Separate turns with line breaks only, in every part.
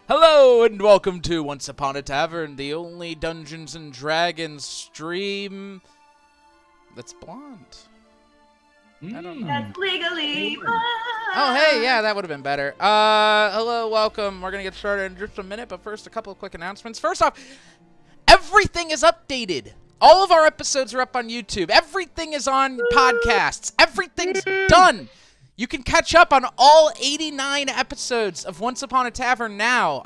Hello and welcome to Once Upon a Tavern, the only Dungeons and Dragons stream that's blonde. I don't know.
That's legally blonde.
Oh, hey, yeah, that would have been better. Hello, welcome. We're going to get started in just a minute, but first, a couple of quick announcements. First off, everything is updated. All of our episodes are up on YouTube. Everything is on podcasts. Everything's done. You can catch up on all 89 episodes of Once Upon a Tavern now,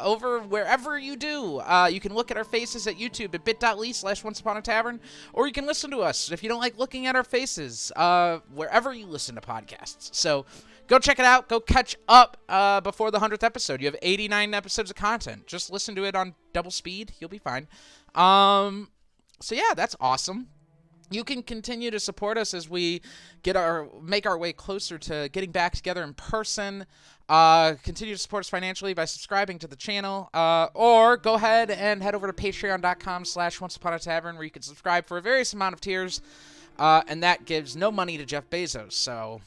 over wherever you do. You can look at our faces at YouTube at bit.ly/onceuponatavern, or you can listen to us if you don't like looking at our faces, wherever you listen to podcasts. So go check it out. Go catch up before the 100th episode. You have 89 episodes of content. Just listen to it on double speed. You'll be fine. So yeah, that's awesome. You can continue to support us as we make our way closer to getting back together in person. Continue to support us financially by subscribing to the channel, or go ahead and head over to patreon.com/onceuponatavern, where you can subscribe for a various amount of tiers, and that gives no money to Jeff Bezos. So,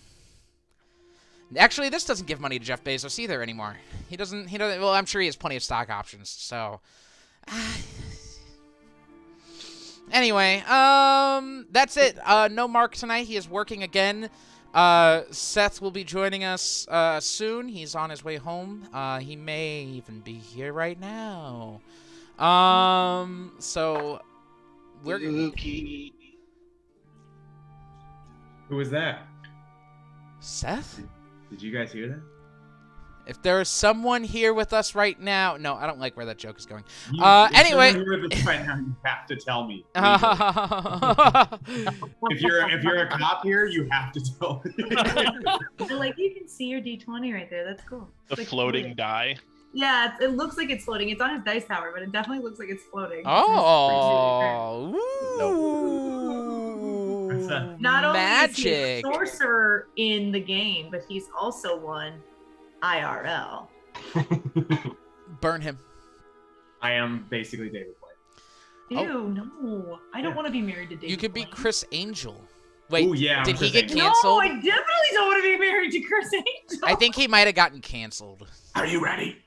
actually, this doesn't give money to Jeff Bezos either anymore. He doesn't. Well, I'm sure he has plenty of stock options. So. Anyway, that's it. No Mark tonight. He is working again. Seth will be joining us soon. He's on his way home. He may even be here right now. So we're
Spooky.
Who was that?
Seth?
Did you guys hear that?
If there is someone here with us right now, no, I don't like where that joke is going.
If
Anyway,
you're with us right now, you have to tell me. If you're a cop here, you have to tell me.
Like, you can see your D20 right there. That's cool.
The
It's like
floating
floating.
die.
Yeah, it looks like it's floating. It's on his dice tower, but it definitely looks like it's floating.
Oh,
What's
ooh,
that?
Not only is he a
magic.
sorcerer in the game, but he's also one IRL.
Burn him.
I am basically David Blaine.
Ew, no. I don't want to be married to David
You could be
Blaine.
Chris Angel. Wait,
Ooh, yeah,
did he
Chris
get
Angel.
canceled?
No, I definitely don't want to be married to Chris Angel.
I think he might have gotten canceled.
Are you ready?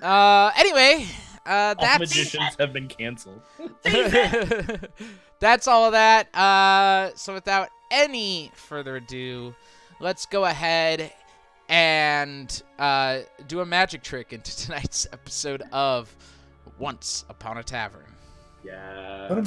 Anyway,
All
that's
magicians have been canceled.
that's all of that. So without any further ado, let's go ahead and do a magic trick into tonight's episode of Once Upon a Tavern.
Yeah.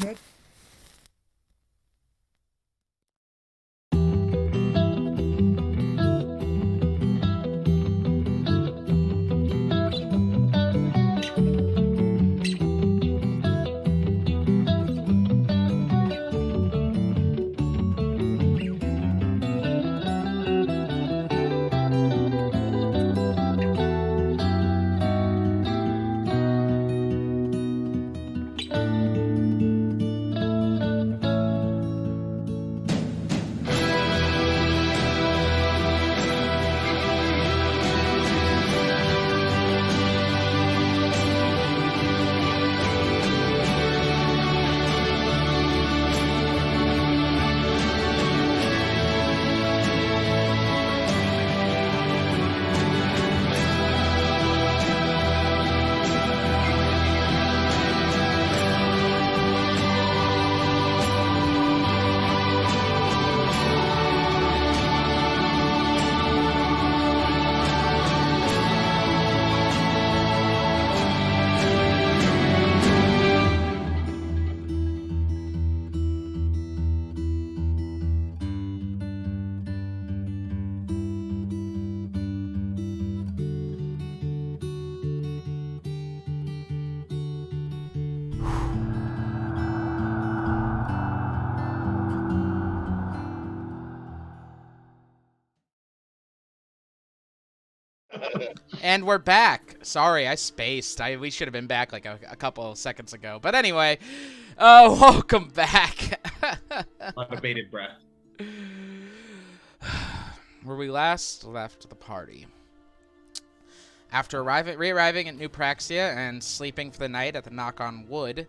And we're back. Sorry, I spaced. We should have been back like a couple of seconds ago. But anyway, welcome back.
On a bated breath.
Where we last left the party. After re-arriving at New Praxia and sleeping for the night at the Knock on Wood,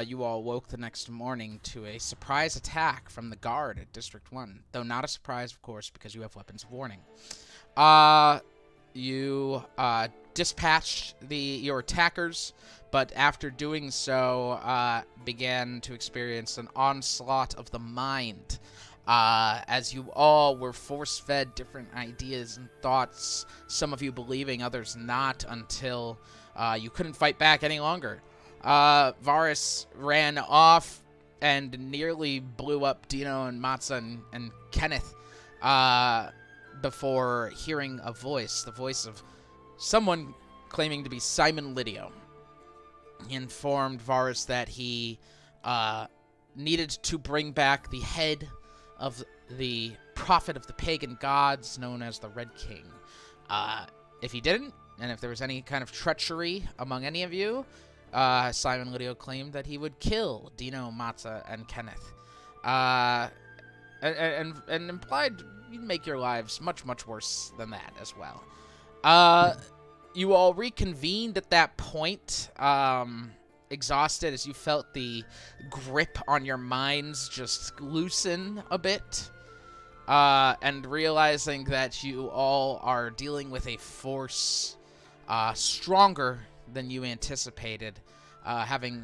you all woke the next morning to a surprise attack from the guard at District 1. Though not a surprise, of course, because you have weapons of warning. You dispatched your attackers, but after doing so, began to experience an onslaught of the mind. As you all were force-fed different ideas and thoughts, some of you believing, others not, until you couldn't fight back any longer. Varus ran off and nearly blew up Dino and Matza and Kenneth before hearing a voice, the voice of someone claiming to be Simon Lydio. He informed Varus that he needed to bring back the head of the prophet of the pagan gods known as the Red King. If he didn't, and if there was any kind of treachery among any of you, Simon Lydio claimed that he would kill Dino, Matza, and Kenneth. And implied you'd make your lives much, much worse than that as well. You all reconvened at that point, exhausted as you felt the grip on your minds just loosen a bit, and realizing that you all are dealing with a force stronger than you anticipated, having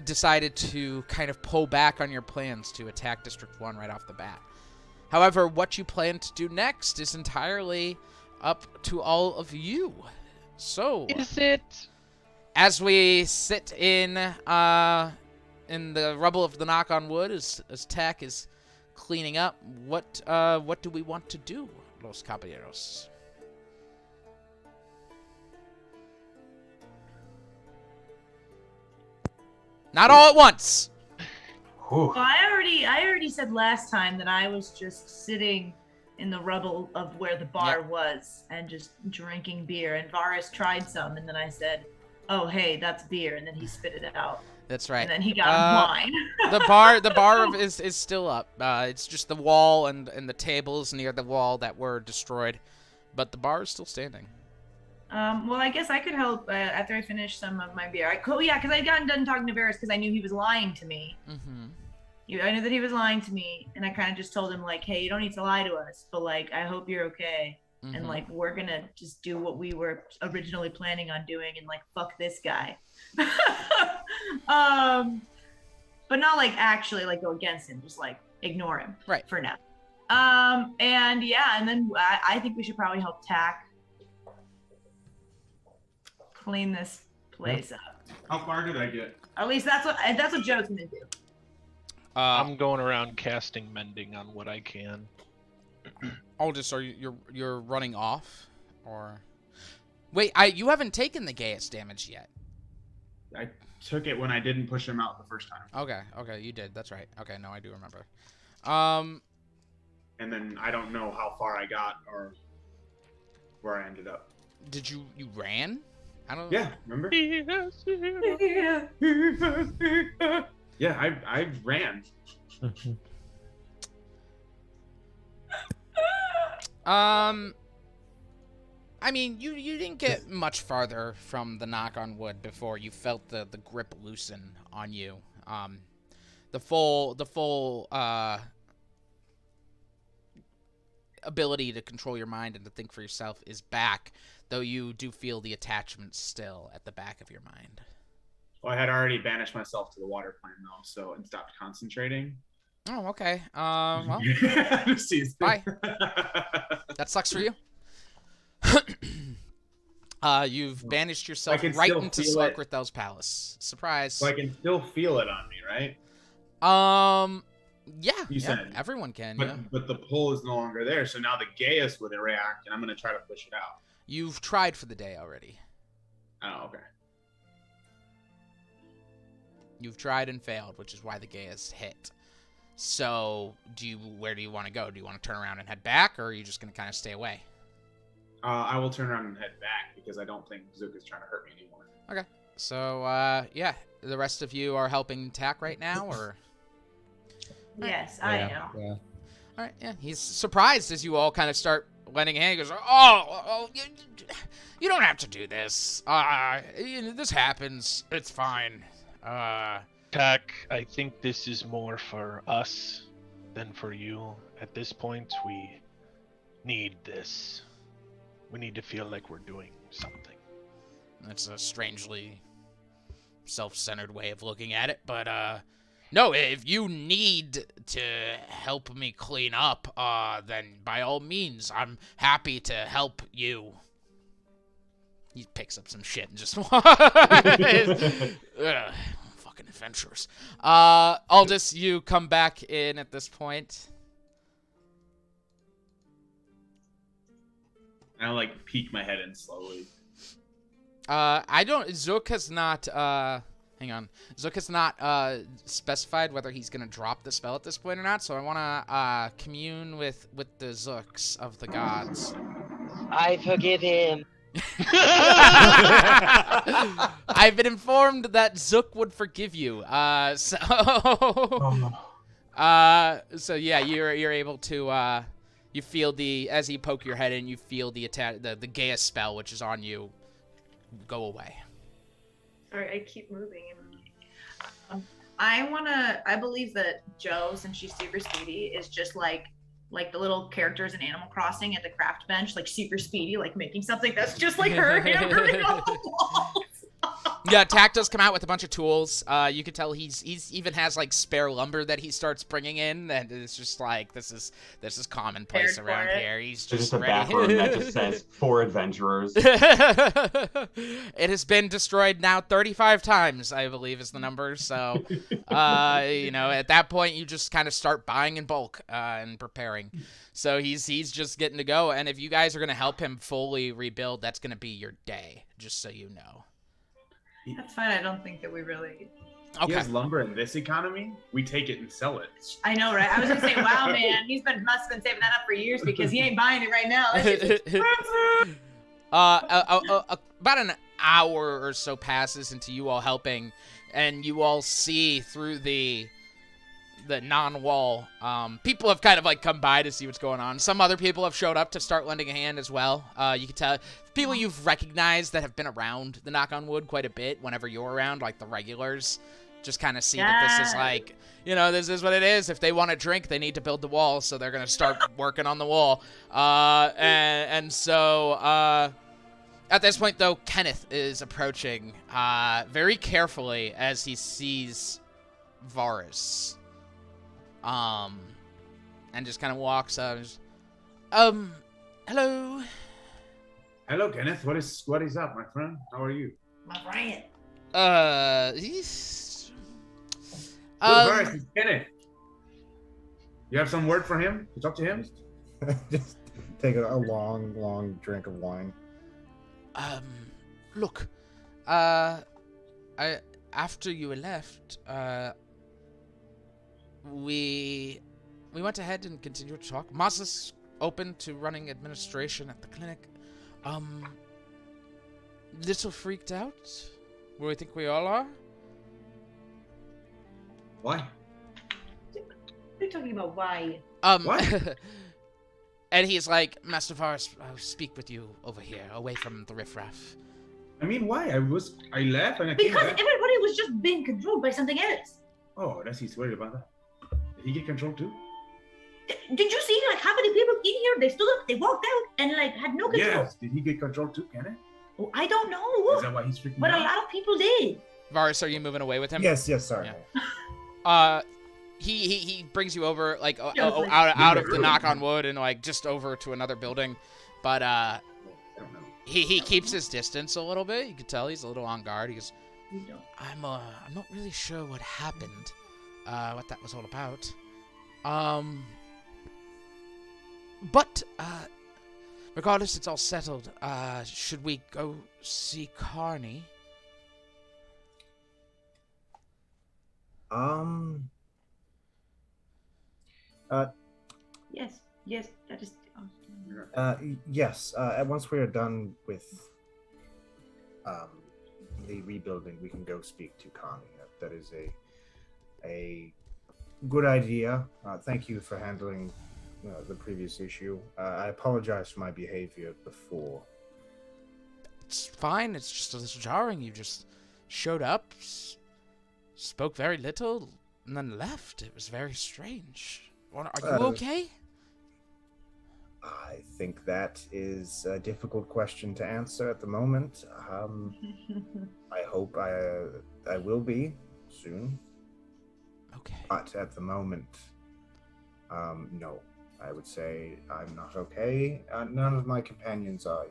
decided to kind of pull back on your plans to attack District 1 right off the bat. However, what you plan to do next is entirely up to all of you. So,
Is it?
as we sit in the rubble of the Knock on Wood, as Tack is cleaning up, what do we want to do, Los Caballeros? Not all at once.
Well, I already said last time that I was just sitting in the rubble of where the bar was and just drinking beer. And Varus tried some, and then I said, "Oh, hey, that's beer," and then he spit it out.
That's right.
And then he got wine.
the bar is still up. It's just the wall and the tables near the wall that were destroyed, but the bar is still standing.
Well, I guess I could help after I finish some of my beer. Yeah, because I had gotten done talking to Varus because I knew he was lying to me.
Mm-hmm.
I knew that he was lying to me, and I kind of just told him, like, hey, you don't need to lie to us, but, like, I hope you're okay.
Mm-hmm.
And, like, we're going to just do what we were originally planning on doing and, like, fuck this guy. But not, like, actually, like, go against him. Just, like, ignore him.
Right.
For now. And, yeah, and then I think we should probably help Tack clean this place up.
How far did I get?
At least that's what Joe's going to do.
I'm going around casting mending on what I can.
Aldous, are you're running off, or wait? You haven't taken the Gaius damage yet.
I took it when I didn't push him out the first time.
Okay, you did. That's right. Okay, no, I do remember.
And then I don't know how far I got or where I ended up.
Did you ran? I don't.
Yeah, remember? Yeah, I ran.
I mean, you didn't get much farther from the Knock on Wood before you felt the grip loosen on you. The full ability to control your mind and to think for yourself is back, though you do feel the attachment still at the back of your mind.
Well, I had already banished myself to the water plane though, so and stopped concentrating.
Oh, okay. Well, bye. That sucks for you. You've banished yourself right into Slarkrithel's palace. Surprise.
So I can still feel it on me, right?
Yeah.
You said
everyone can.
But the pull is no longer there, so now the Gaius would react, and I'm gonna try to push it out.
You've tried for the day already.
Oh, okay.
You've tried and failed, which is why the Gaius hit. So, where do you want to go? Do you want to turn around and head back, or are you just going to kind of stay away?
I will turn around and head back, because I don't think Zook is trying to hurt me anymore.
Okay. So, yeah. The rest of you are helping Tack right now, or?
Yes, I am.
Yeah.
All right, yeah. He's surprised as you all kind of start lending a hand. He goes, oh you don't have to do this. This happens. It's fine.
Tack, I think this is more for us than for you. At this point, we need this. We need to feel like we're doing something.
That's a strangely self-centered way of looking at it, but no, if you need to help me clean up, then by all means, I'm happy to help you. He picks up some shit and just fucking adventurers. Aldous, you come back in at this point.
And I like peek my head in slowly.
Zook has not, hang on. Zook has not, specified whether he's gonna drop the spell at this point or not, so I wanna, commune with the Zooks of the gods.
I forgive him.
I've been informed that Zook would forgive you, so yeah, you're able to, you feel as you poke your head in, you feel the Gaia spell, which is on you, go away.
Sorry, I keep moving. I believe that Joe, since she's super speedy, is just like the little characters in Animal Crossing at the craft bench, like super speedy, like making something that's just like her hammering on the walls.
Yeah, Tack does come out with a bunch of tools. You can tell he's even has like spare lumber that he starts bringing in, and it's just like this is commonplace around here. He's
There's
just
a
ready.
backroom that just says "For Adventurers."
It has been destroyed now 35 times, I believe, is the number. So, at that point, you just kind of start buying in bulk and preparing. So he's just getting to go. And if you guys are gonna help him fully rebuild, that's gonna be your day, just so you know.
That's fine. I don't think that we really.
Okay.
He has lumber in this economy. We take it and sell it.
I know, right? I was gonna say, wow, man, must have been saving that up for years because he ain't buying it right now. That's just expensive.
About an hour or so passes into you all helping, and you all see through the non-wall. People have kind of like come by to see what's going on. Some other people have showed up to start lending a hand as well. You can tell people you've recognized that have been around the Knock on Wood quite a bit whenever you're around, like the regulars. Just kind of see that this is like, this is what it is. If they want to drink, they need to build the wall, so they're going to start working on the wall. So at this point, though, Kenneth is approaching very carefully as he sees Varus. And just kind of walks up and just, hello.
Hello, Kenneth. What is up, my friend? How are you?
My friend.
He's...
Varus, it's Kenneth. You have some word for him? You talk to him?
Just take a long drink of wine.
Look, after you were left, we went ahead and continued to talk. Maz's open to running administration at the clinic. Little freaked out. Where I think we all are.
Why?
What are you talking about? Why?
What?
And he's like, Master Varus, I'll speak with you over here, away from the riffraff.
I mean, why? I left and I came
Because
back.
everybody was just being controlled by something else.
Oh, that's he's worried about that. Did he get control too?
Did you see like how many people in here? They stood up, they walked out, and like had no control.
Yes. Did he get control too, Kenneth?
Oh, I don't know.
Is that why he's freaking
But
out?
a lot of people did.
Varus, are you moving away with him?
Yes, sorry.
Yeah. He brings you over, like,
like-
out of the Knock on Wood and, like, just over to another building. But,
I don't know.
he keeps his distance a little bit. You can tell he's a little on guard. He goes,
We don't.
I'm not really sure what happened, what that was all about. But, regardless, it's all settled. Should we go see Carney?
Yes, that is.
Yes. Once we are done with the rebuilding, we can go speak to Connie. That is a good idea. Thank you for handling the previous issue. I apologize for my behavior before.
It's fine. It's just a little jarring. You just showed up, spoke very little, and then left. It was very strange. Are you okay?
I think that is a difficult question to answer at the moment. I hope I will be soon,
Okay.
but at the moment, no. I would say I'm not okay. None of my companions are.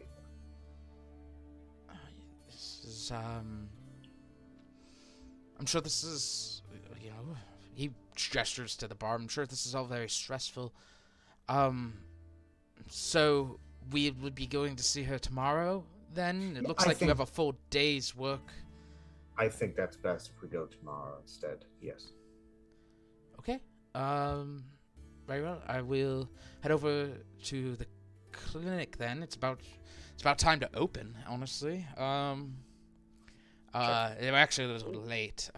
This is, I'm sure this is, he gestures to the bar. I'm sure this is all very stressful. So we would be going to see her tomorrow, then? It looks like you have a full day's work.
I think that's best if we go tomorrow instead. Yes.
Okay. Very well. I will head over to the clinic then. It's about time to open, honestly. It actually was a little late.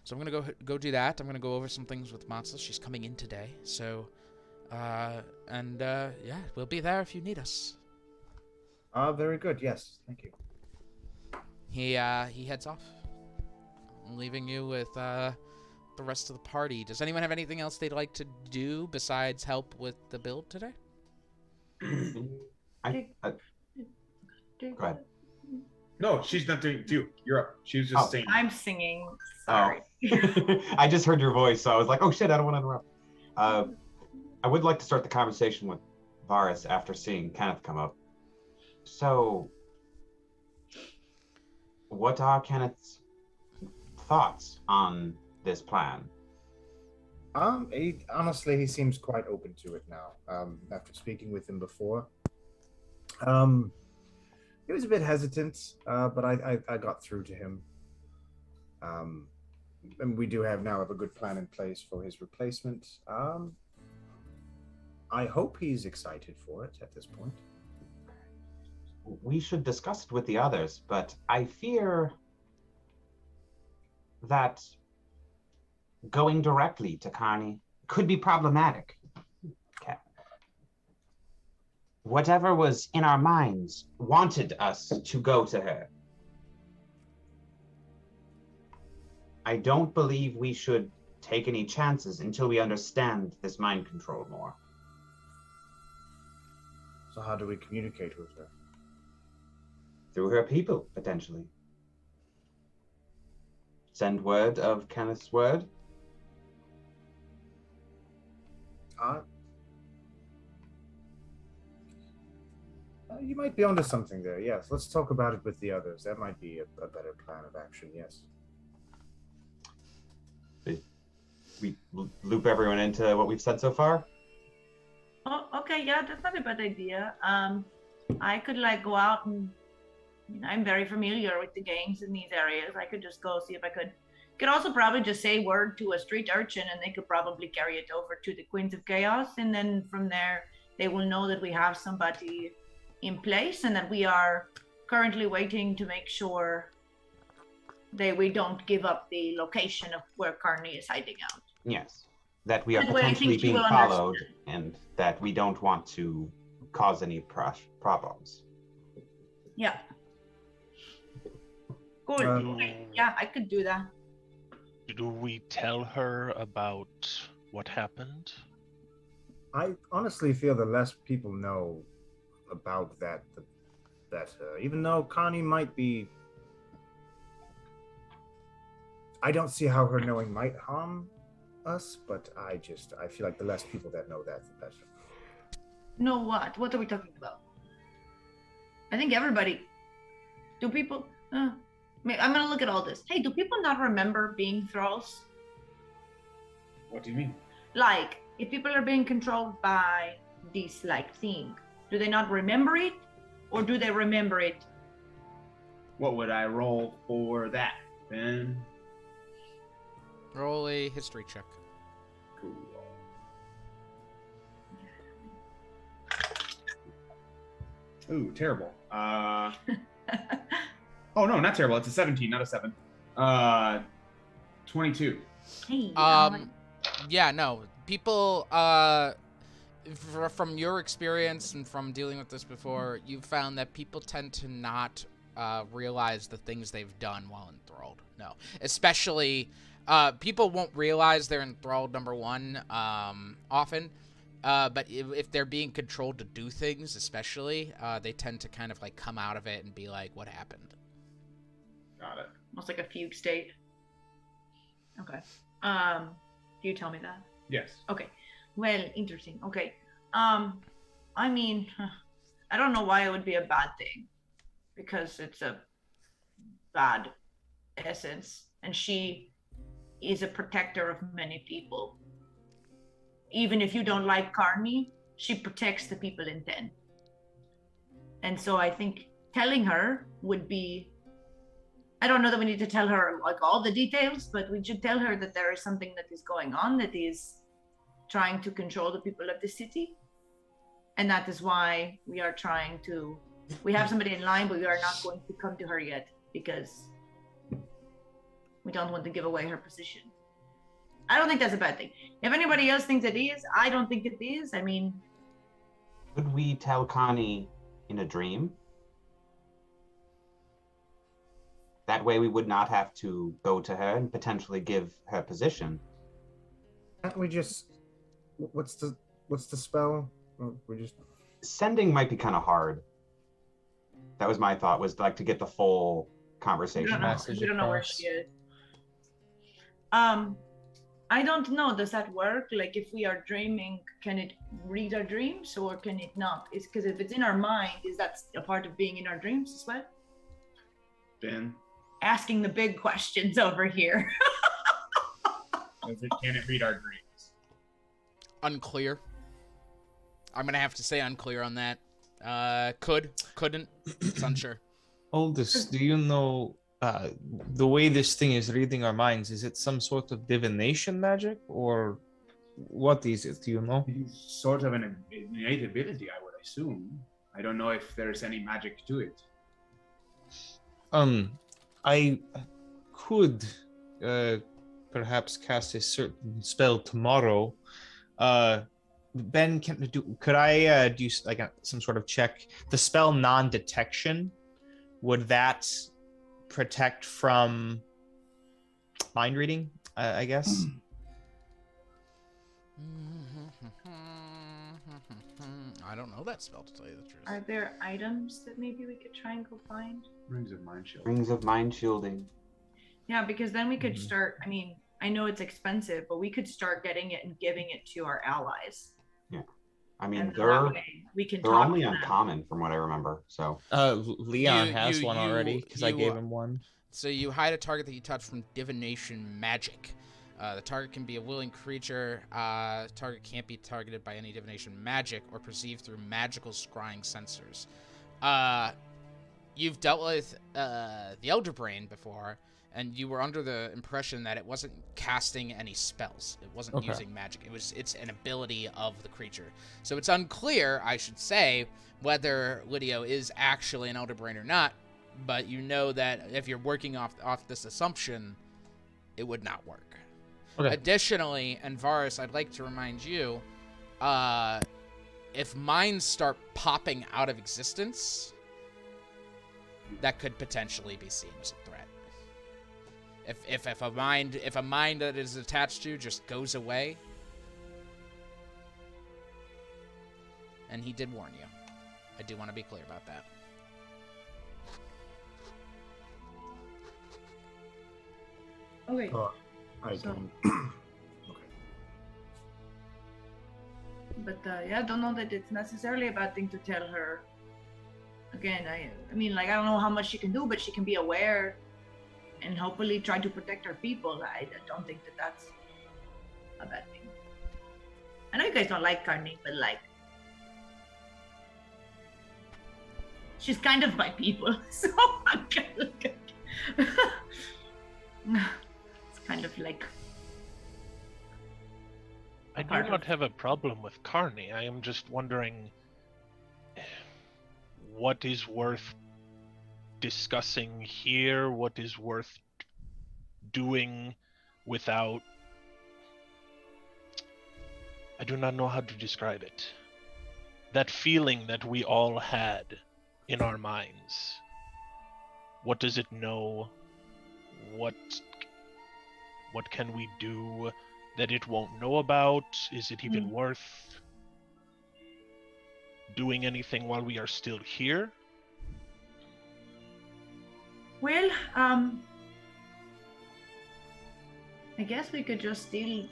So I'm gonna go do that. I'm gonna go over some things with Matza. She's coming in today. So, yeah, we'll be there if you need us.
Very good. Yes. Thank you.
He heads off, leaving you with the rest of the party. Does anyone have anything else they'd like to do besides help with the build today?
Go ahead.
No, she's not doing you. You're up. She was just saying.
I'm singing. Sorry.
Oh. I just heard your voice, so I was like, oh shit, I don't want to interrupt. I would like to start the conversation with Varus after seeing Kenneth come up. So, what are Kenneth's thoughts on this plan?
Honestly, he seems quite open to it now. After speaking with him before, he was a bit hesitant, but I got through to him. And we do have a good plan in place for his replacement. I hope he's excited for it at this point.
We should discuss it with the others, but I fear that going directly to Carney could be problematic. Okay. Whatever was in our minds wanted us to go to her. I don't believe we should take any chances until we understand this mind control more.
So how do we communicate with her?
Through her people, potentially. Send word of Kenneth's word?
You might be onto something there, yes. Let's talk about it with the others. That might be a better plan of action, yes.
We loop everyone into what we've said so far?
Oh, okay, yeah, that's not a bad idea. I could go out and I'm very familiar with the gangs in these areas. I could just go see if I could also probably just say word to a street urchin and they could probably carry it over to the Queens of Chaos, and then from there they will know that we have somebody in place and that we are currently waiting to make sure that we don't give up the location of where Carney is hiding out.
Yes. That we are
That way I think
potentially
she
being
will
followed
understand.
and that we don't want to cause any problems.
Yeah. Cool. Okay. Yeah, I could do that.
Do we tell her about what happened?
I honestly feel the less people know about that, the better. Even though Connie might be... I don't see how her knowing might harm us, but I feel like the less people that know that, the better.
Know what? What are we talking about? I think everybody. Do people... I'm gonna look at all this. Hey, do people not remember being thralls?
What do you mean?
If people are being controlled by this thing, do they not remember it? Or do they remember it?
What would I roll for that, Ben?
Roll a history check.
Cool. Ooh, terrible. Oh no, not terrible. It's a 17, not a 7. 22.
Hey,
Yeah, no. People, from your experience and from dealing with this before, you've found that people tend to not realize the things they've done while enthralled. No. Especially, people won't realize they're enthralled, number one, often. But if they're being controlled to do things, especially, they tend to kind of like come out of it and be like, "What happened?"
Got it.
Almost like a fugue state. Okay. Do you tell me that?
Yes.
Okay. Well, interesting. Okay. I mean, I don't know why it would be a bad thing, because it's a bad essence, and she is a protector of many people. Even if you don't like Carney, she protects the people in Ten. And so I think telling her would be, I don't know that we need to tell her like all the details, but we should tell her that there is something that is going on that is trying to control the people of the city. And that is why we are trying to, we have somebody in line, but we are not going to come to her yet because we don't want to give away her position. I don't think that's a bad thing. If anybody else thinks it is, I don't think it is. I mean,
Could we tell Connie in a dream? That way we would not have to go to her and potentially give her position.
Can't we just? What's the spell? We just.
Sending might be kind of hard. That was my thought, was like to get the full conversation.
we don't know where she is. I don't know. Does that work? Like, if we are dreaming, can it read our dreams or can it not? It's because if it's in our mind, is that a part of being in our dreams as well?
Ben,
Asking the big questions over here.
can it read our dreams?
Unclear. I'm gonna have to say unclear on that. Couldn't. It's unsure.
Aldous, do you know the way this thing is reading our minds? Is it some sort of divination magic, or what is it? Do you know?
It is sort of an innate ability, I would assume. I don't know if there's any magic to it.
I could perhaps cast a certain spell tomorrow. Ben, could I do like some sort of check? The spell non-detection, would that protect from mind reading, I guess?
I don't know that spell, to tell you the truth.
Are there items that maybe we could try and go find?
Rings of Mind Shield.
Rings of mind shielding.
Yeah, because then we could start, I mean, I know it's expensive, but we could start getting it and giving it to our allies.
Yeah. I mean,
And
they're
that way we can
they're
talk
only
to them.
uncommon from what I remember. So
Leon has
you-
one
you-
already because I
you,
gave him one.
So you hide a target that you touch from divination magic. The target can be a willing creature. Target can't be targeted by any divination magic or perceived through magical scrying sensors. You've dealt with the Elder Brain before, and you were under the impression that it wasn't casting any spells. It wasn't using magic. It's an ability of the creature. So it's unclear, I should say, whether Lydio is actually an Elder Brain or not. But you know that if you're working off this assumption, it would not work.
Okay.
Additionally, and Varus, I'd like to remind you, if minds start popping out of existence, that could potentially be seen as a threat. If a mind that is attached to you just goes away, and he did warn you. I do want to be clear about that.
Okay.
I
So-
don't. Okay.
But yeah, I don't know that it's necessarily a bad thing to tell her. Again, I mean, like, I don't know how much she can do, but she can be aware and hopefully try to protect her people. I don't think that that's a bad thing. I know you guys don't like Carney, but like, she's kind of my people, so I'm kind of it's kind of like.
I do
part
not
of-
have a problem with Carney. I am just wondering what is worth discussing here, what is worth doing without. I do not know how to describe it. That feeling that we all had in our minds. What does it know? What can we do that it won't know about? Is it even worth doing anything while we are still here?
Well, I guess we could just still.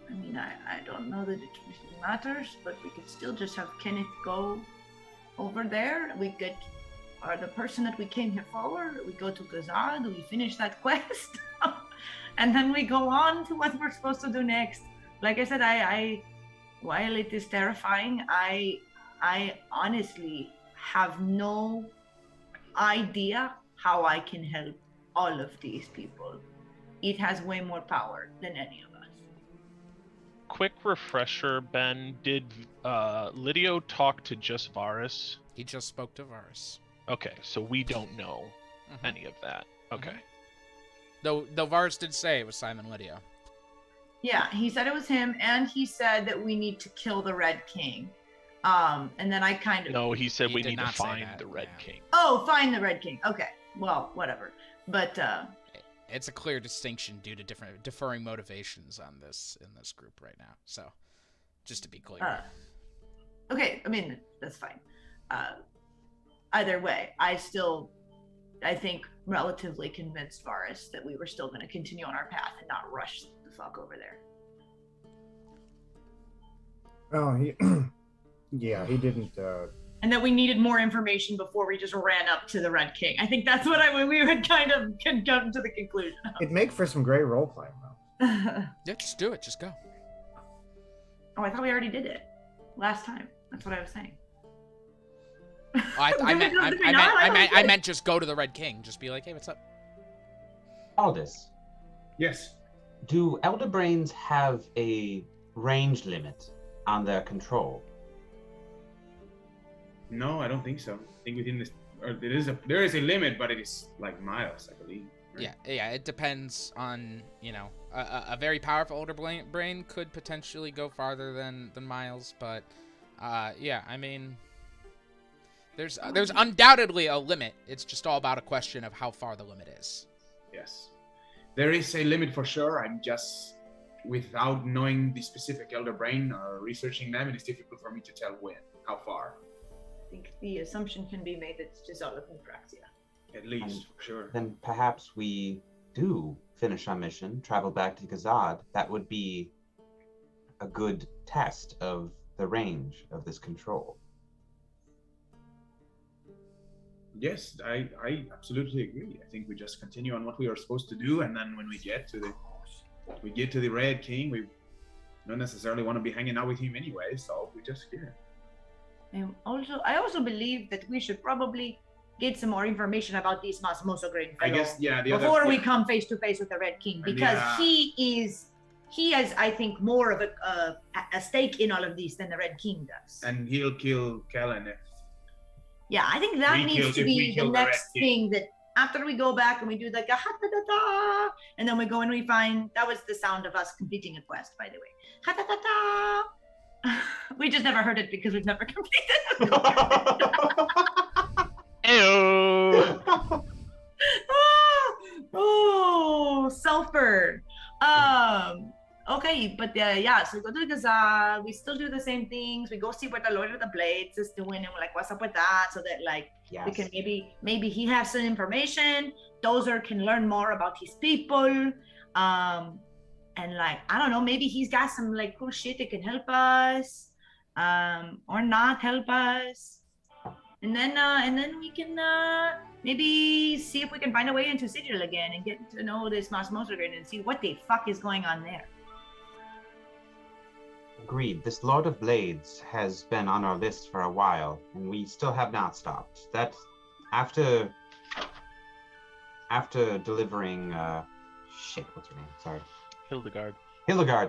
I mean, I don't know that it really matters, but we could still just have Kenneth go over there. We could, or the person that we came here for, we go to Gazad, we finish that quest, and then we go on to what we're supposed to do next. Like I said, I while it is terrifying, I honestly have no idea how I can help all of these people. It has way more power than any of us.
Quick refresher, Ben. Did Lydio talk to just Varus?
He just spoke to Varus.
Okay, so we don't know any of that. Okay.
Though Varus did say it was Simon Lydio.
Yeah, he said it was him, and he said that we need to kill the Red King. And then I kind of...
No, he said
He
we
did
need to
not say
find
that,
the Red
yeah.
King.
Oh, find the Red King. Okay, well, whatever. But,
It's a clear distinction due to differing motivations on this in this group right now. So, just to be clear.
okay, I mean, that's fine. Either way, I think, relatively convinced Varus that we were still going to continue on our path and not rush the fuck over there.
Oh, yeah, he didn't.
And that we needed more information before we just ran up to the Red King. I think that's what we would kind of come to the conclusion of.
It'd make for some great role playing, though.
Yeah, just do it. Just go.
Oh, I thought we already did it last time. That's what I was saying.
I meant just go to the Red King. Just be like, hey, what's up?
Aldous,
Yes.
do Elder Brains have a range limit on their control?
No, I don't think so. I think within this, or there is a limit, but it is like miles, I believe. Right?
Yeah. It depends on a very powerful older brain could potentially go farther than Miles, but yeah, I mean, there's undoubtedly a limit. It's just all about a question of how far the limit is.
Yes. There is a limit for sure. I'm just, without knowing the specific Elder Brain or researching them, it is difficult for me to tell how far.
I think the assumption can be made that it's just out of Infraxia.
At least, for sure.
Then perhaps we do finish our mission, travel back to Gazad. That would be a good test of the range of this control.
Yes, I absolutely agree. I think we just continue on what we are supposed to do, and then when we get to the Red King, we don't necessarily want to be hanging out with him anyway, so we just
And I also believe that we should probably get some more information about this Masmoso Green
I
fellow
guess, yeah.
before we come face to face with the Red King, because
Yeah.
he has, I think, more of a stake in all of these than the Red King does.
And he'll kill Kellen if
Yeah, I think that needs to be the next thing, that after we go back and we do like a ha-ta-ta-ta, and then we go and we find, that was the sound of us completing a quest, by the way. Ha-ta-ta-ta. We just never heard it because we've never completed it.
Ew.
Oh, sulfur. Okay, but yeah, so we go to the Gazad, we still do the same things. We go see what the Lord of the Blades is doing, and we're like, what's up with that? So that like we can maybe he has some information. Dozer can learn more about his people. And like, I don't know, maybe he's got some like cool shit that can help us, or not help us. And then we can maybe see if we can find a way into Sigil again and get to know this Masmosagreen and see what the fuck is going on there.
Agreed. This Lord of Blades has been on our list for a while, and we still have not stopped. That after delivering shit, what's her name? Sorry. Hildegard,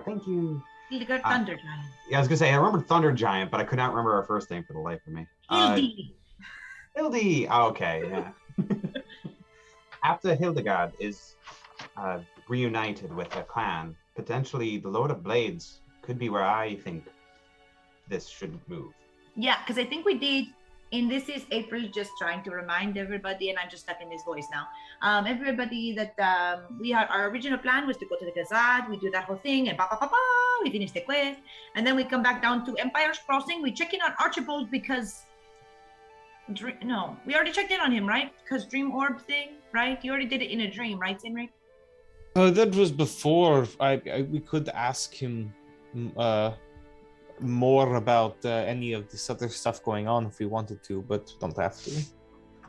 thank you.
Hildegard Thunder Giant.
Yeah, I was gonna say I remember Thunder Giant, but I could not remember her first name for the life of me. Hildy. Oh, okay, yeah. After Hildegard is reunited with her clan, potentially the Lord of Blades could be where I think this should move.
Yeah, because I think we did, and this is April just trying to remind everybody, and I'm just stuck in this voice now. Everybody that our original plan was to go to the Gazad, we do that whole thing, and we finish the quest, and then we come back down to Empire's Crossing. We check in on Archibald because we already checked in on him, right? Because Dream Orb thing, right? You already did it in a dream, right, Sinric?
That was before. We could ask him more about any of this other stuff going on if we wanted to, but don't have to.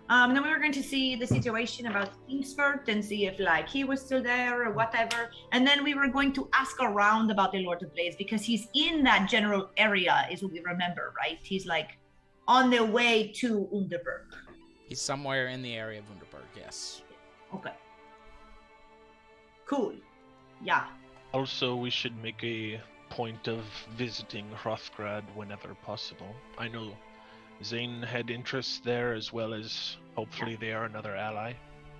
Then we were going to see the situation about Kingsford and see if like he was still there or whatever. And then we were going to ask around about the Lord of Blades because he's in that general area, is what we remember, right? He's like on the way to Underberg.
He's somewhere in the area of Underberg, yes.
Okay. Cool. Yeah.
Also, we should make a point of visiting Hrothgrad whenever possible. I know Zane had interests there, as well as hopefully they are another ally.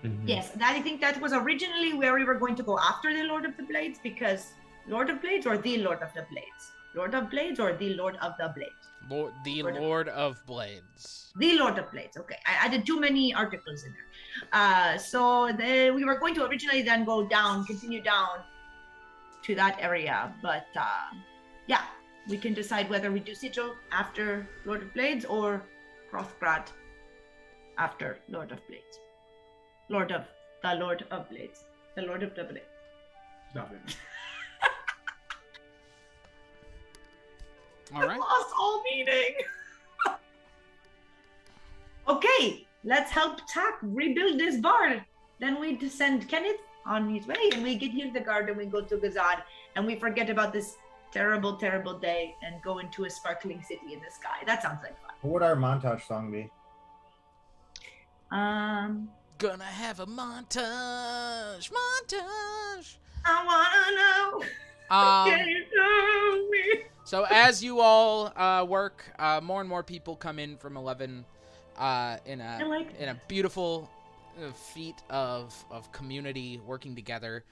Mm-hmm.
Yes, I think that was originally where we were going to go after the Lord of the Blades, because Lord of Blades or the Lord of the Blades? Lord of Blades or the Lord of the Blades?
Lord of Blades.
The Lord of Blades. Okay, I did too many articles in there. So we were going to originally then go down, continue down to that area, but yeah. We can decide whether we do Sigil after Lord of Blades or Hrothgrad after Lord of Blades. The Lord of Blades. The Lord of the Blades.
Stop it.
All right.
Lost all meaning. Okay, let's help Tak rebuild this bar. Then we send Kenneth on his way, and we get Hildegard, and we go to Gazad, and we forget about this terrible, terrible day and go into a sparkling city in the sky. That sounds like fun.
What would our montage song be?
Gonna have a montage.
I wanna know. Can you tell me?
So as you all work, more and more people come in from 11 in a beautiful feat of community working together.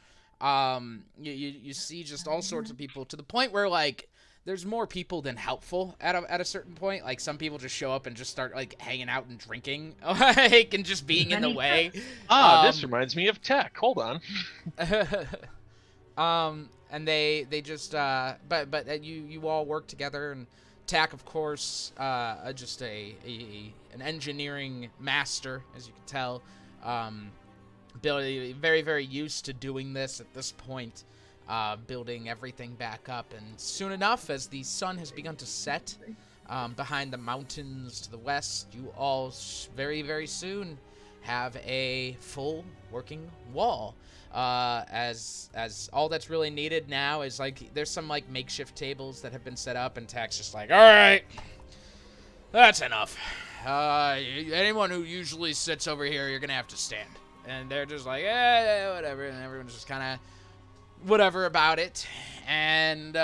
You see just all sorts of people to the point where like there's more people than helpful at a certain point. Like some people just show up and just start like hanging out and drinking, like and just being in the way.
This reminds me of Tech. Hold on.
And they just but you all work together, and Tack, of course, just an engineering master, as you can tell. Very, very used to doing this at this point, building everything back up. And soon enough, as the sun has begun to set behind the mountains to the west, you all very, very soon have a full working wall. As all that's really needed now is like there's some like makeshift tables that have been set up, and Tack's just like, all right, that's enough. Anyone who usually sits over here, you're gonna have to stand. And they're just like, whatever, and everyone's just kind of whatever about it. And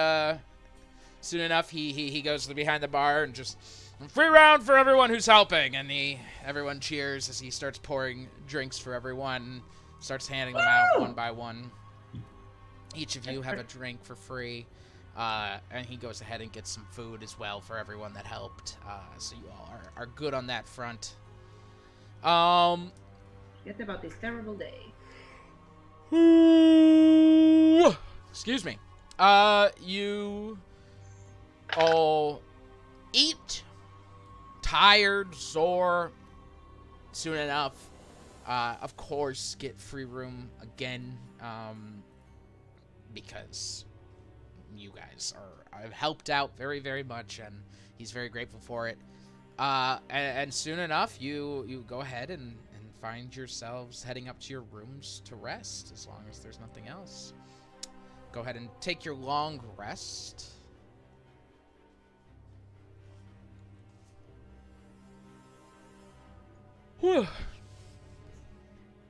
soon enough, he goes to behind the bar and just free round for everyone who's helping. And everyone cheers as he starts pouring drinks for everyone, starts handing them out one by one. Each of you have a drink for free. And he goes ahead and gets some food as well for everyone that helped. So you all are good on that front.
Forget about this terrible day.
Excuse me. You all eat, tired, sore. Soon enough, of course, get free room again, because you guys have helped out very, very much, and he's very grateful for it. And soon enough, you go ahead and find yourselves heading up to your rooms to rest, as long as there's nothing else. Go ahead and take your long rest. Whew.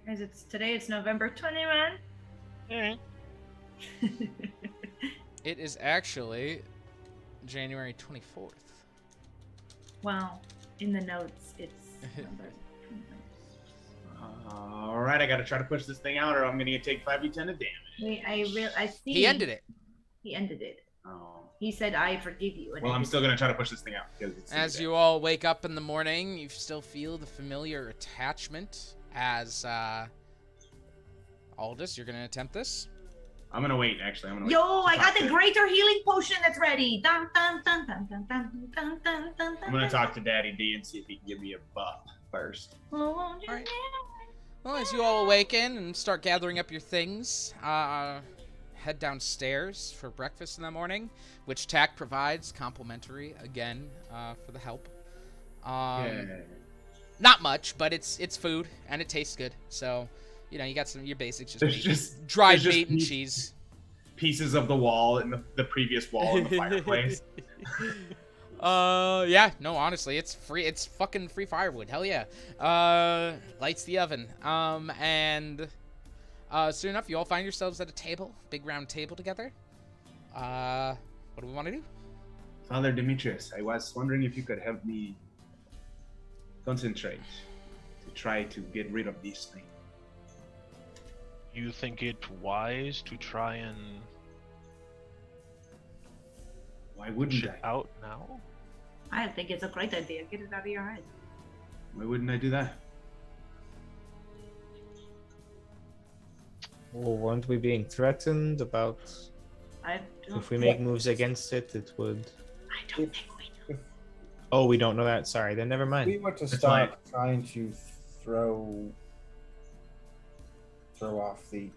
Guys, today it's November 21.
It is actually January 24th.
Well, in the notes, it's November 21.
All right, I gotta try to push this thing out, or I'm gonna take 5d10 of damage.
Wait, I see.
He ended it.
He ended it.
Oh.
He said, "I forgive you."
Well, I'm still gonna try to push this thing out because it's
As you all wake up in the morning, you still feel the familiar attachment. As Aldous, you're gonna attempt this.
I'm gonna wait. Actually, I'm gonna wait.
Yo,
to
I got
talk
the
to-
greater healing potion that's ready. Dun, dun, dun, dun, dun, dun, dun, dun, dun,
I'm gonna talk to Daddy D and see if he can give me a buff first.
Alright. Well, as you all awaken and start gathering up your things, head downstairs for breakfast in the morning, which TAC provides complimentary again for the help.
Yeah.
Not much, but it's food and it tastes good. So, you know, you got some your basics, just
There's
meat,
just
dried
there's just
meat and
meat.
cheese.
Pieces of the wall and the previous wall in the fireplace.
Yeah, no, honestly, it's free. It's fucking free firewood. Hell yeah. Lights the oven. And soon enough, you all find yourselves at a table, big round table together. What do we want to do?
Father Demetrius, I was wondering if you could help me concentrate to try to get rid of this thing.
You think it wise to try and
Why wouldn't
push it
I?
out now?
I think it's a great idea. Get it out of your head.
Why wouldn't I do that?
Well, weren't we being threatened about
I don't,
if we make moves against it, it would?
I don't think we do.
Oh, we don't know that. Sorry, then never
If
mind.
we were to
It's
start trying to throw off the.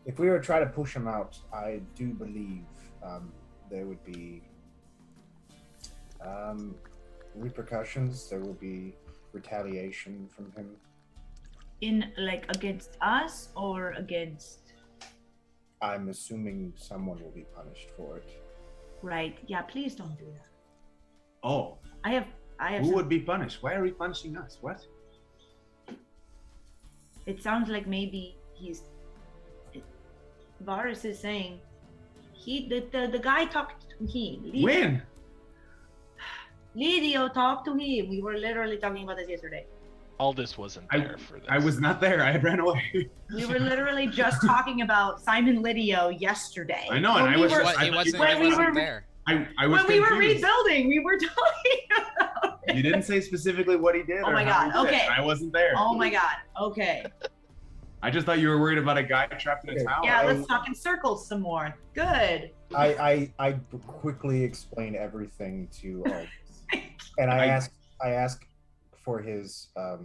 If we were to try to push him out, I do believe there would be repercussions. There will be retaliation from him.
In like against us or against?
I'm assuming someone will be punished for it.
Right. Yeah. Please don't do that.
Oh,
I have.
who
some-
would be punished? Why are we punishing us? What?
It sounds like maybe Varus is saying the guy talked to him.
When?
Lidio talked to him. We were literally talking about this yesterday.
Aldous wasn't there for this.
I was not there. I had ran away.
We were literally just talking about Simon Lidio yesterday.
I know, and
When
I
we
was
were-
just.
He wasn't,
when
he
we
wasn't
were-
there.
I was
when we were
confused.
rebuilding, we were talking about it.
You didn't say specifically what he did.
Oh
or
my
how
God,
he did it.
okay.
I wasn't there.
Oh my god. Okay.
I just thought you were worried about a guy trapped in a
Okay.
tower.
Yeah, let's talk in circles some more. Good.
I quickly explain everything to Aldous. And I ask for his
I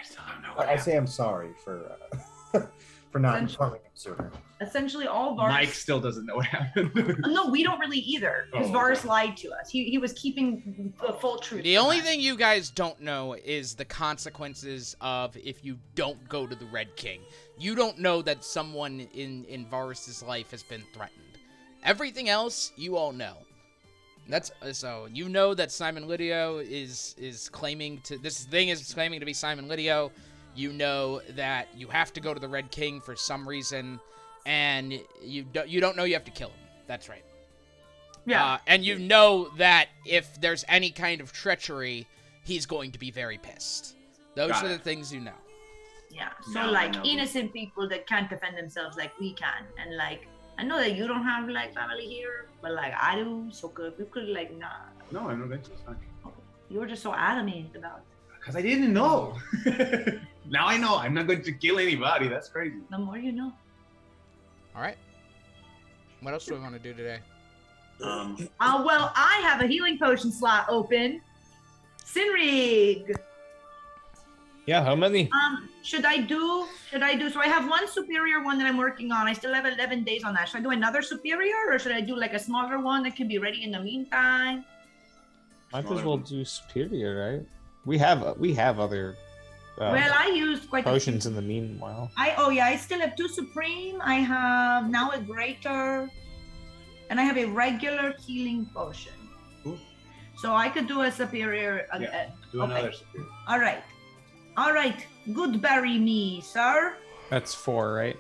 still don't know what
I say
happened.
I'm sorry for not informing him sooner.
Essentially, all Varus.
Mike still doesn't know what happened.
No, we don't really either, because
Oh,
Varus
okay.
lied to us. He was keeping the full truth.
The
from
only
us.
thing you guys don't know is the consequences of if you don't go to the Red King. You don't know that someone in Varus's life has been threatened. Everything else, you all know. That's so you know that Simon Lidio is claiming to this thing is claiming to be Simon Lidio. You know that you have to go to the Red King for some reason, and you don't know you have to kill him. That's right.
Yeah.
And you know that if there's any kind of treachery, he's going to be very pissed. Those
Got
are
it.
the things you know.
Yeah. So
No,
like
no.
innocent people that can't defend themselves like we can, and like I know that you don't have like family here, but like I do. So we could like nah.
No, I don't think so. It's fine.
You were just so adamant about it.
Because I didn't know. Now I know. I'm not going to kill anybody. That's crazy.
The more you know.
All right. What else do we want to do today?
Well, I have a healing potion slot open. Sinrig.
Yeah, how many?
Should I do? So I have one superior one that I'm working on. I still have 11 days on that. Should I do another superior, or should I do like a smaller one that can be ready in the meantime?
Might as well do superior, right? We have other
Well, I used quite
potions
a
in the meanwhile.
I still have 2 supreme. I have now a greater, and I have a regular healing potion.
Cool.
So I could do a superior.
Yeah. Do
Okay.
another superior.
All right. Good bury me, sir.
That's 4, right?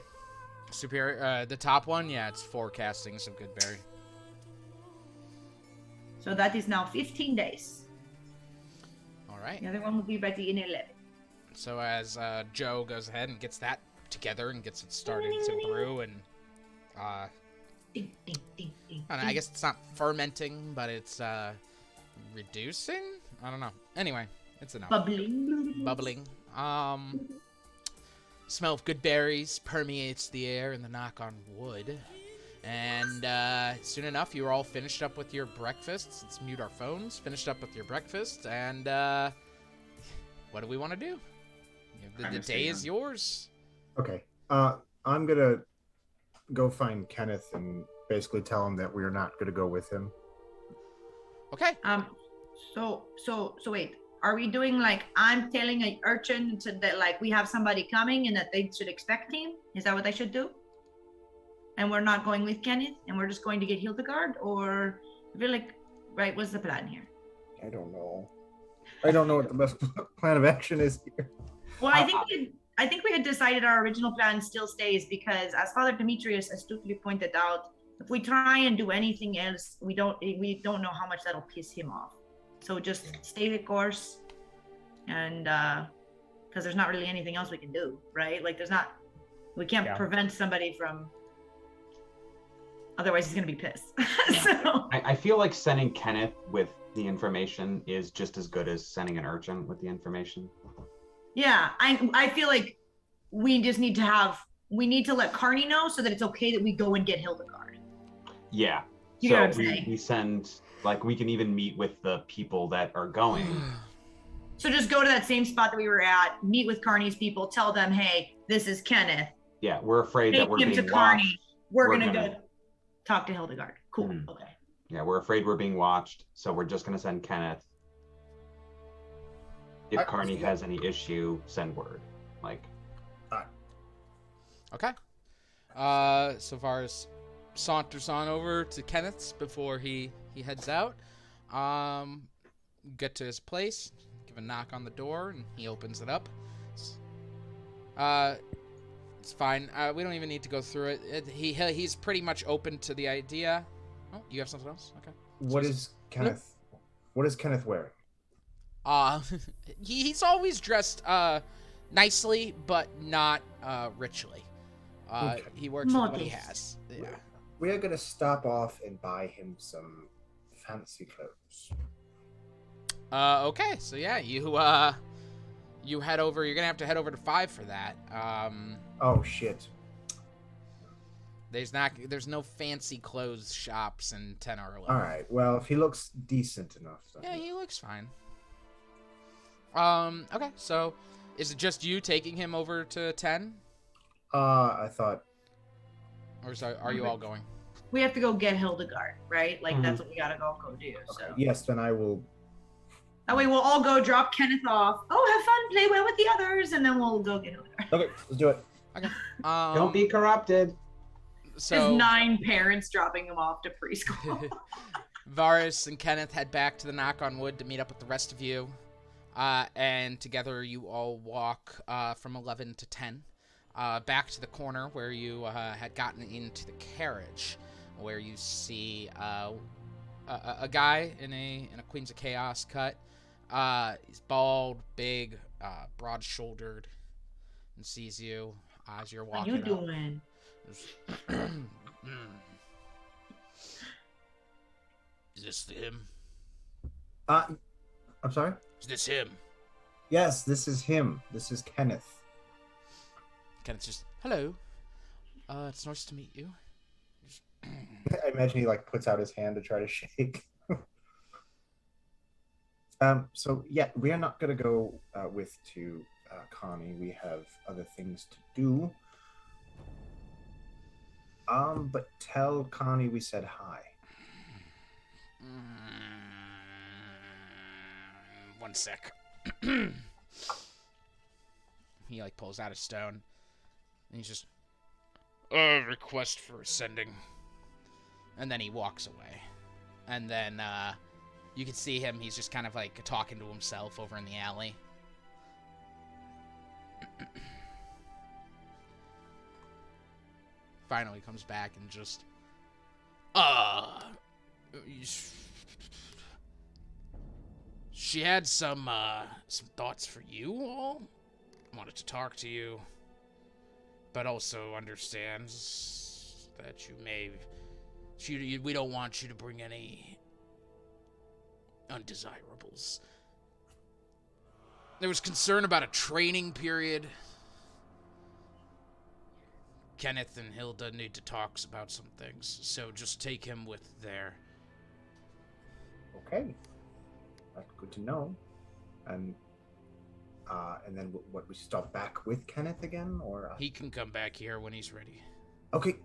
Superior, the top one, yeah, it's 4 castings of good berry.
So that is now 15 days.
All right.
The other one will be ready in 11.
So as Joe goes ahead and gets that together and gets it started to brew, and
Ding, ding, ding, ding,
I don't know, I guess it's not fermenting, but it's reducing. I don't know. Anyway, it's enough.
bubbling.
Bubbling. smell of good berries permeates the air and the knock on wood. And soon enough, you're all finished up with your breakfasts. Let's mute our phones. Finished up with your breakfast, and what do we want to do? The day is yours.
Okay. I'm gonna go find Kenneth and basically tell him that we're not gonna go with him.
Okay.
So wait. Are we doing like I'm telling an urchin that like we have somebody coming and that they should expect him? Is that what I should do? And we're not going with Kenneth, and we're just going to get Hildegard, or I feel like, right? What's the plan here?
I don't know. I don't know what the best plan of action is here.
Well, I think we had decided our original plan still stays because, as Father Demetrius astutely pointed out, if we try and do anything else, we don't know how much that'll piss him off. So just stay the course, and because there's not really anything else we can do, right? Like we can't prevent somebody from. Otherwise, he's gonna be pissed. So
I feel like sending Kenneth with the information is just as good as sending an urchin with the information.
yeah, I feel like we just need to let Carney know so that it's okay that we go and get Hildegard.
Yeah.
You
so
know what I'm saying?
we send, like, we can even meet with the people that are going.
So just go to that same spot that we were at, meet with Carney's people, tell them, hey, this is Kenneth.
Yeah, we're afraid that
Take
we're
him
being
to Carney.
watched.
We're gonna go talk to Hildegard. Cool.
Mhm.
Okay.
Yeah, we're afraid we're being watched, so we're just gonna send Kenneth. If Carney has any issue, send word. Like.
Okay. So far as saunters on over to Kenneth's before he heads out. Get to his place, give a knock on the door, and he opens it up. It's fine. We don't even need to go through it. He's pretty much open to the idea. Oh, you have something else? Okay.
What is Kenneth wearing?
He's always dressed nicely, but not richly.
Okay.
He works with what he has. Yeah.
We are gonna stop off and buy him some fancy clothes.
Okay. So yeah, you head over. You're gonna have to head over to 5 for that.
Oh shit.
There's no fancy clothes shops in 10 or 11.
All right. Well, if he looks decent enough. Then.
Yeah, he looks fine. Okay. So, is it just you taking him over to 10?
I thought.
Or are you all going?
We have to go get Hildegard, right? Like that's what we gotta go do.
Okay.
So
Yes, then I will.
that way we'll all go drop Kenneth off. Oh, have fun, play well with the others, and then we'll go get Hildegard.
Okay, let's do it.
Okay.
Don't be corrupted.
So
His 9 parents dropping him off to preschool.
Varus and Kenneth head back to the Knock on Wood to meet up with the rest of you. And together you all walk from 11 to 10 back to the corner where you had gotten into the carriage, where you see a guy in a Queens of Chaos cut. He's bald, big, broad-shouldered, and sees you as you're walking.
What you doing?
Is this him?
I'm sorry?
Is this him?
Yes, this is him. This is Kenneth.
Kenneth's just, hello. It's nice to meet you.
I imagine he puts out his hand to try to shake. So yeah, we are not gonna go to Connie. We have other things to do. But tell Connie we said hi.
One sec. He pulls out a stone, and he's just, request for ascending. And then he walks away. And then you can see him, he's just kind of talking to himself over in the alley. Finally comes back and just, she had some thoughts for you all. Wanted to talk to you, but also understands that we don't want you to bring any undesirables. There was concern about a training period. Kenneth and Hilda need to talk about some things, so just take him with there.
Okay, that's good to know. And then what? We stop back with Kenneth again, or
He can come back here when he's ready.
okay,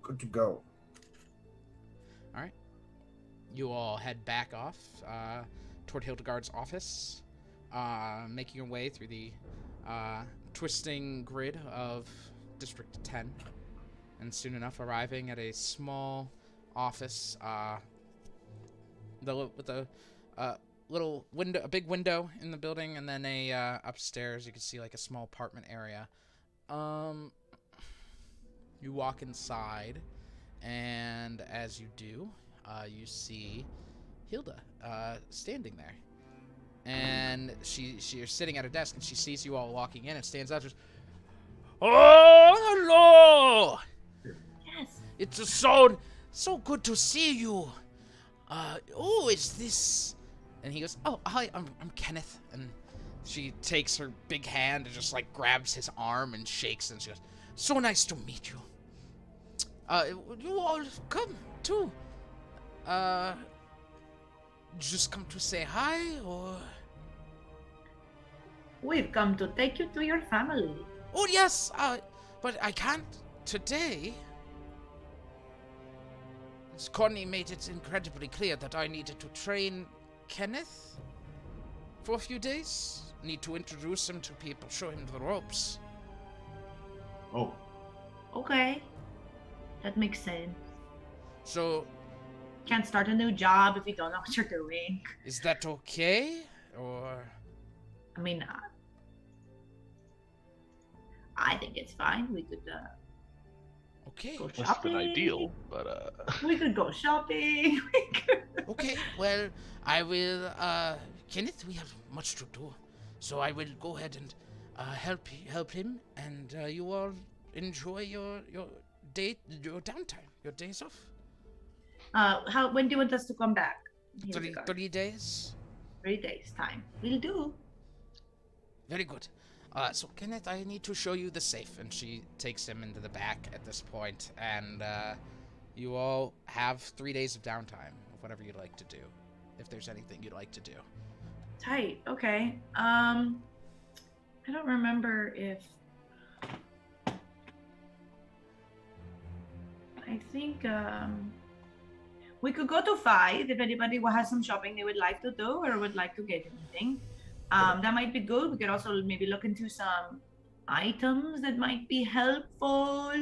good to go.
All right. You all head back off toward Hildegard's office, making your way through the twisting grid of District 10, and soon enough arriving at a small office with a little window, a big window in the building, and then a upstairs you can see like a small apartment area. You walk inside, and as you do, you see Hilda standing there, and she's sitting at her desk, and she sees you all walking in and stands up. Just, oh, hello!
Yes.
It's so good to see you. Is this? And he goes, oh, hi, I'm Kenneth. And she takes her big hand and just like grabs his arm and shakes, and she goes, so nice to meet you. You all come too. Just come to say hi, or?
We've come to take you to your family.
Oh yes, but I can't today. Connie made it incredibly clear that I needed to train Kenneth for a few days. Need to introduce him to people, show him the ropes.
Oh,
Okay. That makes sense.
So,
Can't start a new job if you don't know what you're doing.
is that okay? Or
I mean, I think it's fine. We could
okay?
go
Less than
shopping.
ideal, but
We could go shopping. We could...
Okay, well, I will, Kenneth, we have much to do. So I will go ahead and help him, and you all enjoy your downtime, your days off.
When do you want us to come back?
3 days?
3 days time. We'll do.
Very good. So Kenneth, I need to show you the safe, and she takes him into the back at this point, and you all have 3 days of downtime of whatever you'd like to do, if there's anything you'd like to do.
Tight. Okay. I don't remember if. I think we could go to 5 if anybody has some shopping they would like to do or would like to get anything. That might be good. We could also maybe look into some items that might be helpful,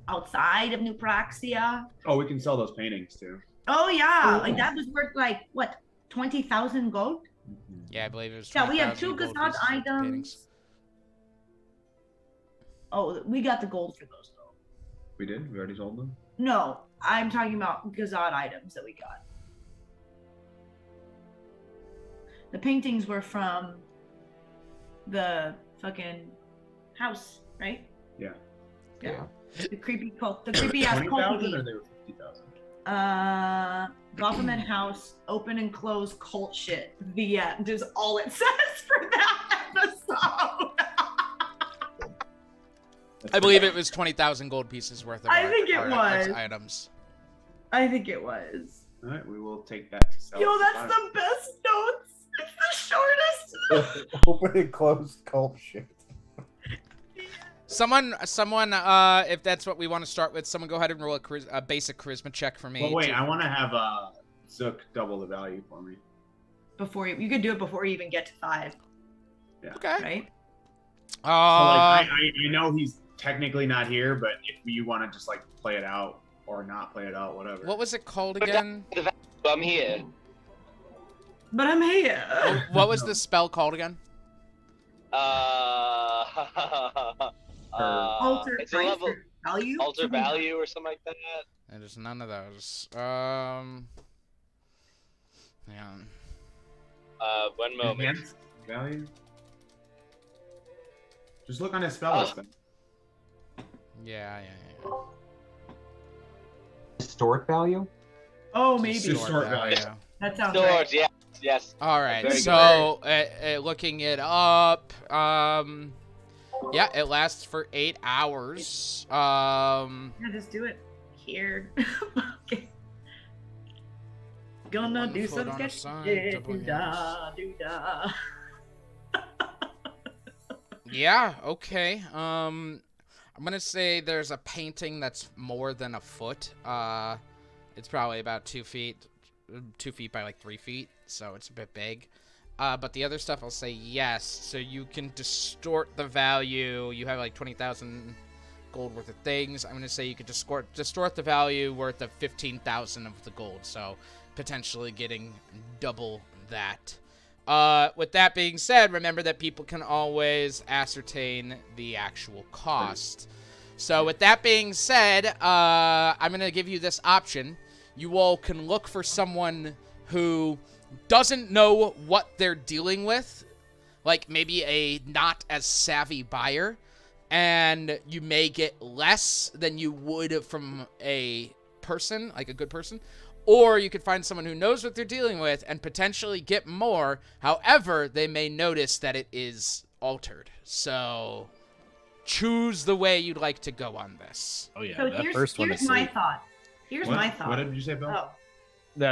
outside of New Praxia.
oh, we can sell those paintings too.
Oh yeah,
Oh.
like that was worth like what, 20,000 gold?
Yeah, I believe it was.
Yeah, we have
20,000
2
gold
Gazad
pieces of
items.
paintings.
Oh, we got the gold for those though.
We did. We already sold them.
No, I'm talking about Gazad items that we got. The paintings were from the fucking house, right?
Yeah.
Yeah. The creepy cult, the creepy ass
20,000 or
cult.
they were 50,000.
Government house, open and close cult shit. The end is all it says for that episode.
I believe it was 20,000 gold pieces worth of
I think it
our
was.
items.
I think it was.
All right, we will take that to sell.
Yo,
for
that's
5.
the best notes. It's the shortest.
Open and closed cult shit.
Someone, if that's what we want to start with, someone go ahead and roll a basic charisma check for me.
Well, wait,
to-
I want to have Zook double the value for me.
Before you could do it before you even get to 5,
Okay.
right?
So, like, I know he's technically not here, but if you want to just like play it out or not play it out, whatever.
What was it called again?
I'm here.
But I'm here.
What was the spell called again?
Alter
It's a
price
level
or value.
alter value or something like that.
There's none of those. Yeah.
One moment.
Enhanced value? Just look on his spell
Oh.
list then.
Yeah.
Historic value?
Oh, maybe.
Just short value.
That sounds
Swords,
right.
yes.
All right.
Very
So, looking it up, Yeah, it lasts for 8 hours.
Yeah, just do it here. Okay. Gonna
One
do
foot
some
on a
sketch.
side,
Yeah,
double
do-da, do-da.
Yeah, okay. I'm gonna say there's a painting that's more than a foot. It's probably about 2 feet, 2 feet by like 3 feet, so it's a bit big. But the other stuff I'll say yes, so you can distort the value. You have like 20,000 gold worth of things. I'm gonna say you could distort the value worth of 15,000 of the gold, so potentially getting double that. With that being said, remember that people can always ascertain the actual cost. So with that being said, I'm going to give you this option. You all can look for someone who doesn't know what they're dealing with, like maybe a not as savvy buyer, and you may get less than you would from a person, like a good person. Or you could find someone who knows what they're dealing with and potentially get more. However, they may notice that it is altered. So choose the way you'd like to go on this.
Oh yeah,
So
that
here's,
first one
here's
is
my
safe.
thought. Here's my thought.
What did you say, Bill?
Oh.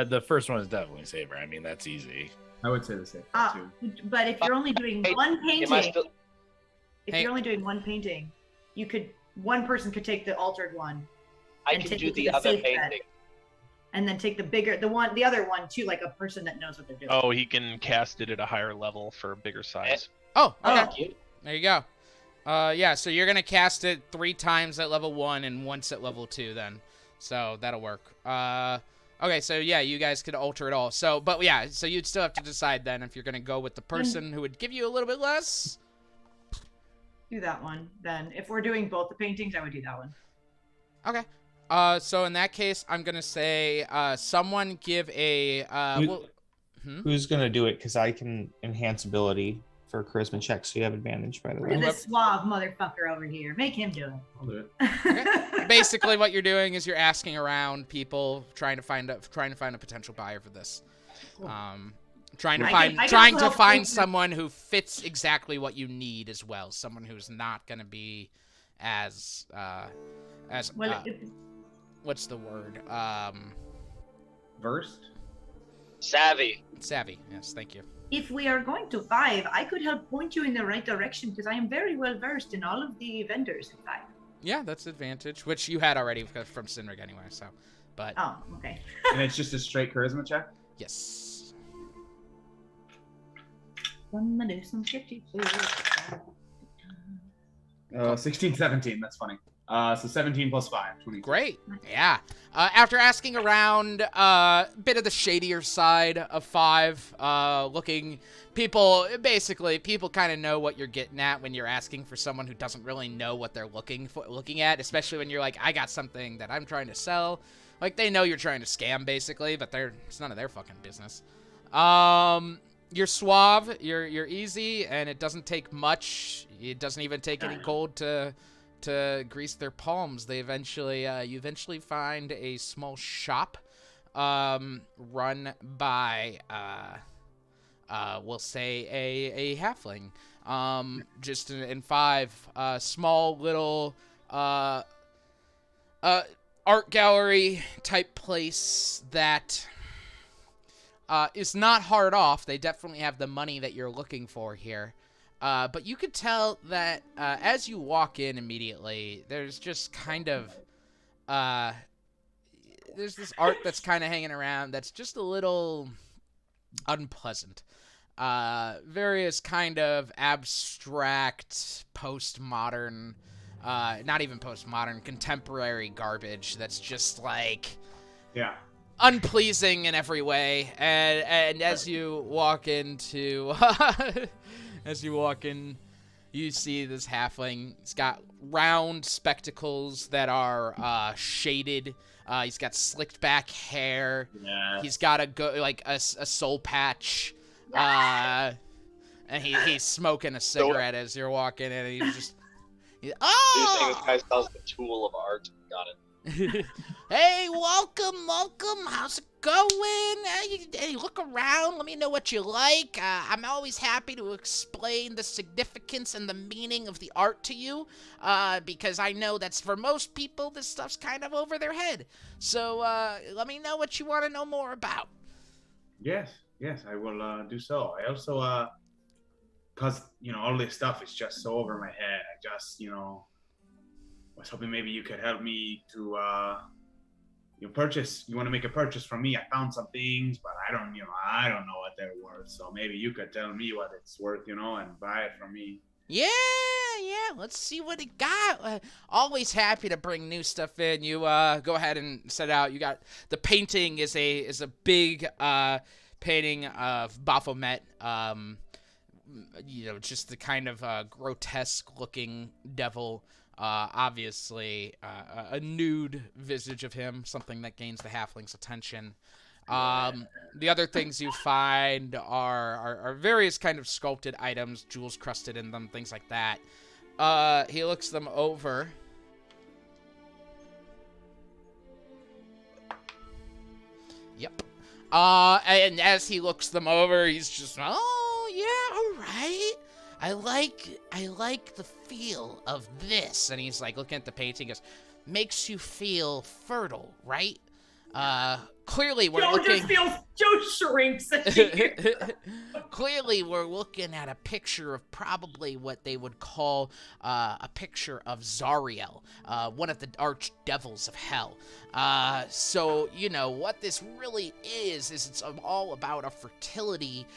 The first one is definitely safer. I mean, that's easy.
I would say the same too.
But if you're only doing
Hey,
one
Am I
painting,
still?
if
Hey.
you're only doing one painting, one person could take the altered one
I
and
can
take
do
it to
the
the
other
safe bet.
painting.
and then take the other one too, like a person that knows what they're doing.
Oh, he can cast it at a higher level for a bigger size.
Oh, okay.
Thank you.
There you go. Yeah, so you're going to cast it 3 times at level 1 and once at level 2 then. So that'll work. Okay, so yeah, you guys could alter it all. So, but yeah, so you'd still have to decide then if you're going to go with the person who would give you a little bit less.
Do that one then. If we're doing both the paintings, I would do that one.
Okay. So in that case, I'm going to say someone give a...
Who's gonna do it? Because I can enhance ability for charisma checks, so you have advantage. By the
Look
way.
at this suave motherfucker over here. Make him do
I'll do it.
it.
Basically, what you're doing is you're asking around people, trying to find a potential buyer for this. Trying to
I
find
can also help
find
with-
someone who fits exactly what you need as well. Someone who's not going to be as
Well,
what's the word?
Versed?
Savvy.
Savvy. Yes, thank you.
if we are going to 5, I could help point you in the right direction because I am very well versed in all of the vendors in 5.
Yeah, that's advantage, which you had already from Sinrig anyway. So, but
Oh, okay.
And it's just a straight charisma check?
yes.
Gonna do some shifty food.
16, 17. That's funny. So 17 plus 5. 22.
Great. Yeah. After asking around, bit of the shadier side of 5, looking, people kind of know what you're getting at when you're asking for someone who doesn't really know what they're looking at, especially when you're like, I got something that I'm trying to sell. Like, they know you're trying to scam, basically, but it's none of their fucking business. You're suave, you're easy, and it doesn't take much. It doesn't even take any gold to grease their palms. You eventually find a small shop run by we'll say a halfling, just in 5, small little art gallery type place that is not hard off. They definitely have the money that you're looking for here. But you could tell that as you walk in immediately, there's just kind of there's this art that's kind of hanging around that's just a little unpleasant. Various kind of abstract, postmodern, not even postmodern, contemporary garbage that's just like unpleasing in every way. And as you walk into as you walk in, you see this halfling. He's got round spectacles that are shaded. He's got slicked back hair.
Yeah.
He's got a soul patch. And he's smoking a cigarette as you're walking in, and he's just
You're saying this guy sells the tool of art. Got it.
Hey, welcome. How's it go in, you look around, let me know what you like. I'm always happy to explain the significance and the meaning of the art to you, because I know that's for most people, this stuff's kind of over their head. So let me know what you want to know more about.
Yes, I will do so. I also, because, all this stuff is just so over my head, I just, was hoping maybe you could help me to, you want to make a purchase from me. I found some things, but I don't know what they're worth. So maybe you could tell me what it's worth, and buy it from me.
Yeah, let's see what it got. Always happy to bring new stuff in. You go ahead and set out. You got the painting is a big painting of Baphomet. Just the kind of grotesque looking devil. Obviously, a nude visage of him, something that gains the halfling's attention. The other things you find are various kind of sculpted items, jewels crusted in them, things like that. He looks them over. Yep. And as he looks them over, he's just, oh yeah, all right. I like the feel of this. And he's like looking at the painting, goes, makes you feel fertile, right? Clearly we're
Joe shrinks.
Clearly we're looking at a picture of probably what they would call a picture of Zariel, one of the archdevils of hell. So, what this really is it's all about a fertility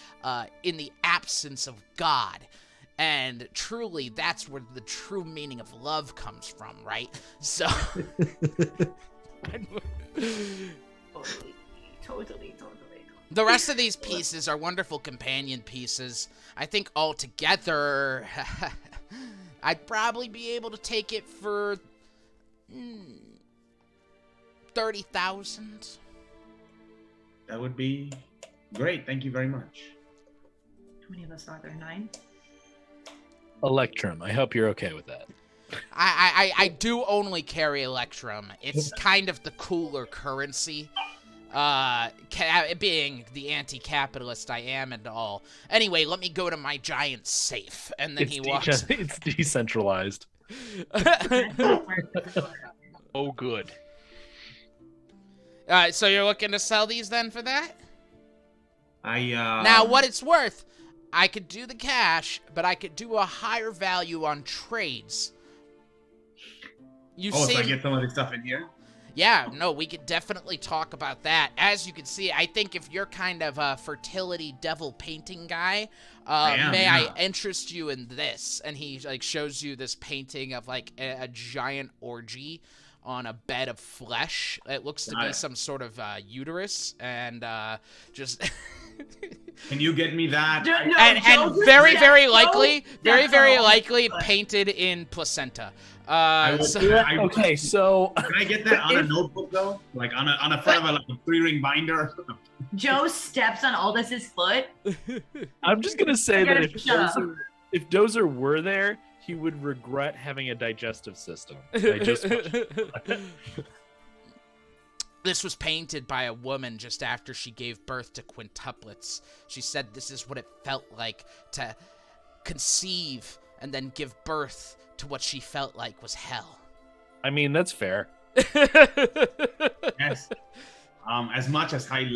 in the absence of God. And truly, that's where the true meaning of love comes from, right? So...
Totally.
The rest of these pieces are wonderful companion pieces. I think altogether, I'd probably be able to take it for 30,000.
That would be great. Thank you very much.
How many of us are there? 9?
Electrum. I hope you're okay with that.
I do only carry Electrum. It's kind of the cooler currency. Being the anti-capitalist I am and all. Anyway, let me go to my giant safe. And then he walks...
It's decentralized.
Oh, good.
So you're looking to sell these then for that?
Now,
what it's worth, I could do the cash, but I could do a higher value on trades.
So I get some of this stuff in here?
Yeah, no, we could definitely talk about that. As you can see, I think if you're kind of a fertility devil painting guy, I interest you in this? And he shows you this painting of a giant orgy on a bed of flesh. It looks to be some sort of uterus, and just.
Can you get me that?
And very likely painted in placenta.
Okay, so
can I get that on a notebook though? Like on a front of a 3-ring binder?
Joe steps on Aldous' foot.
I'm just gonna say that if Dozer were there, he would regret having a digestive system.
This was painted by a woman just after she gave birth to quintuplets. She said this is what it felt like to conceive and then give birth to what she felt like was hell.
I mean, that's fair.
Yes. As much as I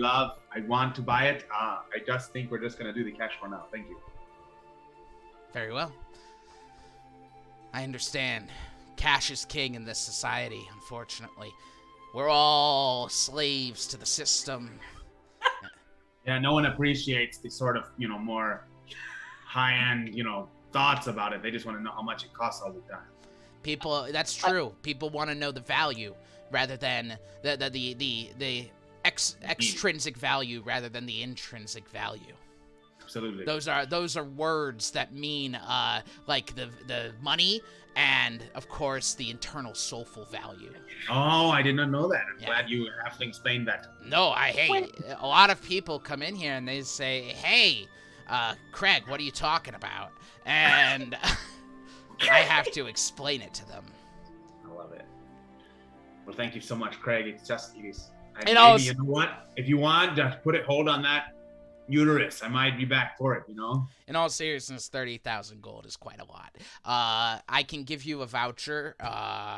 want to buy it, I just think we're just going to do the cash for now. Thank you.
Very well. I understand. Cash is king in this society, unfortunately. We're all slaves to the system.
Yeah, no one appreciates the sort of, more high-end, thoughts about it. They just want to know how much it costs all the time.
That's true. People want to know the value rather than the extrinsic value rather than the intrinsic value.
Absolutely.
Those are words that mean like the money and of course the internal soulful value.
Oh, I did not know that. I'm glad you have to explain that.
No, a lot of people come in here and they say, "Hey, Craig, what are you talking about?" And I have to explain it to them.
I love it. Well, thank you so much, Craig. It And
And
maybe,
also-
you know what? If you want, just hold on that uterus. I might be back for it, you know?
In all seriousness, 30,000 gold is quite a lot. I can give you a voucher.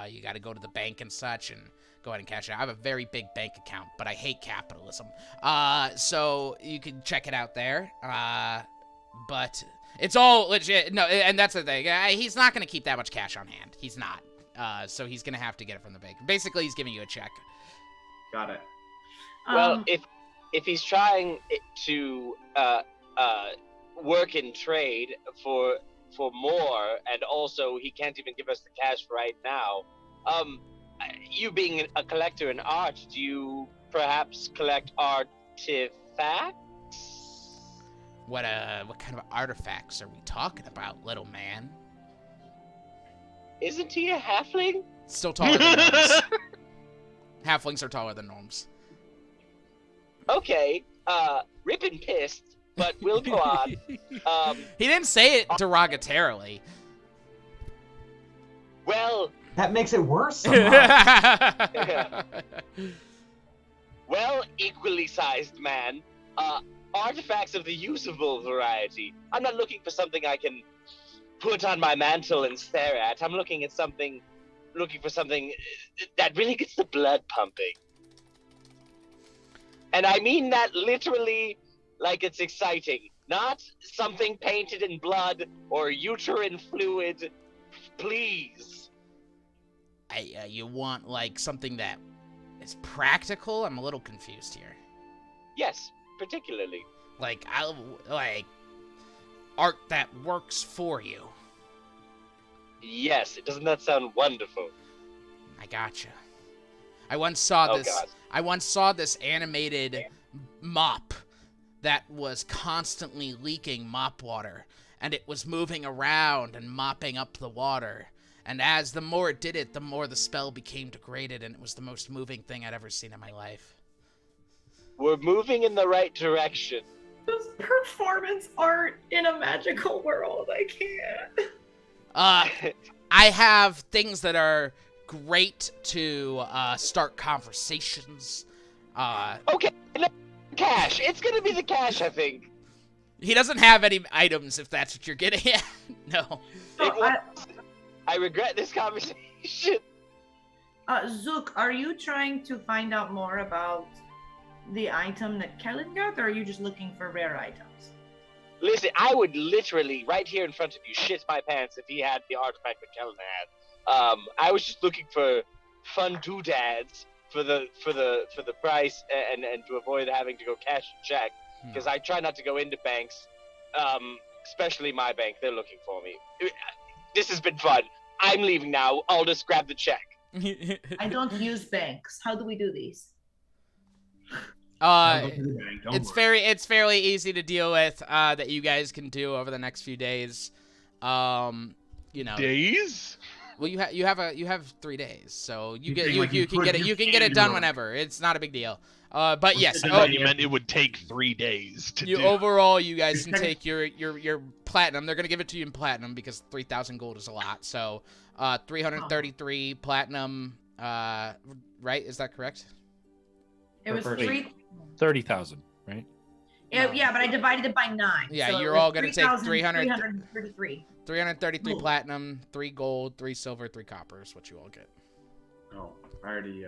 You got to go to the bank and such and go ahead and cash it. I have a very big bank account, but I hate capitalism. So you can check it out there. But it's all legit. No, and that's the thing. He's not going to keep that much cash on hand. He's not. So he's going to have to get it from the bank. Basically, he's giving you a check.
Got it.
Well, if he's trying to work in trade for more, and also he can't even give us the cash right now, you being a collector in art, do you perhaps collect artifacts?
What kind of artifacts are we talking about, little man?
Isn't he a halfling?
Still taller than gnomes. Halflings are taller than gnomes.
Okay, ripping pissed, but we'll go on.
He didn't say it derogatorily.
Well,
That makes it worse somehow.
well, equally sized man. Artifacts of the usable variety. I'm not looking for something I can put on my mantle and stare at. I'm looking for something that really gets the blood pumping. And I mean that literally like it's exciting. Not something painted in blood or uterine fluid. Please.
You want, like, something that is practical? I'm a little confused here.
Yes, particularly.
Like art that works for you.
Yes, doesn't that sound wonderful?
I gotcha. I once saw
Oh,
this.
God.
I once saw this animated mop that was constantly leaking mop water, and it was moving around and mopping up the water. And as the more it did it, the more the spell became degraded, and it was the most moving thing I'd ever seen in my life.
We're moving in the right direction.
This performance art in a magical world. I can't.
I have things that are great to start conversations.
Okay, no, cash. It's gonna be the cash, I think.
He doesn't have any items, if that's what you're getting at. No.
I regret this conversation.
Zook, are you trying to find out more about the item that Kellen got, or are you just looking for rare items?
Listen, I would literally, right here in front of you, shit my pants if he had the artifact that Kellen had. I was just looking for fun doodads for the price and to avoid having to go cash and check, because I try not to go into banks, especially my bank. They're looking for me. This has been fun. I'm leaving now. I'll just grab the check.
I don't use banks. How do we do these?
It's fairly easy to deal with. That you guys can do over the next few days. You know.
Days?
Well, you have 3 days, so you can
can
get it done whenever. It's not a big deal. But yes,
I thought you meant it would take 3 days to do.
Overall, you guys can take your platinum. They're gonna give it to you in platinum because 3,000 gold is a lot. So, 333 platinum. Right? Is that correct?
It was
30,000, right?
Yeah, but I divided it by 9.
Yeah,
so
you're all gonna take
333.
333 platinum, 3 gold, 3 silver, 3 copper is what you all get.
Oh, I already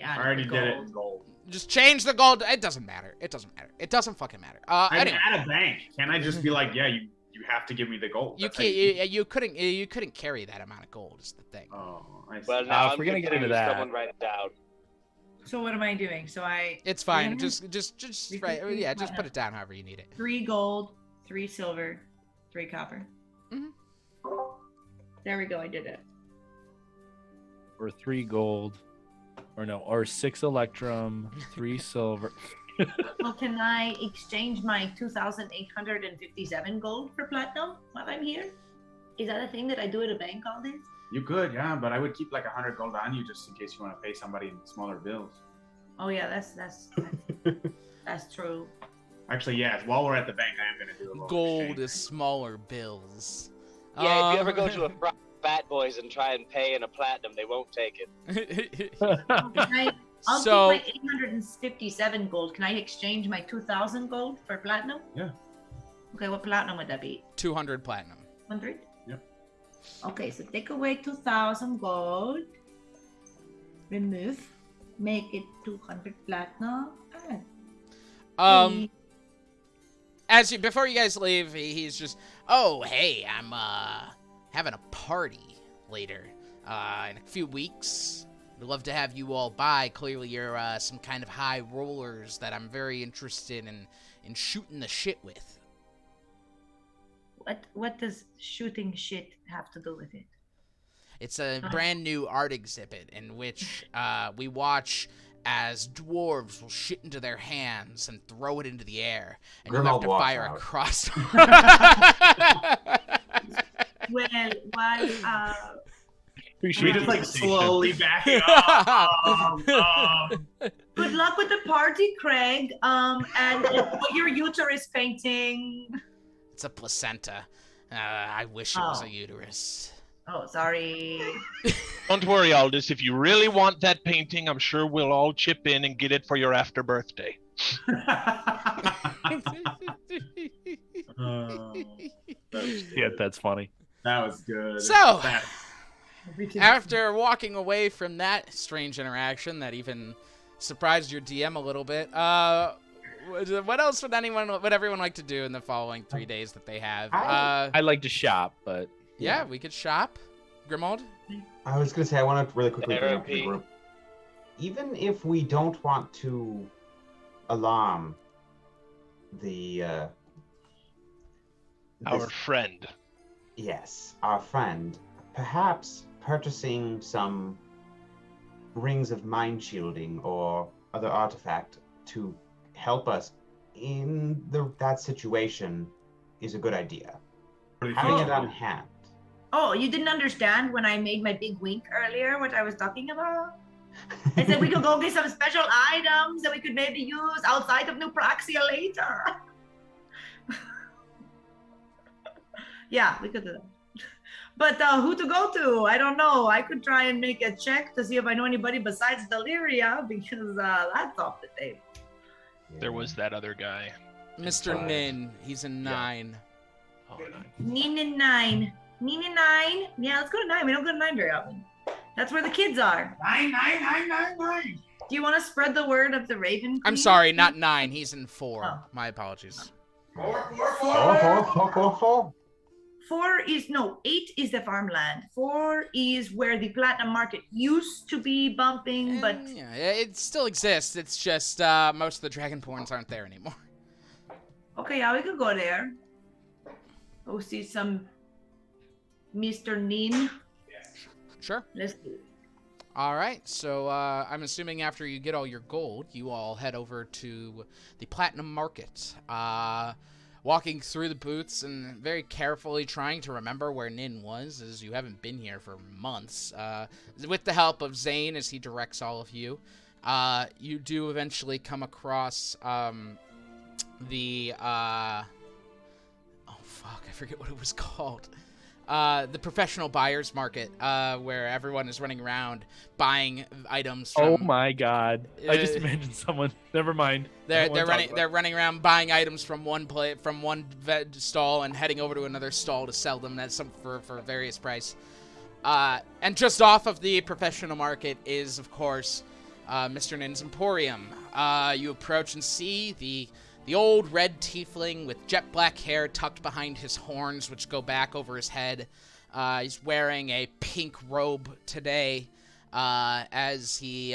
added
did it in gold.
Just change the gold. It doesn't matter. It doesn't matter. It doesn't fucking matter. Anyway.
At a bank. Can I just be like, yeah, you have to give me the gold?
You
That's
can't. You couldn't carry that amount of gold. Is the thing.
Oh, I see.
Well, now
if we're gonna get into that,
someone write it down.
So what am I doing? So
It's fine.
300?
Just right. Yeah, just put it down however you need it.
3 gold, 3 silver, 3 copper.
Mhm.
There we go. I did it.
Or 3 gold, or 6 electrum, 3 silver.
Well, can I exchange my 2,857 gold for platinum while I'm here? Is that a thing that I do at a bank all this?
You could, yeah, but I would keep like 100 gold on you just in case you want to pay somebody in smaller bills.
Oh yeah, that's that's true.
Actually, yeah. While we're at the bank, I am gonna do a little
Gold
exchange.
is smaller bills.
Yeah, if you ever go to a Fat Boys and try and pay in a platinum, they won't take it.
I'll
So-
keep my 857 gold. Can I exchange my 2,000 gold for platinum?
Yeah.
Okay, what platinum would that be?
200 platinum.
100?
Yep.
Okay, so take away 2,000 gold. Remove. Make it 200 platinum.
Before you guys leave, he's just, oh, hey, I'm having a party later in a few weeks. Would love to have you all by. Clearly, you're some kind of high rollers that I'm very interested in shooting the shit with.
What does shooting shit have to do with it?
It's a brand new art exhibit in which we watch as dwarves will shit into their hands and throw it into the air, and you have to
Grimald walks
fire
out.
across.
Well, while
We
Appreciate
just
the
like
invitation.
slowly backing up.
good luck with the party, Craig. And what your uterus painting.
It's a placenta. I wish it was
Oh.
a uterus.
Oh, sorry.
Don't worry, Aldous. If you really want that painting, I'm sure we'll all chip in and get it for your after birthday.
Yeah, that's funny.
That was good.
So-
That-
After walking away from that strange interaction that even surprised your DM a little bit, what else would everyone like to do in the following 3 days that they have?
I like to shop, but
Yeah, we could shop. Grimold?
I was gonna say I want to really quickly bring up to the
Therapy.
group. Even if we don't want to alarm the
Our
this-
friend.
yes, our friend, perhaps purchasing some rings of mind shielding or other artifact to help us in that situation is a good idea. Having it on hand.
Oh, you didn't understand when I made my big wink earlier what I was talking about? I said we could go get some special items that we could maybe use outside of New Praxia later. Yeah, we could do that. But who to go to? I don't know. I could try and make a check to see if I know anybody besides Deliria because that's off the table.
There was that other guy.
Mr.
Five.
Nin. He's a 9.
Oh, no.
Nin and 9. Nin and 9. Yeah, let's go to 9. We don't go to 9 very often. That's where the kids are.
9, 9, 9, 9, 9.
Do you want to spread the word of the Raven
I'm
Queen?
sorry, not 9. He's in 4.
Oh.
My apologies.
4,
8 is the farmland. 4 is where the platinum market used to be bumping, but
Yeah, it still exists. It's just most of the dragonborns aren't there anymore.
okay, yeah, we could go there. Go see some Mr. Nin.
Sure.
Let's do it.
All right, so I'm assuming after you get all your gold, you all head over to the Platinum Market. Walking through the booths and very carefully trying to remember where Nin was, as you haven't been here for months. With the help of Zane, as he directs all of you, you do eventually come across the... oh, fuck, I forget what it was called. The professional buyers market, where everyone is running around buying items from...
oh my god! I just
Uh,
imagined someone. Never mind.
They're running around buying items from one stall and heading over to another stall to sell them at for various price. And just off of the professional market is, of course, Mr. Nin's Emporium. You approach and see the old red tiefling with jet black hair tucked behind his horns, which go back over his head. He's wearing a pink robe today, as he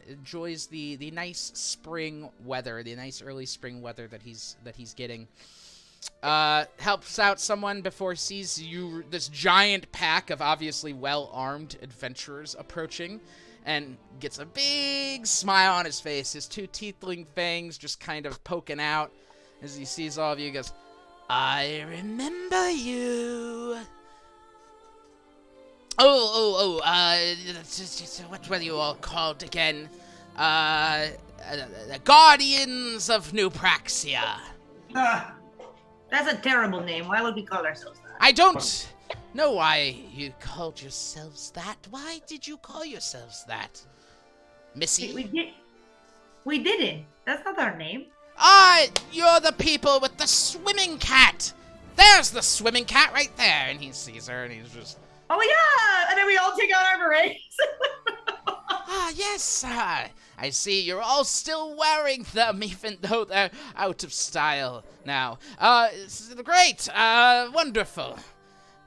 enjoys the nice spring weather, the nice early spring weather that he's getting. Helps out someone before he sees you, this giant pack of obviously well-armed adventurers approaching, and gets a big smile on his face, his 2 tiefling fangs just kind of poking out as he sees all of you. He goes, I remember you. What were you all called again? The Guardians of New Praxia.
That's a terrible name. Why would we call ourselves that?
I don't know why you called yourselves that. Why did you call yourselves that? Missy?
We didn't. That's not our name.
You're the people with the swimming cat. There's the swimming cat right there. And he sees her and he's just...
Oh, yeah! And then we all take out our berets.
Yes. I see you're all still wearing them, even though they're out of style now. Great. Wonderful.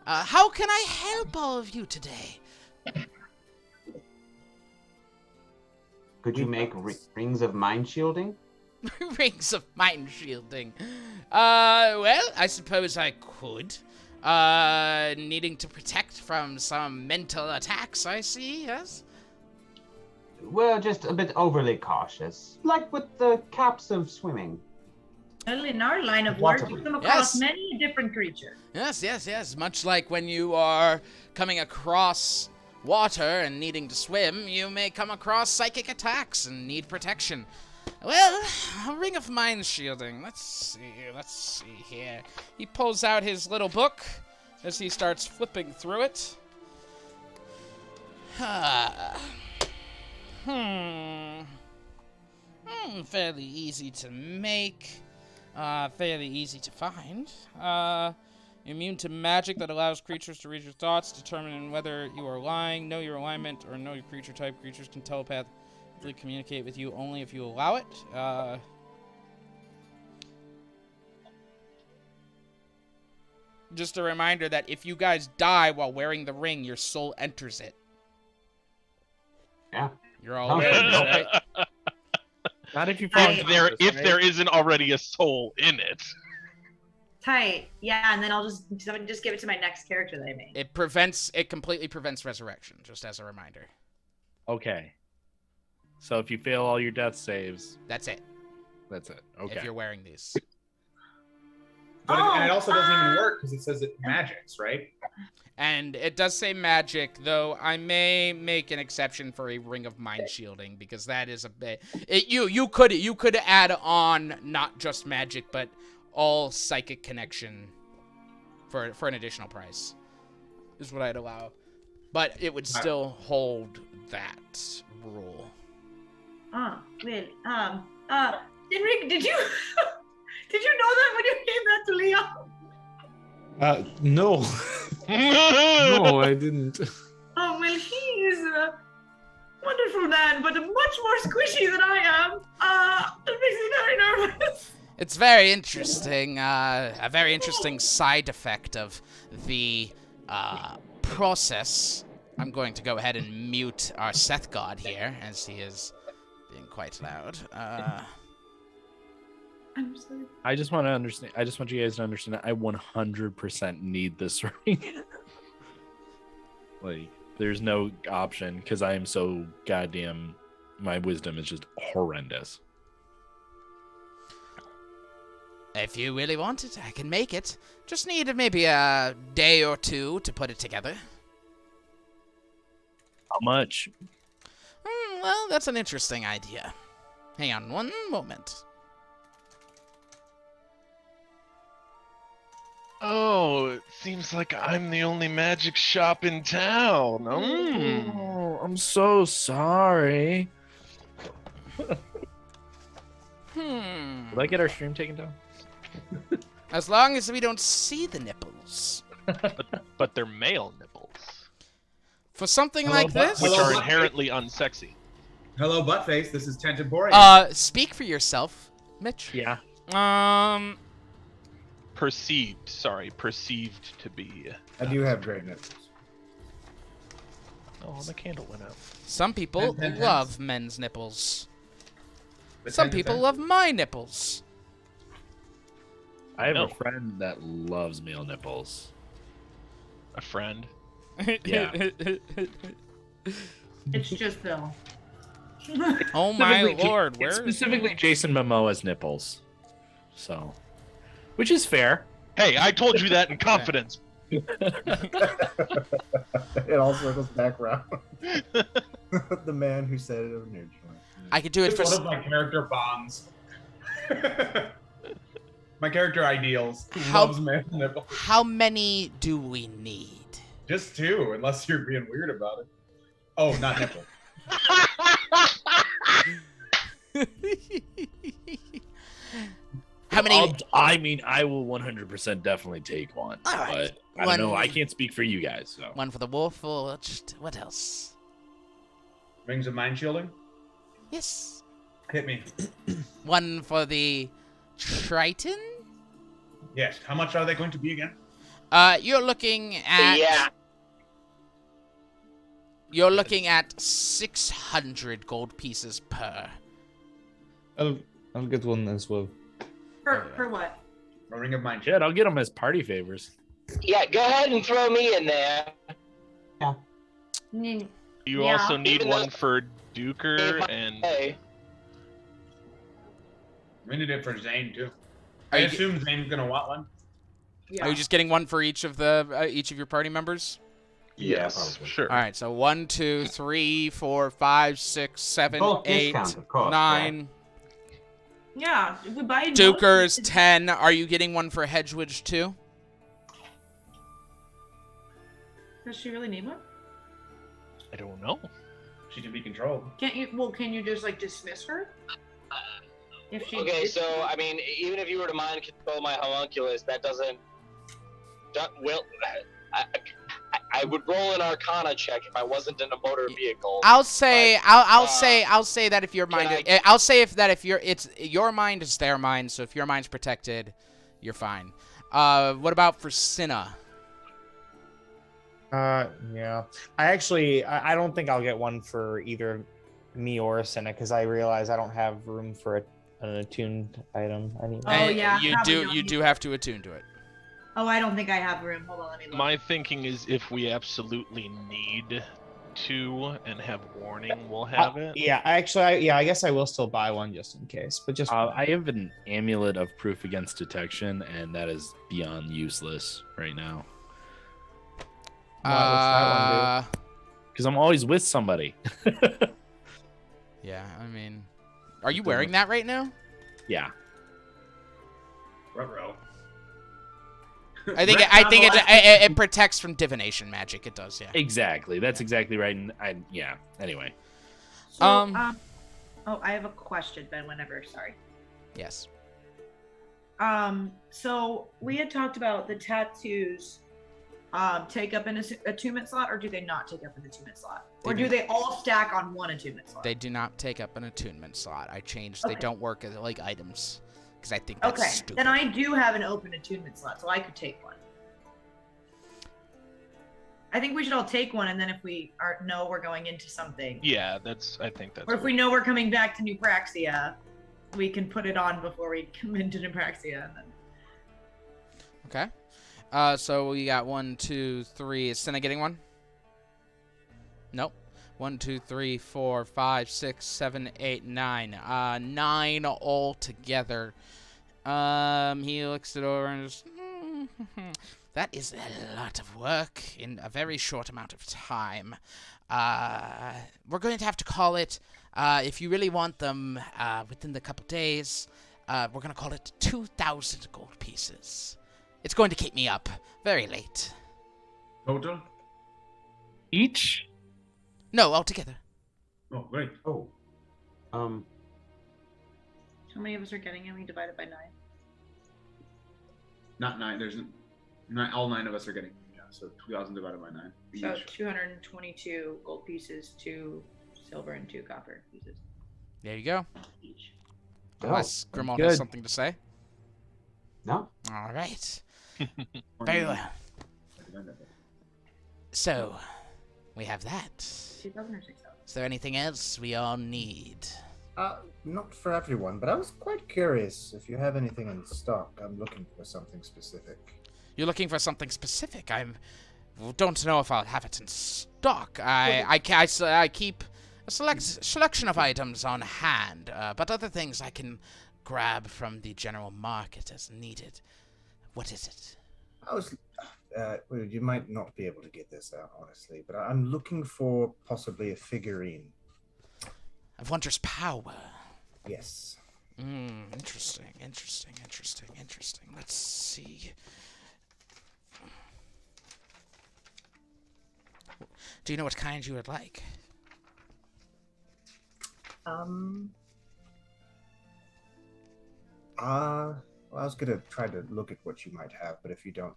How can I help all of you today?
Could you make rings of mind shielding?
Rings of mind shielding. Well, I suppose I could. Needing to protect from some mental attacks, I see, yes?
Well, just a bit overly cautious. Like with the caps of swimming.
Well, in our line of work, you come across many different creatures.
Yes. Much like when you are coming across water and needing to swim, you may come across psychic attacks and need protection. Well, a ring of mind shielding. Let's see here. He pulls out his little book as he starts flipping through it. Fairly easy to make. Fairly easy to find. Immune to magic that allows creatures to read your thoughts, determining whether you are lying, know your alignment, or know your creature type. Creatures can telepathically communicate with you only if you allow it. Just a reminder that if you guys die while wearing the ring, your soul enters it.
Yeah.
You're all right?
Not if you find
if there isn't already a soul in it.
Tight. Yeah, and then I'll just give it to my next character that I made.
It completely prevents resurrection, just as a reminder.
Okay. So if you fail all your death saves,
that's it.
That's it. Okay.
If you're wearing these.
But and it also doesn't even work because it says it magics, right?
And it does say magic, though I may make an exception for a ring of mind shielding because that is a bit. You could add on not just magic, but all psychic connection for an additional price. Is what I'd allow, but it would still hold that rule.
Well, Henrik, did you did you know that when you gave that to Leon?
No. No, I didn't.
Oh, well, he is a wonderful man, but much more squishy than I am. It makes me very nervous.
It's very interesting, a very interesting side effect of the process. I'm going to go ahead and mute our Seth God here, as he is being quite loud.
I'm sorry.
I just want you guys to understand that I 100% need this ring. Like, there's no option because I am so goddamn. My wisdom is just horrendous.
If you really want it, I can make it. Just need maybe a day or two to put it together.
How much?
Well, that's an interesting idea. Hang on one moment.
Oh, it seems like I'm the only magic shop in town.
Oh, I'm so sorry. Would I get our stream taken down?
As long as we don't see the nipples.
But they're male nipples.
For something like this?
Which are inherently unsexy.
Hello, Buttface. This is Tentiborian.
Speak for yourself, Mitch.
Yeah.
Perceived to be.
I do have great nipples.
Oh, the candle went out.
Some people love men's nipples. Some people love my nipples.
I have a friend that loves male nipples.
A friend?
Yeah.
It's just Bill.
Oh my lord, where?
Specifically Jason Momoa's nipples. So, which is fair.
Hey, I told you that in confidence.
It all circles back around. The man who said it originally.
I could do it for
one of my character bonds. My character ideals. Loves male nipples.
How many do we need?
Just 2, unless you're being weird about it. Oh, not nipple.
How many?
I will 100% definitely take one.
All right.
But I don't know. I can't speak for you guys. So.
One for the wolf, or what else?
Rings of mind shielding.
Yes.
Hit me.
One for the Triton?
Yes. How much are they going to be again?
You're looking at...
Yeah.
You're looking at 600 gold pieces per.
I'll get one as well.
For what?
A ring of mind.
Shit, I'll get them as party favors.
Yeah, go ahead and throw me in there.
Mm,
You
Yeah.
also need
Even
one
though-
for Duker and
Hey,
We need it for Zane too.
Are
I
you,
assume Zane's gonna want one.
Yeah.
are you just getting one for each of the each of your party members?
yes,
probably.
sure.
All right, so 1, 2, 3, 4, 5, 6, 7,
Bulk
8,
discount, of course,
9.
Yeah, if we buy
Duker's
most-
10. Are you getting one for Hedgewidge too?
Does she really need one?
I don't know.
She can be controlled.
Can't you? Well, can you just like dismiss her? If she.
okay, so I mean, even if you were to mind control my homunculus, that doesn't. Well, I would roll an Arcana check if I wasn't in a motor vehicle.
I'll say I'll say that if your
can
mind I'll say if your mind is their mind, so if your mind's protected, you're fine. What about for Cinna?
Yeah. I don't think I'll get one for either me or Senna because I realize I don't have room for an attuned item. I need.
Oh, yeah,
You
probably
do
don't
you
need
do have to attune to it.
Oh, I don't think I have room. Hold on, let me look.
My thinking is if we absolutely need to and have warning, we'll have it.
Yeah, I guess I will still buy one just in case, but just
I have an amulet of proof against detection, and that is beyond useless right now.
what's that one do?
Because I'm always with somebody.
Yeah, I mean, are you wearing that right now?
Yeah.
Ruh-roh.
I think it protects from divination magic. It does, yeah.
Exactly. That's exactly right. And yeah. Anyway.
So,
Um,
oh, I have a question, Ben. Whenever, sorry.
Yes.
So we had talked about the tattoos. Take up an attunement slot, or do they not take up an attunement slot, or do they all stack on one attunement slot?
They do not take up an attunement slot. I changed.
Okay.
They don't work as like items because I think that's
Okay,
stupid.
then I do have an open attunement slot, so I could take one. I think we should all take one, and then if we know we're going into something,
Yeah, I think that's
or if we know we're coming back to New Praxia, we can put it on before we come into New Praxia. And then...
Okay. So we got 1, 2, 3. Is Senna getting one? Nope. 1, 2, 3, 4, 5, 6, 7, 8, 9. 9 all together. He looks it over and just. That is a lot of work in a very short amount of time. We're going to have to call it, if you really want them within the couple days, we're going to call it 2,000 gold pieces. It's going to keep me up very late.
Total?
Each?
No, altogether.
Oh, great.
Oh.
How many of us are getting it? We divide it by 9.
Not 9. There's 9. All 9 of us are getting. Yeah, so 2,000 divided by 9.
So
Each.
222 gold pieces, 2 silver, and 2 copper pieces
There you go.
each.
Unless Grimald
good.
has something to say.
No.
All right. Very well. So, we have that.
2,000 or 6,000?
Is there anything else we all need?
Not for everyone, but I was quite curious if you have anything in stock. I'm looking for something specific.
You're looking for something specific. I don't know if I'll have it in stock. I keep a selection of items on hand, but other things I can grab from the general market as needed. What is it?
I was. Well, you might not be able to get this out, honestly, but I'm looking for possibly a figurine.
Of wondrous power.
Yes.
Interesting. Let's see. Do you know what kind you would like?
Well, I was gonna try to look at what you might have, but if you don't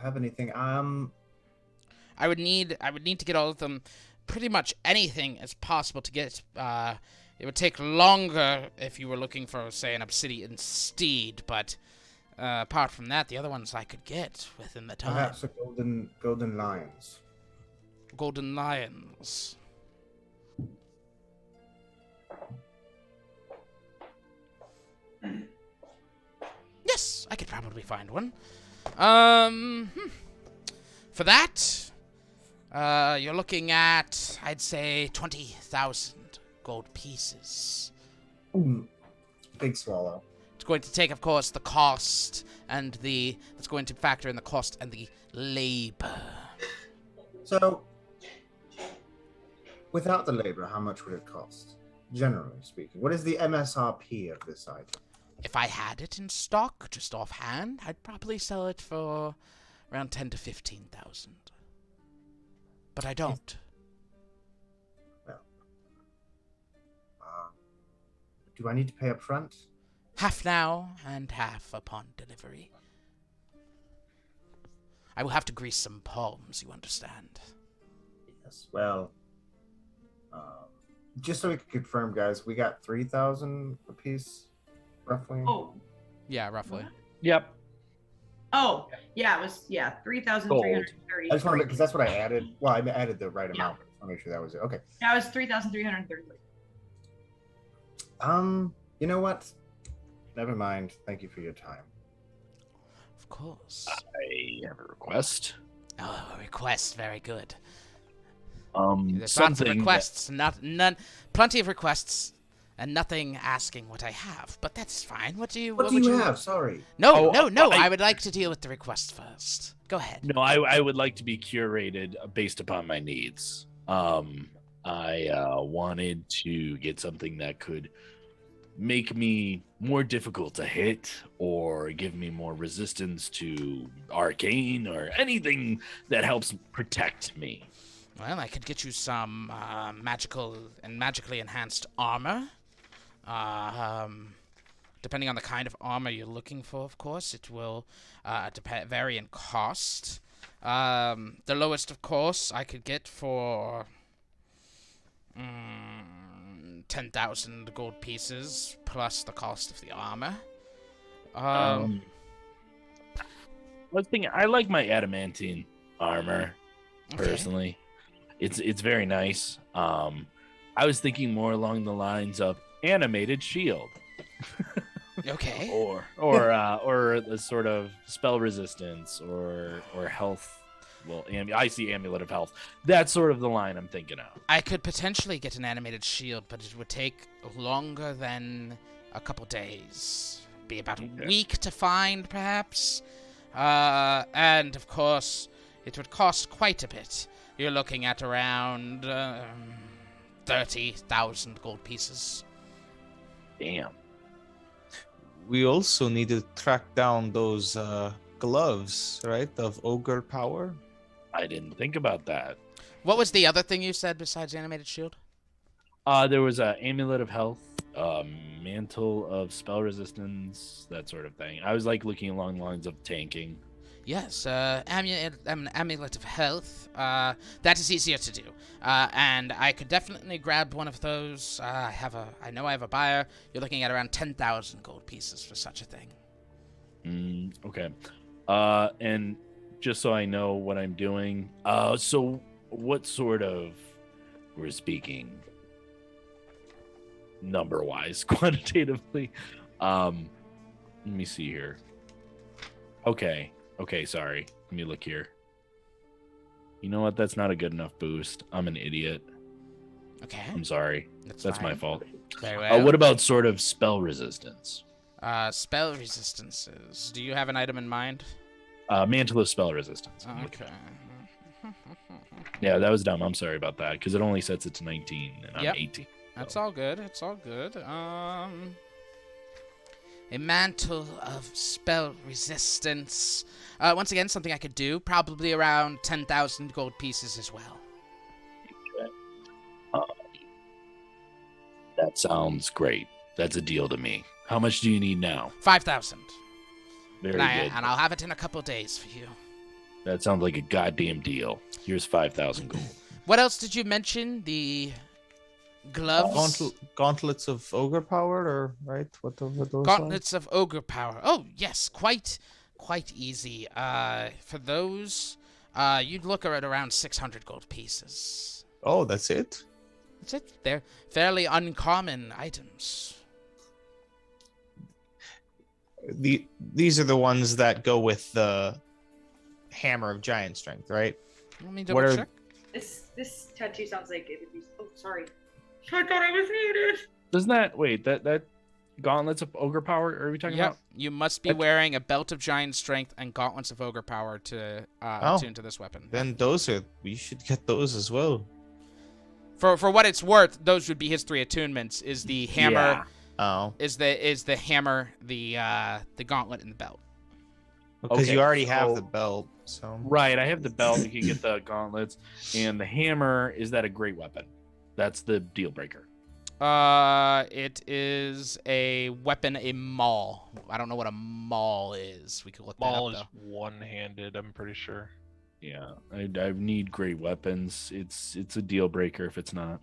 have anything,
I would need to get all of them, pretty much anything as possible to get. It would take longer if you were looking for, say, an obsidian steed, but apart from that, the other ones I could get within the time.
perhaps a golden lions.
Golden lions. Yes, I could probably find one. For that, you're looking at, I'd say, 20,000 gold pieces.
Ooh, big swallow.
It's going to take, of course, the cost and it's going to factor in the cost and the labor.
So, without the labor, how much would it cost? Generally speaking, what is the MSRP of this item?
If I had it in stock, just offhand, I'd probably sell it for around 10 to 15,000. But I don't.
Well, do I need to pay up front?
Half now and half upon delivery. I will have to grease some palms, you understand.
Yes. Well, just so we can confirm, guys, we got 3,000 apiece, roughly.
Oh.
Yeah, roughly.
Yep.
Oh, yeah, it was 3,330.
I just want to, because that's what I added. Well, I added the right amount. But I just want to make sure that was it. Okay.
That was 3,330.
You know what? Never mind. Thank you for your time.
Of course.
I have a request.
Oh, a request. Very good. There's
Something
lots of requests, plenty of requests, and nothing asking what I have. But that's fine. What do you
have? Sorry.
No, I would like to deal with the request first. Go ahead.
No, I would like to be curated based upon my needs. I wanted to get something that could make me more difficult to hit or give me more resistance to arcane or anything that helps protect me.
Well, I could get you some magically enhanced armor. Depending on the kind of armor you're looking for, of course, it will vary in cost. The lowest, of course, I could get for 10,000 gold pieces plus the cost of the armor.
One thing, I like my adamantine armor personally.
Okay.
It's very nice. I was thinking more along the lines of animated shield.
Okay.
or a sort of spell resistance or health. Well, I see amulet of health. That's sort of the line I'm thinking of.
I could potentially get an animated shield, but it would take longer than a couple days. Be about a week to find, perhaps. And of course, it would cost quite a bit. You're looking at around 30,000 gold pieces.
Damn.
We also need to track down those gloves, right, of ogre power.
I didn't think about that.
What was the other thing you said besides animated shield?
There was a amulet of health, mantle of spell resistance, that sort of thing. I was like looking along the lines of tanking.
Yes, amulet of health. That is easier to do, and I could definitely grab one of those. I know I have a buyer. You're looking at around 10,000 gold pieces for such a thing.
Okay. And just so I know what I'm doing, so what sort of, we're speaking number-wise, quantitatively. Let me see here. Okay, sorry. Let me look here. You know what? That's not a good enough boost. I'm an idiot.
Okay.
I'm sorry. That's
fine.
my fault.
Very well.
What about sort of spell resistance?
Spell resistances. Do you have an item in mind?
Mantle of spell resistance.
Okay.
Yeah, that was dumb. I'm sorry about that, because it only sets it to 19, and I'm 18.
That's all good. It's all good. A mantle of spell resistance. Once again, something I could do. Probably around 10,000 gold pieces as well.
Okay. That sounds great. That's a deal to me. How much do you need now?
5,000.
Very
And
good.
I'll have it in a couple days for you.
That sounds like a goddamn deal. Here's 5,000 gold.
What else did you mention? The gloves?
Gauntlets of ogre power, or right? What those
Gauntlets of ogre power. Oh, yes, quite easy. For those, you'd look at around 600 gold pieces.
Oh, that's it?
That's it. They're fairly uncommon items.
These are the ones that go with the hammer of giant strength, right?
Let me double check.
This tattoo sounds like it would be. Oh, sorry. I thought I was muted.
Doesn't that gauntlets of ogre power are we talking
Yep.
about?
You must be wearing a belt of giant strength and gauntlets of ogre power to attune to this weapon.
Then we should get those as well.
For what it's worth, those would be his 3 attunements. Is the hammer?
Yeah.
Oh,
Is the hammer the gauntlet and the belt?
because
Okay,
you already have
so-
the belt. So
Right, I have the belt. You can get the gauntlets, and the hammer. Is that a great weapon? That's the deal breaker.
It is a weapon, a maul. I don't know what a maul is. We could look
Maul
that
is
up
one-handed, I'm pretty sure.
Yeah, I need great weapons. It's a deal breaker if it's not.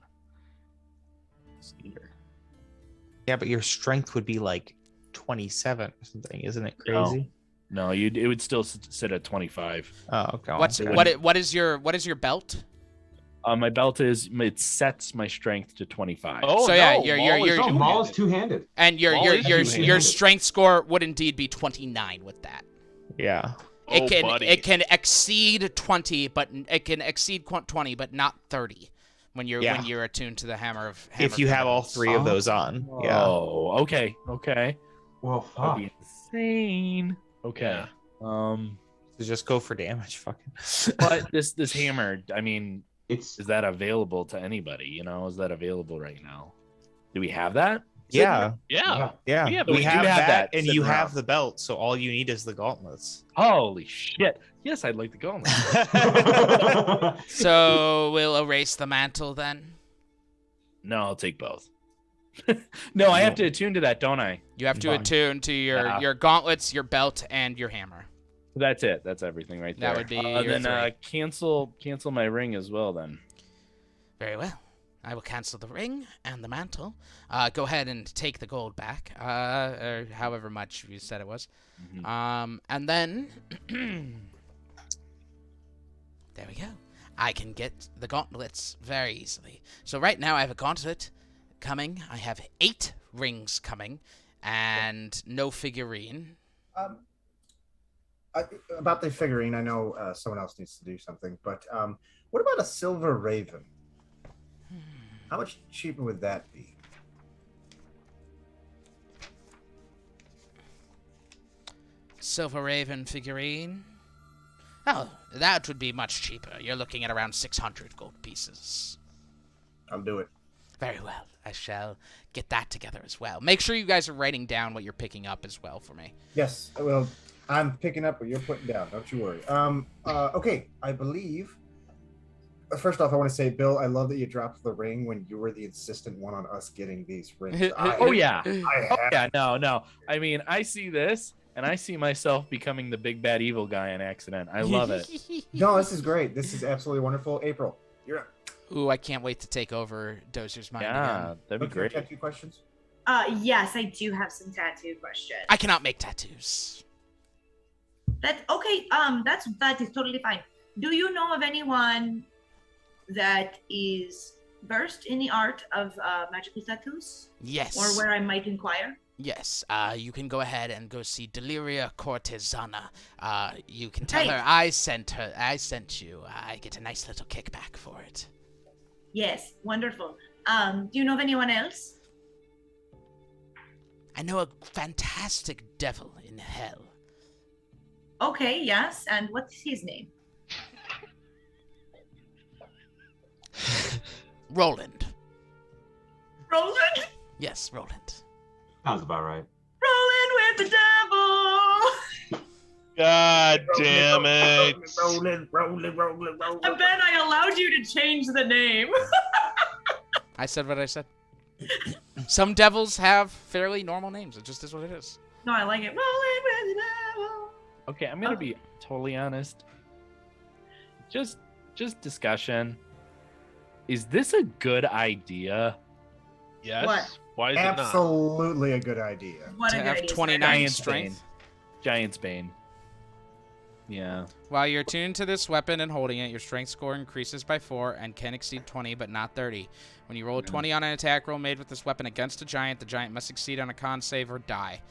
yeah, but your strength would be like 27 or something, isn't it crazy?
No, it would still sit at 25.
Oh, okay.
though. What is your belt?
My belt it sets my strength to 25.
Oh,
So,
no,
yeah, you're-
Maul
you're-
is
No, Maul is
two-handed.
two-handed.
And your
Maul
your
is
your
two-handed.
your strength score would indeed be 29 with that.
Yeah.
Buddy.
It can exceed 20, but it can exceed 20, but not 30 when you're attuned to the hammer of.
If you have all 3 of those on. Yeah.
Oh, okay.
Well,
That'd
fuck.
be insane. Okay.
So just go for damage, fucking.
But this hammer, I mean,
It's
is that available to anybody? Is that available right now? Do we have that?
Yeah.
Yeah.
Yeah.
Yeah,
we
we
have
do have
that,
that
and
sitting
you have
around.
the belt, so all you need is the gauntlets.
Holy shit! Yes, I'd like to go on that.
So we'll erase the mantle then.
No, I'll take both. No, I have to attune to that, don't I?
You have to
Fine.
attune to
Yeah.
your gauntlets, your belt, and your hammer.
That's it. That's everything right there.
That would be your
then cancel my ring as well. Then
Very well. I will cancel the ring and the mantle. Go ahead and take the gold back, or however much you said it was.
Mhm.
And then there we go. I can get the gauntlets very easily. So right now I have a gauntlet coming. I have 8 rings coming, and no figurine.
About the figurine, I know someone else needs to do something, but what about a silver raven? How much cheaper would that be?
Silver Raven figurine. Oh, that would be much cheaper. You're looking at around 600 gold pieces.
I'll do it.
Very well. I shall get that together as well. Make sure you guys are writing down what you're picking up as well for me.
Yes, well, I'm picking up what you're putting down. Don't you worry. Okay, I believe. First off, I want to say, Bill, I love that you dropped the ring when you were the insistent one on us getting these rings.
Oh yeah.
I
Oh
have
yeah. No. I mean, I see this and I see myself becoming the big bad evil guy on accident. I love it.
No, this is great. This is absolutely wonderful. April, you're up.
Ooh, I can't wait to take over Dozier's mind
Yeah,
again.
that'd be
Okay,
great.
tattoo questions?
Yes, I do have some tattoo questions.
I cannot make tattoos.
That is totally fine. Do you know of anyone that is versed in the art of magical tattoos,
Yes.
or where I might inquire?
Yes. You can go ahead and go see Deliria Cortesana. You can tell
Hey.
her I sent you. I get a nice little kickback for it.
Yes, wonderful. Do you know of anyone else?
I know a fantastic devil in hell.
Okay, yes. And what's his name?
Roland.
Roland?
Yes, Roland.
sounds about right.
Roland with the devil!
God damn it.
Rolling.
I bet I allowed you to change the name.
I said what I said. Some devils have fairly normal names. It just is what it is.
No, I like it. Rolling with the devil.
Okay, I'm gonna be totally honest. Just discussion. Is this a good idea?
Yes.
What?
Why is it not?
Absolutely a good idea.
What
To
a good
have
idea.
29
Giant's
strength.
Giant's Bane. Yeah.
While you're attuned to this weapon and holding it, your strength score increases by 4 and can exceed 20, but not 30. When you roll a 20 on an attack roll made with this weapon against the giant must succeed on a con save or die.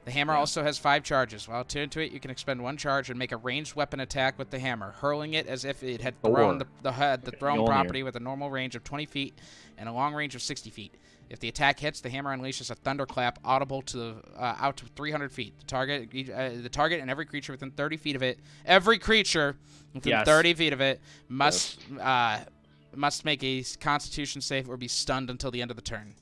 The hammer also has 5 charges. While attuned to it, you can expend 1 charge and make a ranged weapon attack with the hammer, hurling it as if it had thrown the thrown
Mjolnir.
property with a normal range of 20 feet and a long range of 60 feet. If the attack hits, the hammer unleashes a thunderclap audible to out to 300 feet. The target and every creature within 30 feet of it,
Yes.
30 feet of it must make a Constitution save or be stunned until the end of the turn.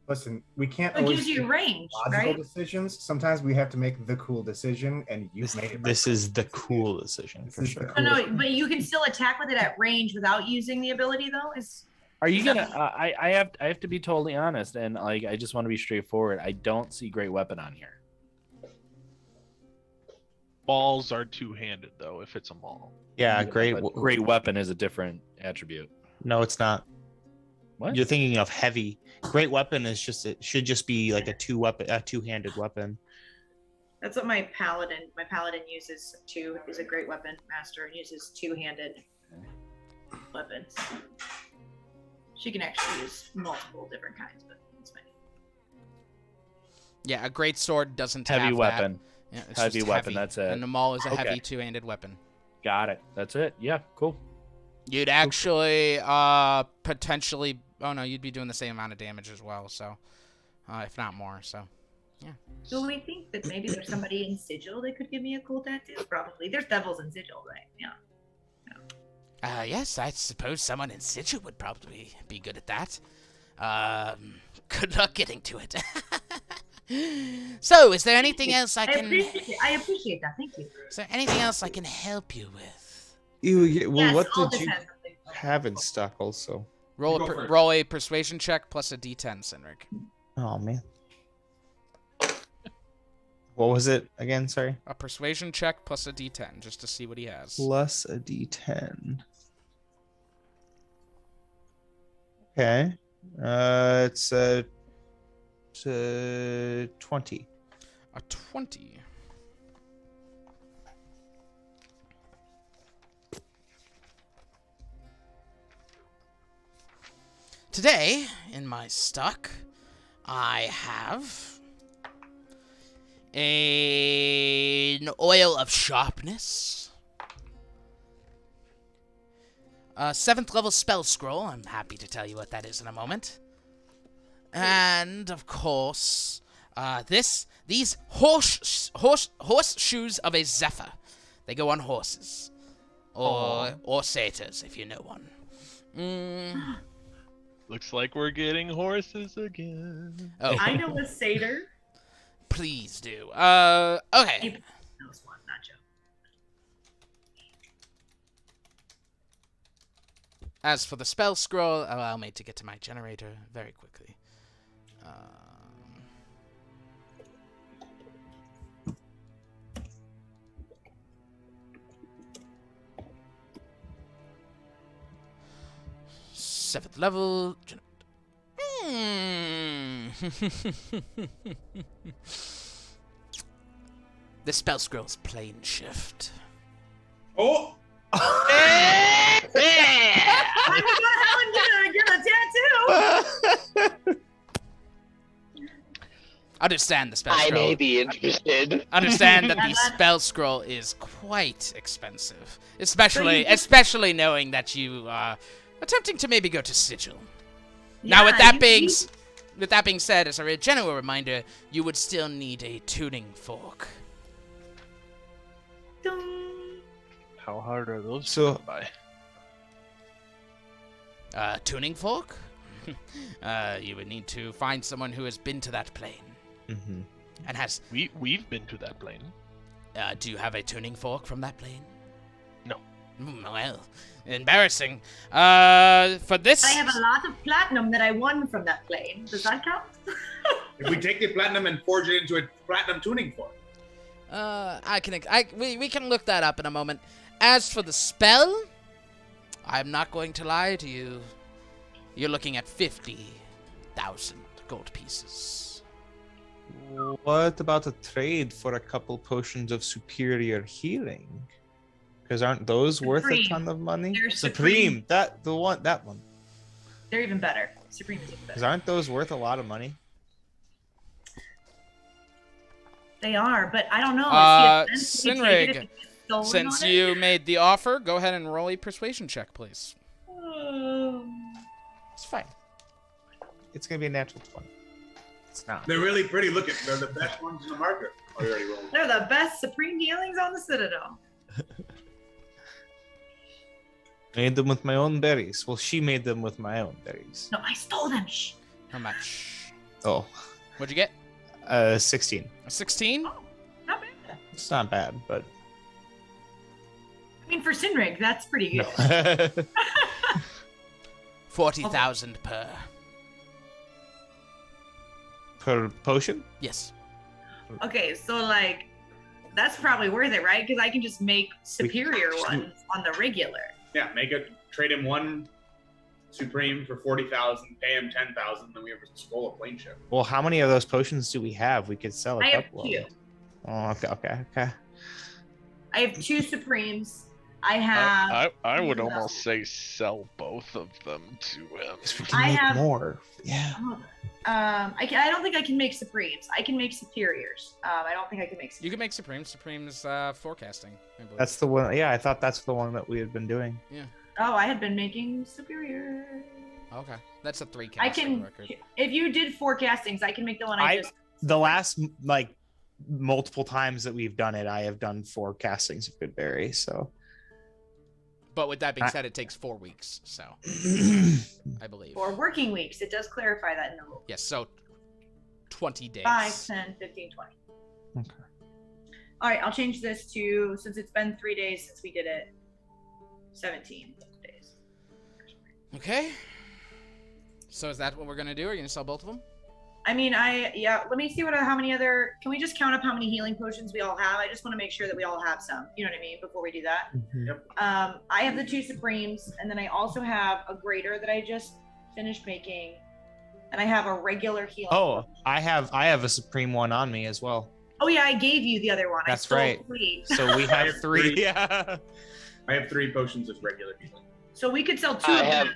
Listen, we can't
It
always
gives you
make
range,
logical
right?
decisions. Sometimes we have to make the cool decision, and you've made it.
This is the cool decision
This
for
is
sure.
the
No, but you can still attack with it at range without using the ability, though.
Are you gonna? I have to be totally honest, and like I just want to be straightforward. I don't see great weapon on here.
Balls are two-handed though. If it's a maul.
Yeah,
But great weapon is a different attribute.
No, it's not.
What?
You're thinking of heavy. Great weapon is should just be like a two-handed weapon.
That's what my paladin uses too. Is a great weapon master and uses two-handed weapons. She can actually use multiple different kinds, but it's fine.
Yeah, a great sword doesn't have
Heavy
that.
weapon.
Yeah, it's
Heavy
just
weapon,
heavy.
that's it.
And the maul is a
Okay.
heavy two-handed weapon.
Got it. That's it. Yeah. Cool.
You'd actually potentially. Oh no, you'd be doing the same amount of damage as well. So, if not more. So, yeah.
Do we think that maybe there's somebody in Sigil that could give me a cool tattoo? Probably. There's devils in Sigil, right? Yeah.
Yes, I suppose someone in Sigil would probably be good at that. Good luck getting to it. So, is there anything else I can?
I appreciate that. Thank you.
Is there anything else I can help you with?
Well, what
all
did you
depends on the-
have in stock also?
Roll a persuasion check plus a d10, Cynric.
Oh man. What was it again? Sorry.
A persuasion check plus a d10, just to see what he has.
Plus a d10. Okay. It's a 20.
A 20. Today, in my stock, I have an oil of sharpness, a 7th level spell scroll. I'm happy to tell you what that is in a moment. And, of course, these horseshoes of a zephyr. They go on horses. Or satyrs, if you know one.
Looks like we're getting horses again.
Oh,
I know a satyr.
please do. Okay.
He knows one, not Joe.
As for the spell scroll, allow me to get to my generator very quickly. Seventh level. The spell scroll's plane shift.
Oh!
I'm gonna go ahead and get a tattoo.
Understand the spell
I
scroll.
may be interested.
Understand that the
Yeah.
spell scroll is quite expensive, especially knowing that you are attempting to maybe go to Sigil. Now, with that being said, as a general reminder, you would still need a tuning fork.
How hard are those
So-
to come by?
Tuning fork? You would need to find someone who has been to that plane
Mm-hmm.
and has.
We've been to that plane.
Do you have a tuning fork from that plane?
No.
Well, embarrassing. For this...
I have a lot of platinum that I won from that plane. Does that count?
If we take the platinum and forge it into a platinum tuning fork.
We can look that up in a moment. As for the spell, I'm not going to lie to you. You're looking at 50,000 gold pieces.
What about a trade for a couple potions of superior healing? Because aren't those worth a ton of money?
They're
Supreme. That one.
They're even better. Supreme is even
Because
better.
aren't those worth a lot of money?
They are, but I don't know.
Sinrig, since you made the offer, go ahead and roll a persuasion check, please.
It's fine. It's gonna be a natural 20. It's not.
They're really pretty looking. They're the best ones in the market. Oh, you already rolled.
They're the best Supreme healings on the Citadel.
Made them with my own berries. Well, she made them with my own berries.
No, I stole them. Shh.
How much?
Oh.
What'd you get?
16.
A 16?
Not bad.
It's not bad, but
I mean, for Sinrig, that's pretty good.
no.
40,000 per.
Per potion?
Yes.
Okay, so like, that's probably worth it, right? Because I can just make superior ones on the regular.
Yeah, trade him one Supreme for 40,000, pay him 10,000, then we have a scroll of plane ship.
Well, how many of those potions do we have? We could sell a
I have
couple.
2.
Oh, okay.
I have 2 Supremes. I have.
I would almost say sell both of them to him.
We can make more. Yeah.
I don't think I can make Supremes. I can make Superiors. I don't think I can make Supremes.
You can make Supreme. Supreme's forecasting, I believe.
That's the one. Yeah, I thought that's the one that we had been doing.
Yeah.
Oh, I had been making Superior.
Okay. That's a 3
I
casting
can.
record.
If you did 4 castings, I can make the one
The last multiple times that we've done it, I have done 4 castings of Goodberry. So.
But with that being said, it takes 4 weeks, so I believe.
4 working weeks. It does clarify that in the rule.
Yes, so 20 days.
5, 10, 15, 20.
Okay.
All right, I'll change this to, since it's been 3 days since we did it, 17 days.
Okay. So is that what we're gonna do? Are you gonna sell both of them?
I mean, let me see how many other, can we just count up how many healing potions we all have? I just want to make sure that we all have some, you know what I mean, before we do that.
Yep.
I have the 2 Supremes, and then I also have a greater that I just finished making, and I have a regular healing.
Oh, I have a Supreme one on me as well.
Oh yeah, I gave you the other one.
That's
I stole
right.
3.
So we have 3. Yeah.
I have 3 potions of regular healing.
So we could sell 2 of them.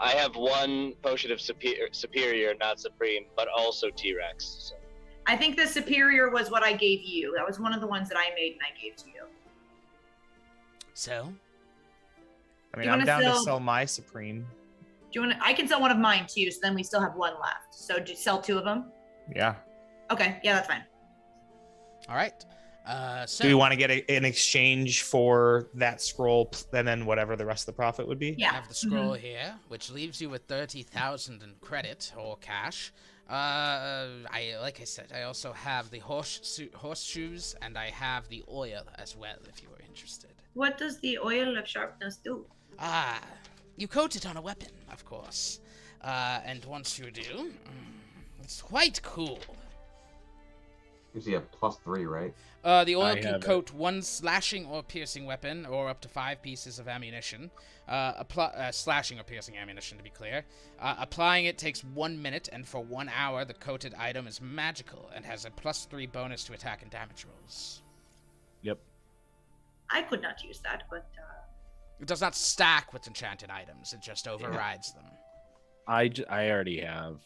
I have 1 potion of superior, not supreme, but also T-Rex. So.
I think the superior was what I gave you. That was one of the ones that I made and I gave to you.
So?
I mean, I'm down to sell my Supreme.
Do you want to? I can sell one of mine too, so then we still have 1 left. So just sell 2 of them?
Yeah.
Okay, yeah, that's fine.
All right. So
do we want to get an exchange for that scroll and then whatever the rest of the profit would be?
I have the scroll here, which leaves you with 30,000 in credit or cash. Like I said, I also have the horseshoes, and I have the oil as well, if you were interested.
What does the oil of sharpness do?
You coat it on a weapon, of course. And once you do, it's quite cool.
Gives you a +3, right?
The oil can coat 1 slashing or piercing weapon, or up to 5 pieces of ammunition. Slashing or piercing ammunition, to be clear. Applying it takes 1 minute, and for 1 hour, the coated item is magical and has a +3 bonus to attack and damage rolls.
Yep.
I could not use that, but...
It does not stack with enchanted items. It just overrides them.
I already have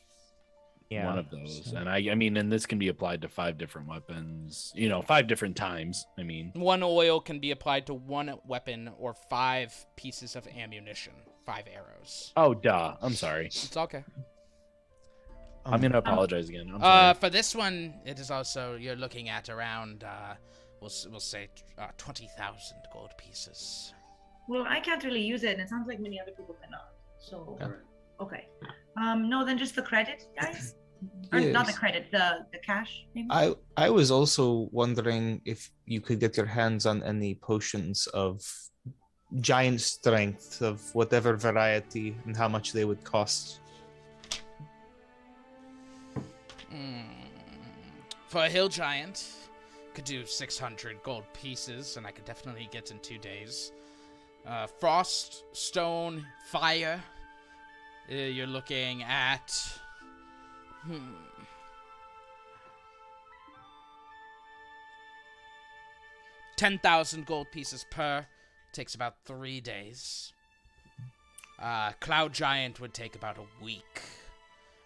one of those, and I mean, and this can be applied to 5 different weapons. 5 different times. I mean,
1 oil can be applied to 1 weapon or 5 pieces of ammunition, 5 arrows.
Oh, duh! I'm sorry.
It's okay.
I'm gonna apologize again. I'm sorry.
For this one, it is also you're looking at around we'll say 20,000 gold pieces.
Well, I can't really use it, and it sounds like many other people cannot. So, okay. No, then just the credit, guys. Or not the
Yes.
credit, the cash. Maybe?
I was also wondering if you could get your hands on any potions of giant strength of whatever variety and how much they would cost.
For a hill giant, could do 600 gold pieces, and I could definitely get in 2 days. Frost, stone, fire. You're looking at 10,000 gold pieces per. Takes about 3 days. Cloud giant would take about a week,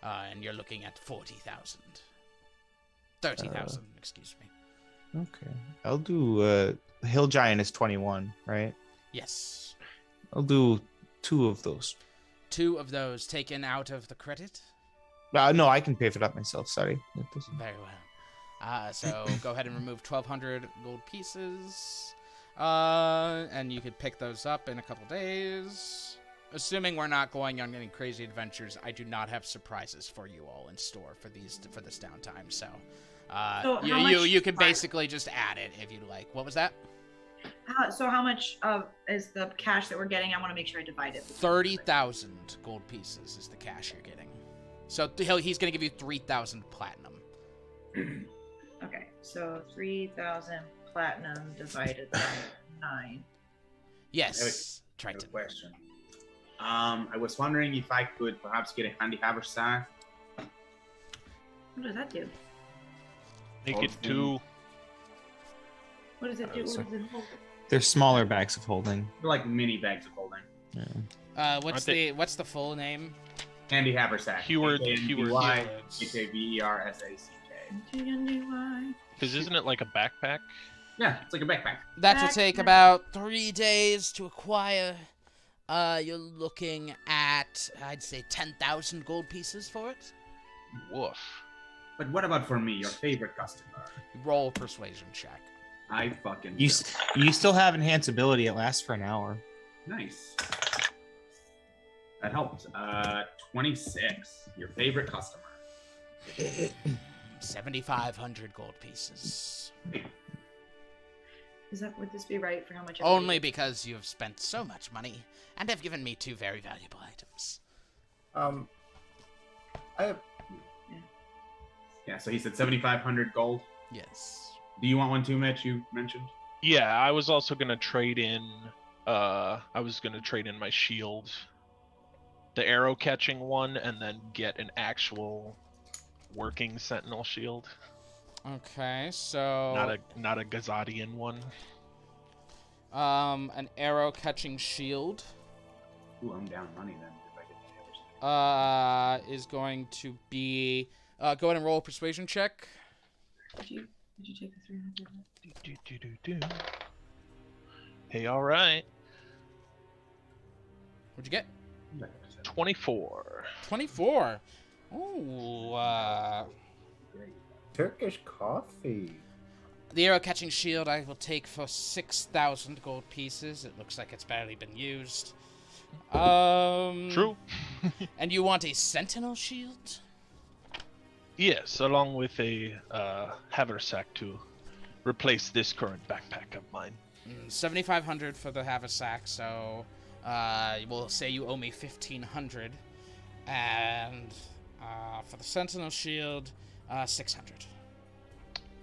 and you're looking at 40,000. 30,000, excuse me.
Okay. I'll do Hill Giant is 21, right?
Yes.
I'll do 2 of those.
2 of those taken out of the credit?
No, I can pay for that myself, sorry.
Very well. So go ahead and remove 1,200 gold pieces. And you could pick those up in a couple days. Assuming we're not going on any crazy adventures, I do not have surprises for you all in store for this downtime. So, you can basically just add it if you like. What was that?
So how much is the cash that we're getting? I want to make sure I divide it.
30,000 gold pieces is the cash you're getting. So he's going to give you 3,000 platinum.
Okay, so 3,000 platinum divided by 9.
Yes,
I
try
have
to.
a question. I was wondering if I could perhaps get a handy haversack.
What does that do?
Make it 2.
What does it do?
So-
What does it hold?
They're smaller bags of holding.
They're like mini bags of holding.
Yeah.
What's the full name?
Handy haversack.
Keyword-
H-A-N-D-Y,
keywords.
H-A-V-E-R-S-A-C-K.
Because isn't it like a backpack?
Yeah, it's like a backpack.
That will take about 3 days to acquire. You're looking at, I'd say, 10,000 gold pieces for it.
Woof.
But what about for me, your favorite customer?
Roll a persuasion check.
I fucking
You still have enhance ability. It lasts for an hour.
Nice. That helped. 26. Your favorite customer.
7,500 gold pieces.
Would this be right for how much?
Only because you have spent so much money and have given me 2 very valuable items.
I have
Yeah, so he said 7,500 gold.
Yes.
Do you want one too, Mitch? You mentioned.
Yeah, I was also gonna trade in. My shield, the arrow catching one, and then get an actual working sentinel shield.
Okay, so
Not a Gazadian one.
an arrow catching shield
Ooh, I'm down money then. If I get the haversack.
is going to be go ahead and roll a persuasion check.
Did you take the 300?
Hey, all right.
What'd you get?
24.
24. Ooh,
Turkish coffee.
the arrow catching shield I will take for 6,000 gold pieces. It looks like it's barely been used.
True.
And you want a sentinel shield?
Yes, along with a haversack to replace this current backpack of mine.
7,500 for the haversack, so we'll say you owe me 1,500. And for the sentinel shield, 600.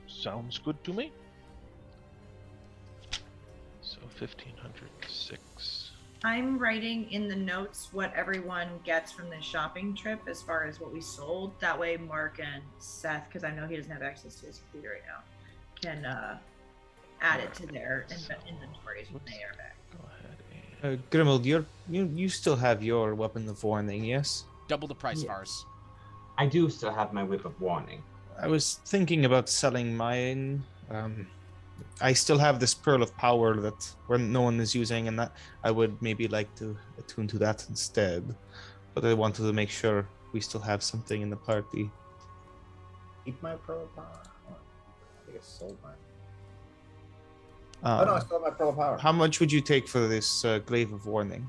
Sounds good to me. So 1,506.
I'm writing in the notes what everyone gets from this shopping trip as far as what we sold. That way Mark and Seth, because I know he doesn't have access to his computer right now, can add it to their inventories when they are back.
Go ahead.
Grimald, you still have your weapon of warning, yes?
Double the price of ours.
I do still have my whip of warning.
I was thinking about selling mine. I still have this pearl of power that no one is using, and that I would maybe like to attune to that instead. But I wanted to make sure we still have something in the party.
Keep my pearl of power. Oh, I think I sold mine. Oh no, I still have my pearl of power.
How much would you take for this glaive of warning?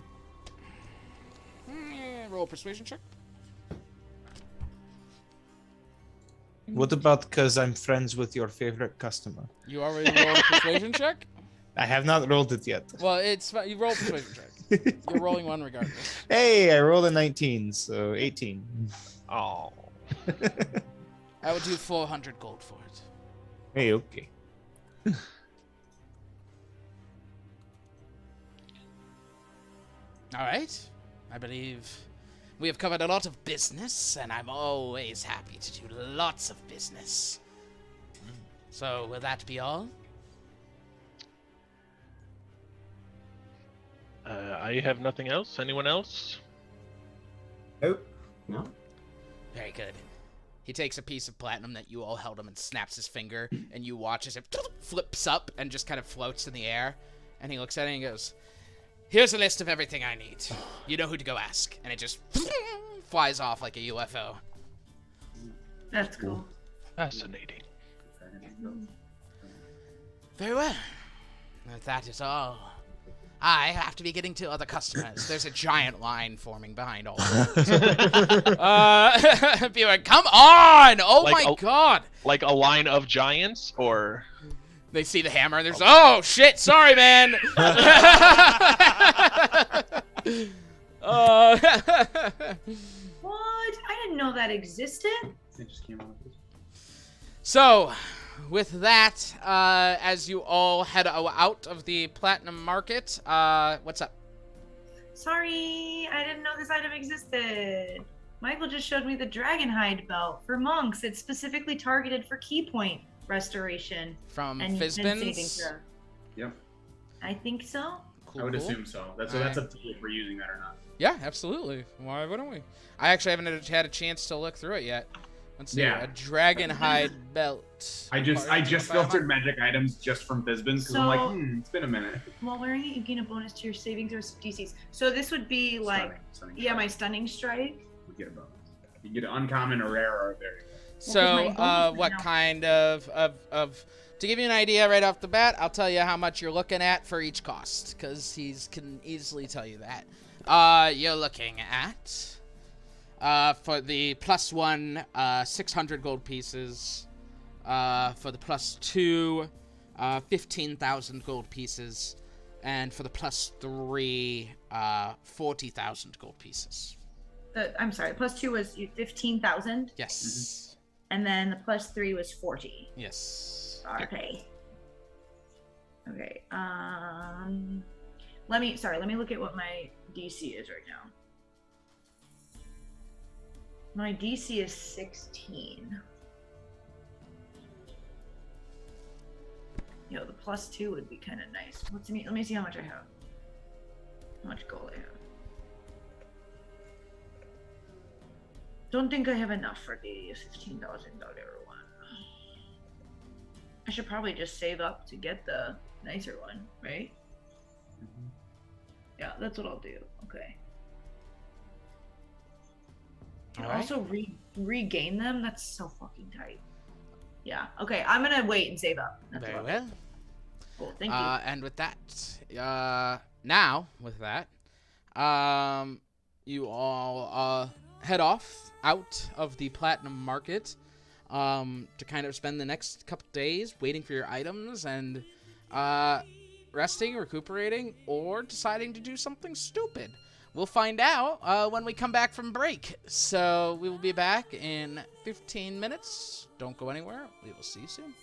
Roll a persuasion check.
What about because I'm friends with your favorite customer?
You already rolled a persuasion check?
I have not rolled it yet.
Well, it's fine. You roll a persuasion check. You're rolling one regardless.
Hey, I rolled a 19, so 18.
Oh.
I would do 400 gold for it.
Hey, okay.
All right. I believe we have covered a lot of business, and I'm always happy to do lots of business. So, will that be all?
I have nothing else. Anyone else?
Nope.
No.
Very good. He takes a piece of platinum that you all held him and snaps his finger, and you watch as it flips up and just kind of floats in the air. And he looks at it and he goes, "Here's a list of everything I need. You know who to go ask." And it just flies off like a UFO.
That's cool.
Fascinating.
Very well. If that is all, I have to be getting to other customers. There's a giant line forming behind all of them. Be like, come on! Oh
Like
my god!
Like a line of giants, or
They see the hammer and there's, oh shit, sorry man!
What? I didn't know that existed.
It just came out of this.
So, with that, as you all head out of the platinum market, what's up?
Sorry, I didn't know this item existed. Michael just showed me the dragonhide belt for monks. It's specifically targeted for key point restoration.
From
And you've been saving
Fizbin's?
throw.
Yep.
I think so.
Cool,
I would
cool.
assume so. That's up to you if we're using that or not.
Yeah, absolutely. Why wouldn't we? I actually haven't had a chance to look through it yet. Let's see.
Yeah.
A dragonhide belt.
I just filtered magic items just from Fizbin's because I'm like, it's been a minute.
While wearing it, you gain a bonus to your saving throw DCs. So this would be like,
Stunning
yeah,
strike.
my stunning strike.
We get a bonus. You get an uncommon, a rare, or a very.
So,
Well, 'cause my bonus
what
now-
kind of to give you an idea right off the bat, I'll tell you how much you're looking at for each cost, because he can easily tell you that. You're looking at, for the +1, 600 gold pieces. For the +2, 15,000 gold pieces. And for the +3, 40,000 gold pieces.
I'm sorry, +2 was 15,000,
Yes.
and then the +3 was 40.
Yes.
Okay. Okay. Let me look at what my DC is right now. My DC is 16. Yo, the +2 would be kind of nice. Let me see how much I have. How much gold I have. Don't think I have enough for the $15,000 one. I should probably just save up to get the nicer one, right? Yeah, that's what I'll do. Okay. And
All right.
also regain them. That's so fucking tight. Yeah. Okay. I'm gonna wait and save up. That's
Very
what-
well.
Cool. Thank you.
And with that, now with that, you all head off out of the platinum market, to kind of spend the next couple days waiting for your items and resting, recuperating, or deciding to do something stupid. We'll find out when we come back from break. So we will be back in 15 minutes. Don't go anywhere. We will see you soon.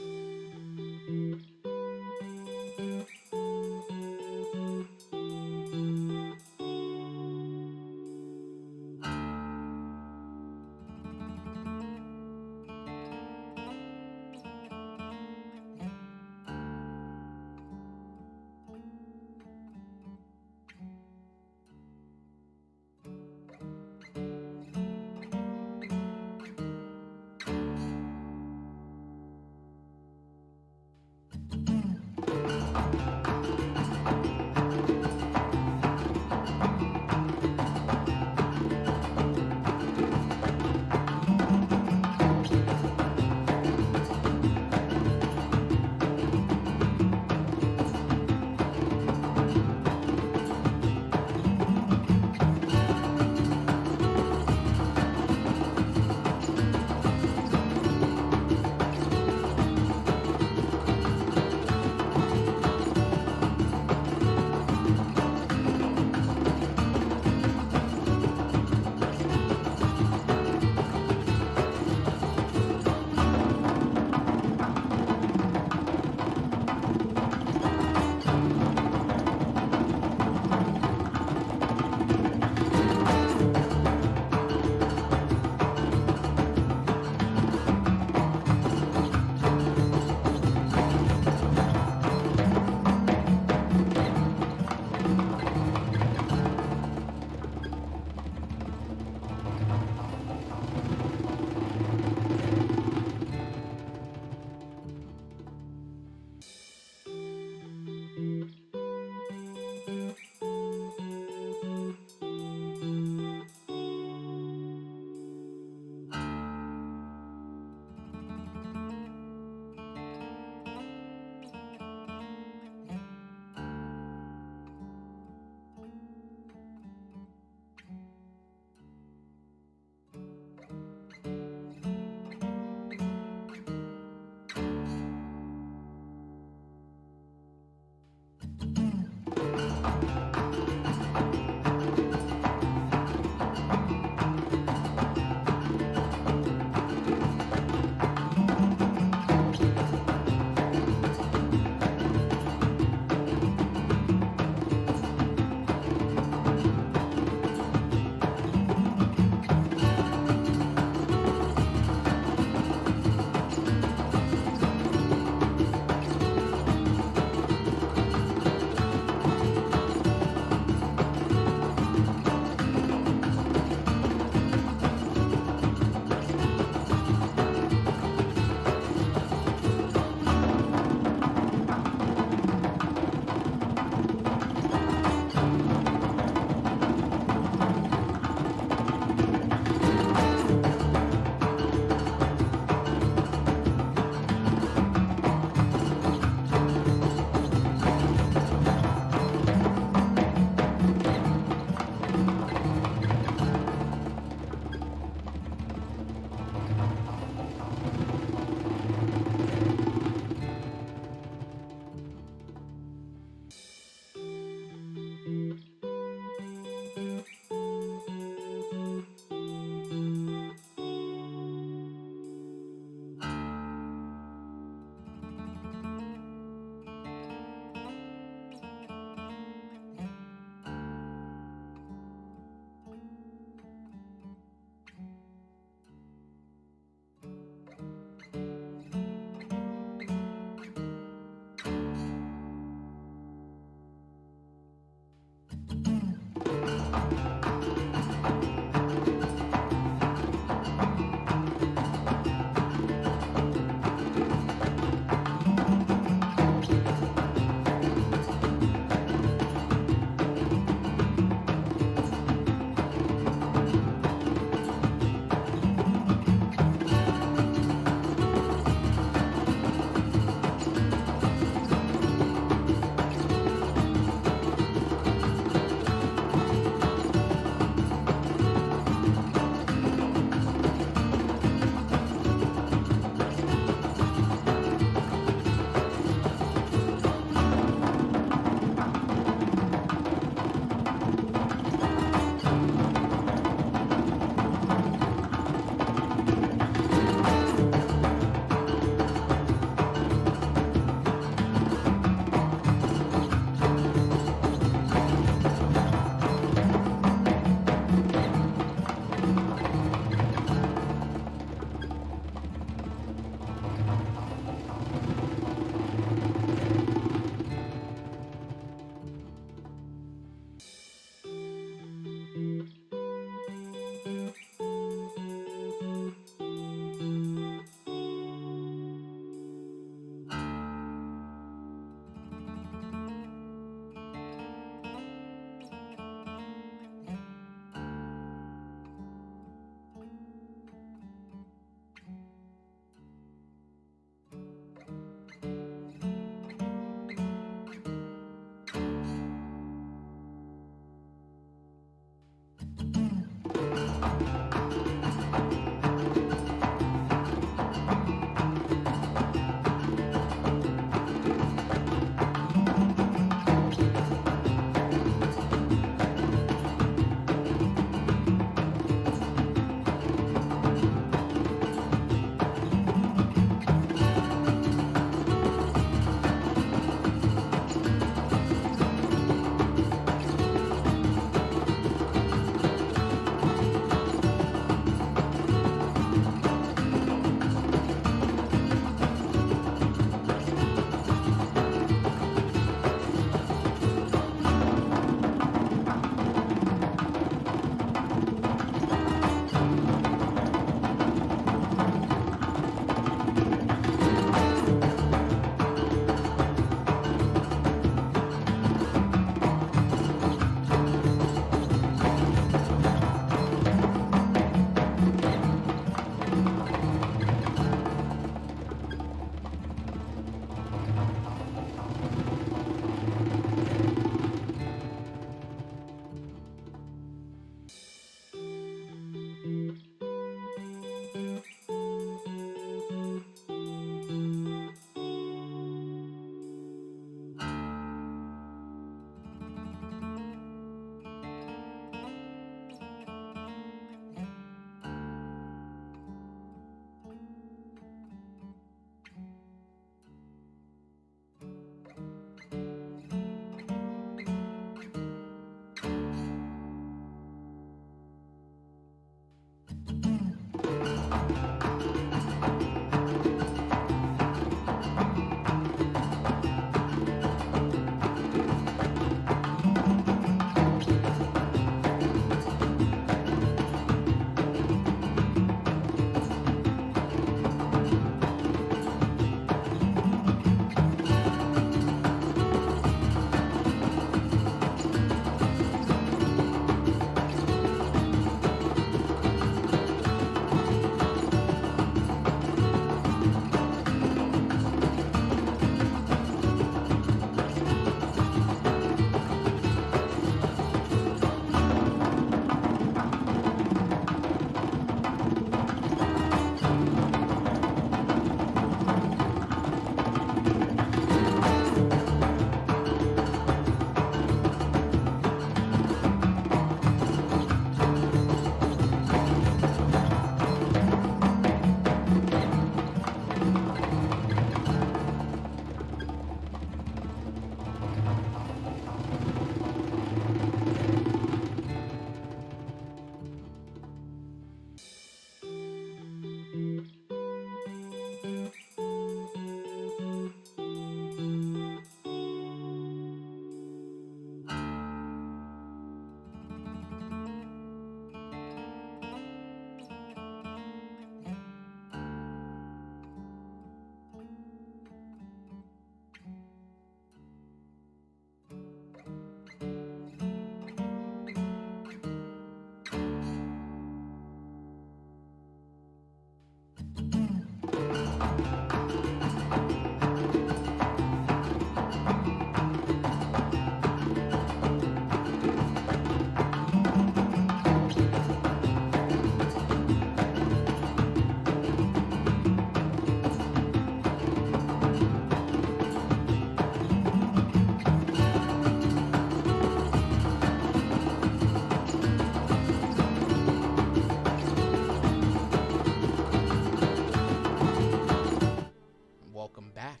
welcome back.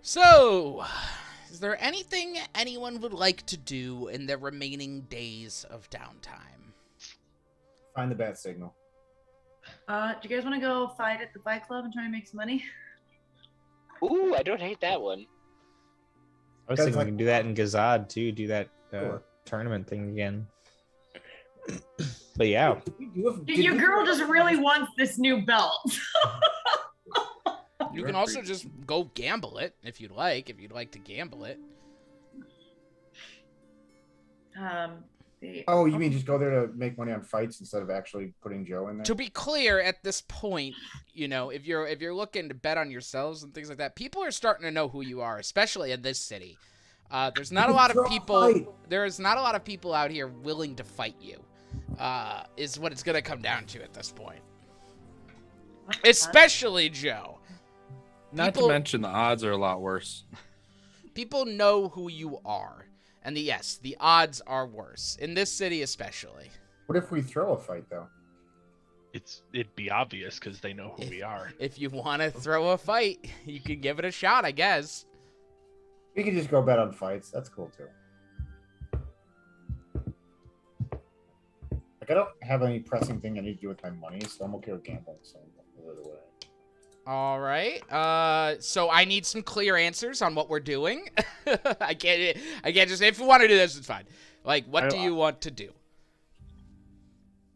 So, is there anything anyone would like to do in their remaining days of downtime?
Find the bat signal.
Do you guys want to go fight at the fight club and try to make some money?
Ooh, I don't hate that one.
I was
That's
thinking we
like-
can do that in Gazad too. Do that
Sure.
tournament thing again. But yeah,
Your girl just really wants this new belt.
You can also just go gamble it if you'd like to gamble it.
Oh, you mean just go there to make money on fights instead of actually putting Joe in there?
To be clear, at this point, you know, if you're looking to bet on yourselves and things like that, people are starting to know who you are, especially in this city. There's not a lot of people. There is not a lot of people out here willing to fight you. Is what it's gonna come down to at this point. Especially Joe.
Not
People-
to mention the odds are a lot worse.
People know who you are, and yes, the odds are worse in this city, especially.
What if we throw a fight though?
It'd be obvious because they know who we are.
If you want to throw a fight, you can give it a shot, I guess.
We could just go bet on fights. That's cool too. Like I don't have any pressing thing I need to do with my money, so I'm okay with gambling. So I'll go the way.
All right. So I need some clear answers on what we're doing. I can't just, if you want to do this, it's fine. Like, what do you want to do?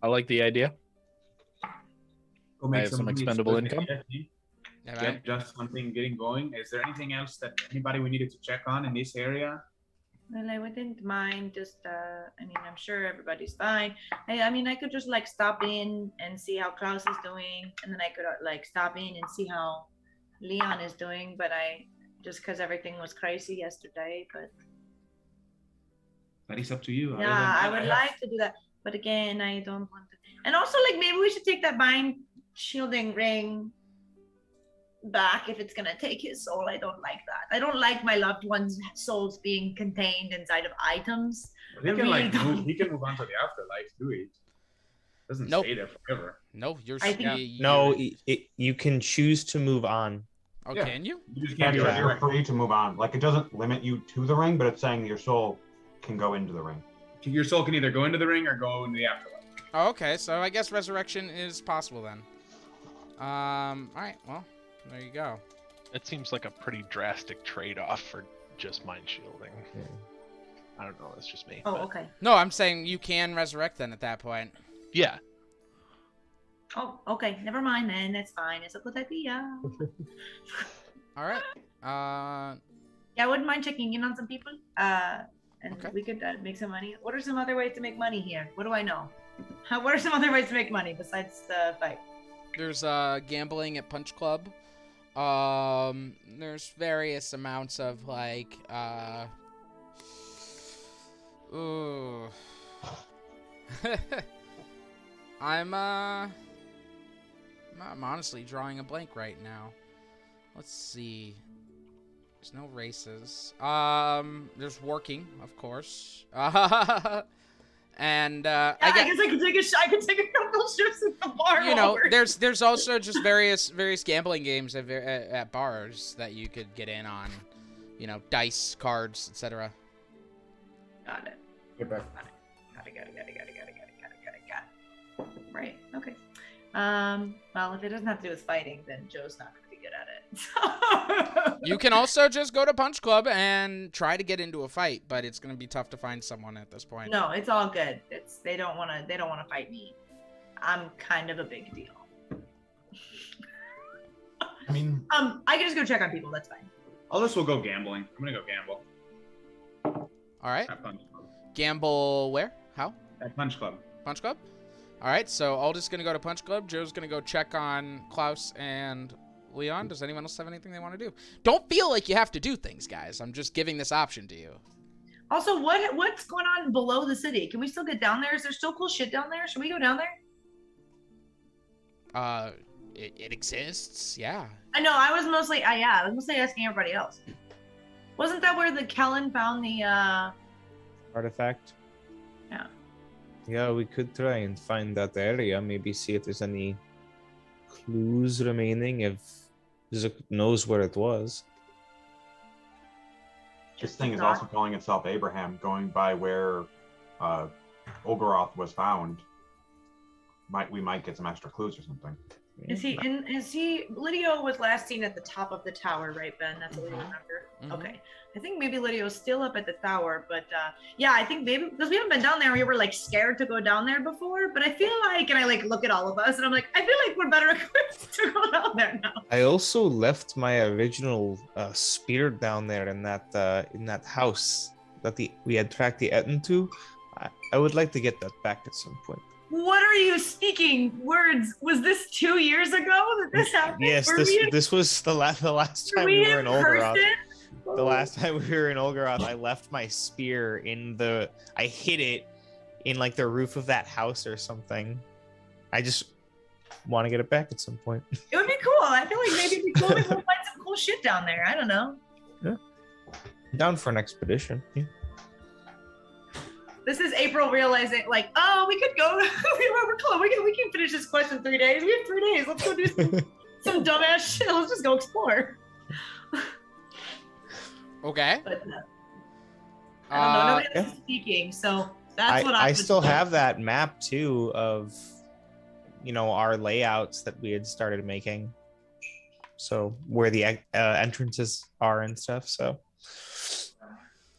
I like the idea.
Go make
I have some
money,
expendable
it's
income.
Get just something getting going. Is there anything else that anybody we needed to check on in this area?
Well, I wouldn't mind just, I mean, I'm sure everybody's fine. I mean, I could just like stop in and see how Klaus is doing. And then I could like stop in and see how Leon is doing. But just because everything was crazy yesterday, but
That is up to you.
yeah, I would like to do that. But again, I don't want to. And also like maybe we should take that mind shielding ring back if it's gonna take his soul. I don't like that. I don't like my loved ones' souls being contained inside of items.
He
I
can
really
like
don't.
move, he can move on to the afterlife too. It doesn't
Nope.
stay there forever.
No, you're.
I think-
no, you can choose to move on.
Oh,
Yeah.
can you?
You just
Yeah,
can't be
you're
resurrected.
free to move on. Like it doesn't limit you to the ring, but it's saying your soul can go into the ring.
Your soul can either go into the ring or go into the afterlife.
Oh, okay. So I guess resurrection is possible then. All right. Well, there you go.
It seems like a pretty drastic trade-off for just mind shielding. I don't know. That's just me.
Oh,
but-
okay.
No, I'm saying you can resurrect then at that point.
Yeah.
Oh, okay. Never mind then. That's fine. It's a good idea.
All right.
Yeah, I wouldn't mind checking in on some people. And
Okay.
we could make some money. What are some other ways to make money here? What do I know? What are some other ways to make money besides the fight?
There's gambling at Punch Club. There's various amounts of like ooh. I'm honestly drawing a blank right now. Let's see. There's no races. There's working, of course. And
I guess I could take a couple shifts at the bar.
you know,
while we're-
there's also just various gambling games at bars that you could get in on. You know, dice, cards, etc.
Got it.
Get back.
Got it. Right. Okay. Well, if it doesn't have to do with fighting, then Joe's not going to be good at it.
You can also just go to Punch Club and try to get into a fight, but it's going to be tough to find someone at this point.
No, it's all good. They don't want to fight me. I'm kind of a big deal.
I mean,
I can just go check on people. That's fine.
All this will go gambling. I'm gonna go gamble
All right.
at Punch Club.
Gamble where? How?
At Punch Club.
Punch Club? All right, so Alda's going to go to Punch Club. Joe's going to go check on Klaus and Leon. Does anyone else have anything they want to do? Don't feel like you have to do things, guys. I'm just giving this option to you.
Also, what's going on below the city? Can we still get down there? Is there still cool shit down there? Should we go down there?
It exists, yeah.
I know. I was mostly asking everybody else. Wasn't that where the Kellen found the
Artifact.
Yeah.
Yeah, we could try and find that area. Maybe see if there's any clues remaining if Zook knows where it was.
This thing is also calling itself Abraham, going by where Olgaroth was found. We might get some extra clues or something.
Is he Lydio was last seen at the top of the tower, right, Ben? That's what we remember.
Mhm.
Okay. I think maybe Lydio's still up at the tower, but yeah, I think maybe because we haven't been down there, we were like scared to go down there before, but I feel like, and I like look at all of us and I'm like, I feel like we're better equipped to go down there now.
I also left my original spear down there in that house that we had tracked the Etten to. I would like to get that back at some point.
What are you speaking words? Was this 2 years ago that this happened?
Yes, this was the last time we were in Olgaroth. The last time we were in Olgaroth, I left my spear I hid it in like the roof of that house or something. I just want to get it back at some point.
It would be cool. I feel like maybe it'd be cool to go find some cool shit down there. I don't know.
Yeah. Down for an expedition. Yeah.
This is April realizing, like, oh, we could go. We're close. We can finish this quest in 3 days. We have 3 days. Let's go do some dumbass shit. Let's just go explore.
Okay.
But, I don't know. Nobody else is speaking, so that's what
I still have that map too of, our layouts that we had started making. So where the entrances are and stuff. So.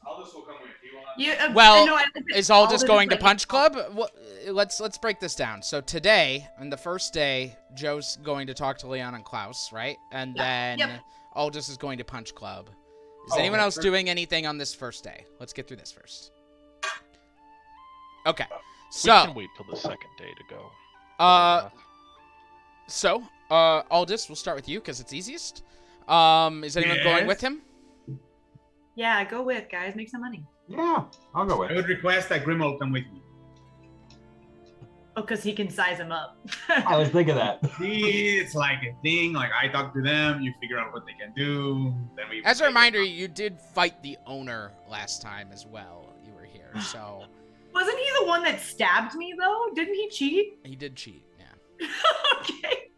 Aldous will come with you.
Is Aldous going to Punch Club? Let's break this down. So today, on the first day, Joe's going to talk to Leon and Klaus, right? And then Aldous is going to Punch Club. Is anyone else doing anything on this first day? Let's get through this first. Okay. So
we can wait till the second day to go.
Aldous, we'll start with you because it's easiest. Is anyone going with him?
Yeah, go with, guys. Make some money.
Yeah, I'll go with.
I would request that Grimold come with me.
Oh, because he can size him up.
I was thinking that.
See, it's like a thing. Like I talk to them, you figure out what they can do. Then we.
As a reminder, you did fight the owner last time as well. You were here, so.
Wasn't he the one that stabbed me though? Didn't he cheat?
He did cheat. Yeah.
Okay.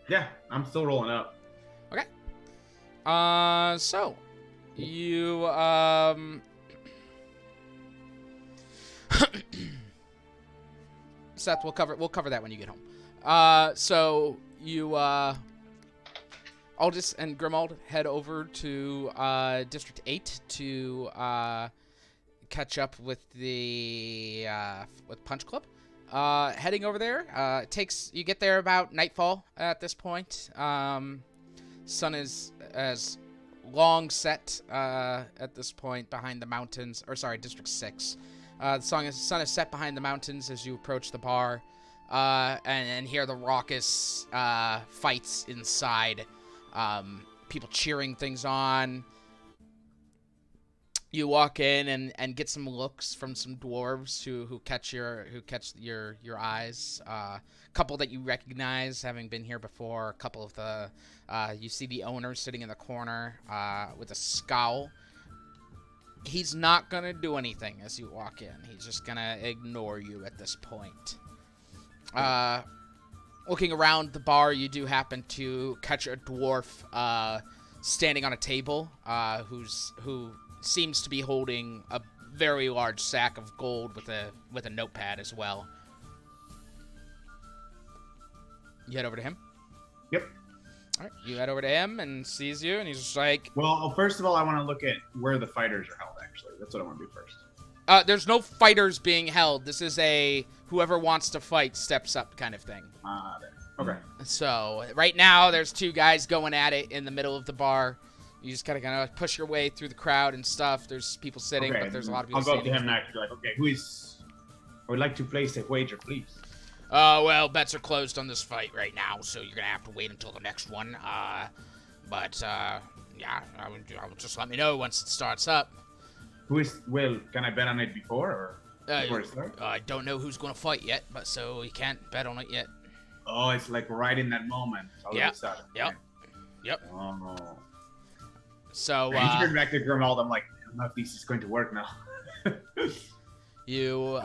Yeah, I'm still rolling up.
Okay. So you Seth, we'll cover that when you get home. So you Aldous and Grimold head over to District 8 to catch up with the with Punch Club. Heading over there, you get there about nightfall at this point. Sun is as long set at this point behind the mountains, District 6. The sun is set behind the mountains as you approach the bar, and hear the raucous fights inside. People cheering things on. You walk in and get some looks from some dwarves who catch your eyes. A couple that you recognize, having been here before. A couple of the you see the owner sitting in the corner with a scowl. He's not gonna do anything as you walk in. He's just gonna ignore you at this point. Looking around the bar, you do happen to catch a dwarf standing on a table who seems to be holding a very large sack of gold with a notepad as well. You head over to him?
Yep.
All right. You head over to him and sees you, and he's just like...
Well, first of all, I want to look at where the fighters are held, actually. That's what I want to do first.
There's no fighters being held. This is a whoever wants to fight steps up kind of thing.
Okay.
So, right now, there's two guys going at it in the middle of the bar. You just kind of push your way through the crowd and stuff. There's people sitting, but there's a lot of people
I'll go
standing.
up to him next. Be like, okay, I would like to place a wager, please.
Well, bets are closed on this fight right now, so you're gonna have to wait until the next one. Yeah, I would just let me know once it starts up.
Can I bet on it before or before it starts?
I don't know who's gonna fight yet, but so you can't bet on it yet.
Oh, it's like right in that moment.
Yep.
Oh.
So,
I turned back to Grimald. I'm like, I don't know if this is going to work now.
You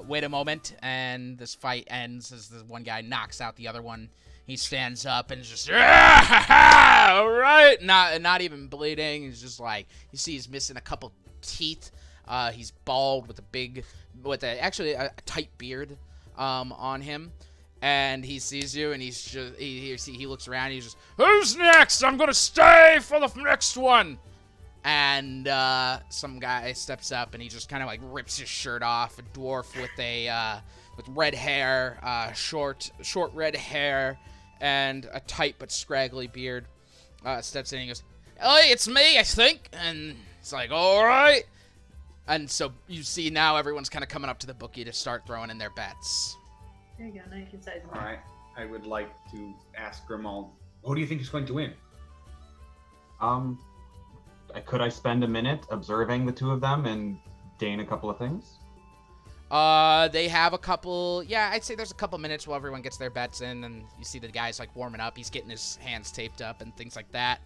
wait a moment, and this fight ends as the one guy knocks out the other one. He stands up and just, all right, not even bleeding. He's just like, you see he's missing a couple teeth. He's bald with a tight beard on him. And he sees you, and he looks around, and he's just, who's next? I'm gonna stay for the next one. And some guy steps up, and he just kind of like rips his shirt off. A dwarf with red hair, short red hair, and a tight but scraggly beard, steps in and he goes, "Hey, it's me, I think." And it's like, all right. And so you see now everyone's kind of coming up to the bookie to start throwing in their bets.
There you go. Now you can size them.
All right. I would like to ask Grimald, who do you think is going to win?
Could I spend a minute observing the two of them and gain a couple of things?
They have a couple. Yeah, I'd say there's a couple minutes while everyone gets their bets in, and you see the guy's like warming up. He's getting his hands taped up and things like that.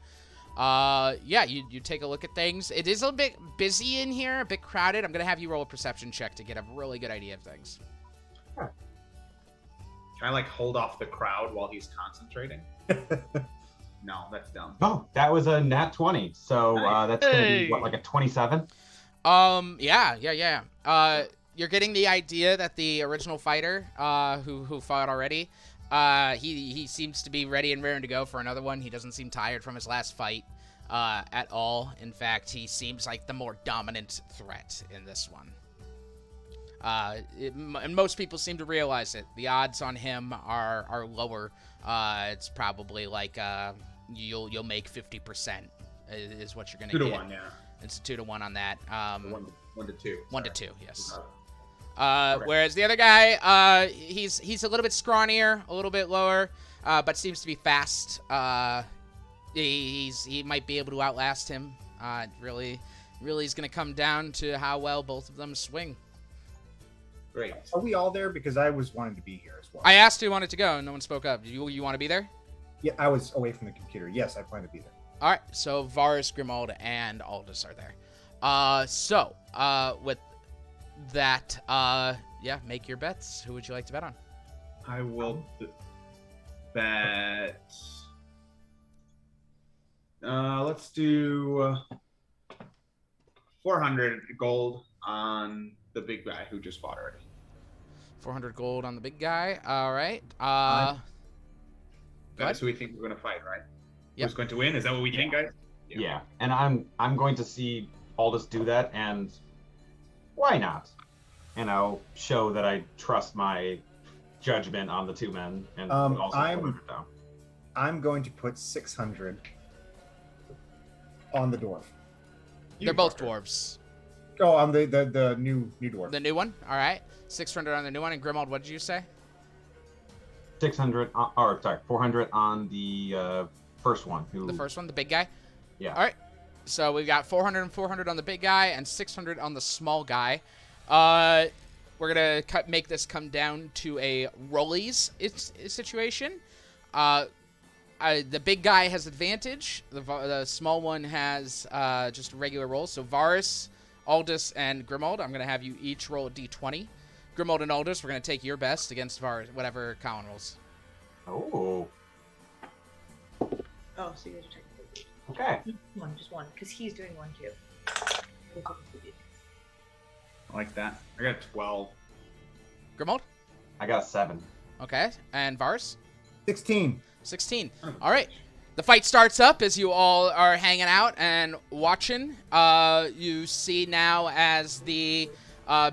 Yeah, you take a look at things. It is a bit busy in here, a bit crowded. I'm gonna have you roll a perception check to get a really good idea of things.
Can I like hold off the crowd while he's concentrating? No, that's dumb.
Oh, that was a nat 20. So that's gonna be what, like a 27?
Yeah. You're getting the idea that the original fighter, who fought already, he seems to be ready and raring to go for another one. He doesn't seem tired from his last fight at all. In fact, he seems like the more dominant threat in this one. And most people seem to realize it. The odds on him are lower. It's probably like you'll make 50% is what you're gonna get.
2 to 1, yeah.
It's a 2 to 1 on that.
1 to 2.
1 to 2, yes.
Okay.
Whereas the other guy, he's a little bit scrawnier, a little bit lower, but seems to be fast. He might be able to outlast him. Really is gonna come down to how well both of them swing.
Great.
Are we all there? Because I was wanting to be here as well.
I asked who wanted to go, and no one spoke up. You want to be there?
Yeah, I was away from the computer. Yes, I plan to be there.
All right, so Varus, Grimald, and Aldous are there. With that, yeah, make your bets. Who would you like to bet on?
I will bet. Let's do 400 gold on the big guy who just fought already.
400 gold on the big guy. All right.
That's who we think we're going to fight, right?
Yep.
Who's going to win? Is that what we think, guys?
Yeah. And I'm going to see Aldous do that, and why not? Show that I trust my judgment on the two men, and also
I'm going to put 600 on the dwarf.
They're both dwarves.
Oh, on the new dwarf.
The new one? All right. 600 on the new one. And Grimald, what did you say?
400 on the first one.
The first one, the big guy?
Yeah.
All right. So we've got 400 and 400 on the big guy and 600 on the small guy. We're going to make this come down to a rollies situation. The big guy has advantage. The small one has just a regular roll. So Varus, Aldous, and Grimald, I'm going to have you each roll a d20. Grimald and Aldous, we're going to take your best against Varus, whatever Colin rolls.
Oh.
Oh, so you guys are taking
Okay.
just one, because he's doing one too.
I like that. I got 12.
Grimald?
I got a 7.
Okay. And Varus?
16.
16. All right. The fight starts up as you all are hanging out and watching. You see now as the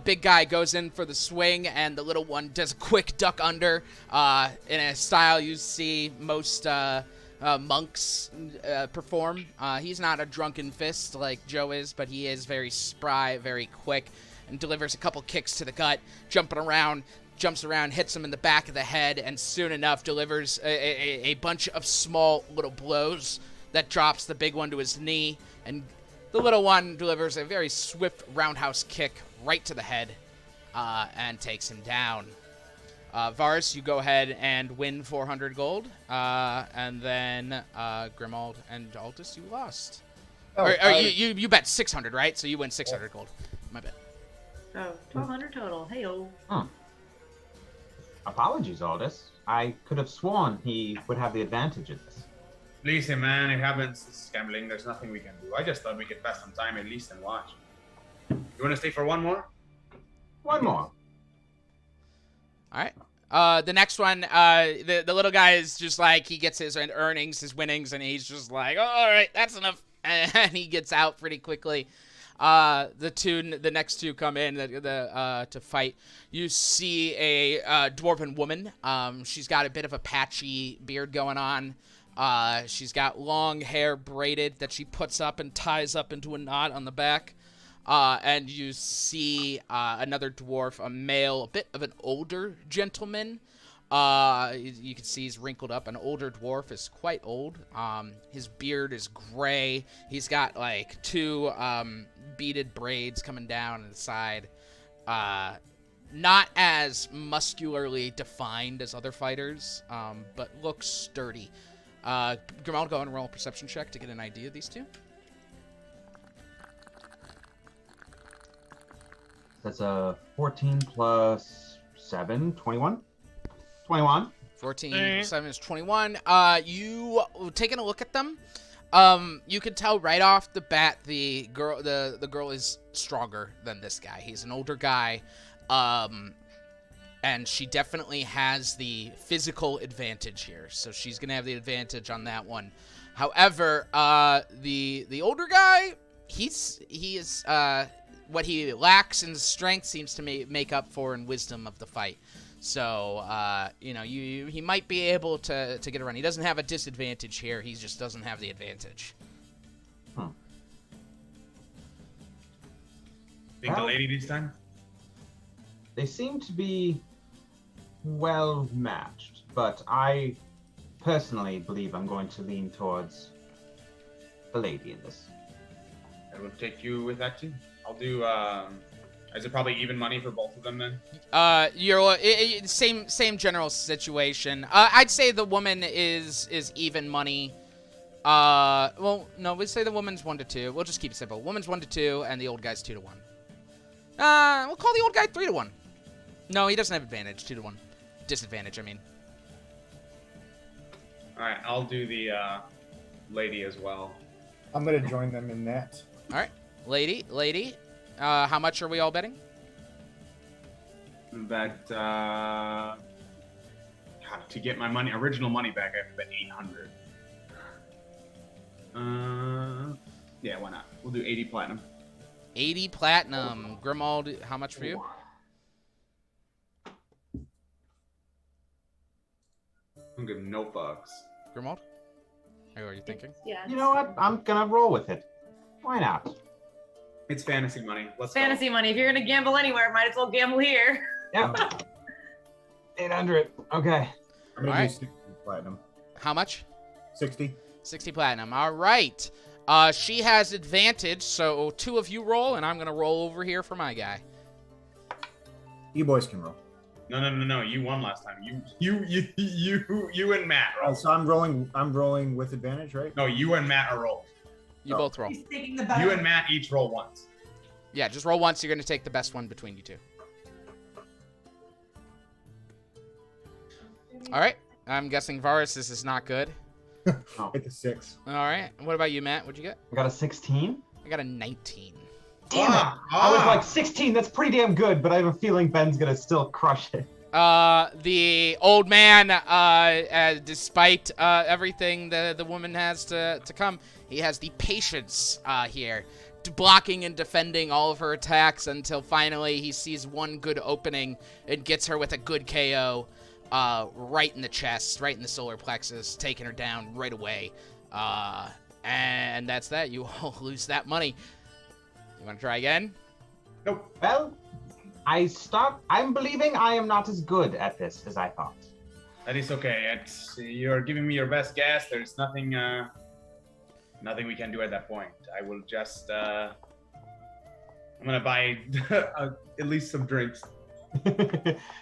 big guy goes in for the swing and the little one does a quick duck under in a style you see most monks perform. He's not a drunken fist like Joe is, but he is very spry, very quick, and delivers a couple kicks to the gut, jumps around, hits him in the back of the head, and soon enough delivers a bunch of small little blows that drops the big one to his knee, and the little one delivers a very swift roundhouse kick right to the head and takes him down. Varus, you go ahead and win 400 gold, and then Grimald and Aldous, you lost. You bet 600, right? So you win 600 gold. My bad.
So 1,200 total. Hey-o.
Apologies, Aldous. I could have sworn he would have the advantage of this.
Listen, man, it happens. This is gambling. There's nothing we can do. I just thought we could pass some time at least and watch. You want to stay for one more?
One more.
All right. The next one, the little guy is just like, he gets his earnings, his winnings, and he's just like, oh, all right, that's enough. And he gets out pretty quickly. The next two come in to fight. You see a dwarven woman. She's got a bit of a patchy beard going on. She's got long hair braided that she puts up and ties up into a knot on the back. And you see another dwarf, a male, a bit of an older gentleman. You can see he's wrinkled up. An older dwarf is quite old. His beard is gray. He's got like two beaded braids coming down the side. Not as muscularly defined as other fighters, but looks sturdy. Grimaud, go and roll a perception check to get an idea of these two.
That's a 14 plus 7, 21. 21.
14, 7 is 21. You taking a look at them, you can tell right off the bat the girl is stronger than this guy. He's an older guy, and she definitely has the physical advantage here. So she's gonna have the advantage on that one. However, the older guy, he is what he lacks in strength seems to make up for in wisdom of the fight. So, he might be able to get around. He doesn't have a disadvantage here. He just doesn't have the advantage.
Think the lady this time?
They seem to be well matched, but I personally believe I'm going to lean towards the lady in this.
I will take you with that too. I'll do. Is it probably even money for both of them then?
You're same general situation. I'd say the woman is even money. Well, no, we'd say the woman's 1 to 2. We'll just keep it simple. Woman's 1 to 2, and the old guy's 2 to 1. We'll call the old guy 3 to 1. No, he doesn't have advantage. 2 to 1. Disadvantage, I mean.
All right, I'll do the lady as well.
I'm gonna join them in that.
All right, lady. How much are we all betting?
Bet to get my original money back, I have to bet 800. Yeah, why not? We'll do 80 platinum.
80 platinum. Grimald, how much for you?
I'm good. No fucks.
Grimald? What are you thinking?
Yeah.
You know what? I'm gonna roll with it. Why not?
It's fantasy money. Let's
Fantasy money. If you're gonna gamble anywhere, might as well gamble here.
Yeah. 800. Okay.
I'm gonna
All right.
do 60 platinum.
How much?
60.
60 platinum. All right. She has advantage, so 2 of you roll, and I'm going to roll over here for my guy.
You boys can roll.
No. You won last time. You and Matt roll.
So I'm rolling with advantage, right?
No, you and Matt are rolling.
You both roll.
He's taking the better.
You and Matt each roll once.
Yeah, just roll once. You're going to take the best one between you two. All right. I'm guessing Varus, this is not good.
It's a 6.
All right. What about you, Matt? What'd you get?
I got a 16.
I got a 19.
Damn it! I was like 16. That's pretty damn good, but I have a feeling Ben's gonna still crush it.
The old man, despite everything the woman has to come, he has the patience here, blocking and defending all of her attacks until finally he sees one good opening and gets her with a good KO. Right in the chest, right in the solar plexus, taking her down right away. And that's that. You all lose that money. You want to try again?
Nope.
Well, I'm believing I am not as good at this as I thought.
That is okay. You're giving me your best guess. There's nothing we can do at that point. I will just I'm gonna buy at least some drinks. I'm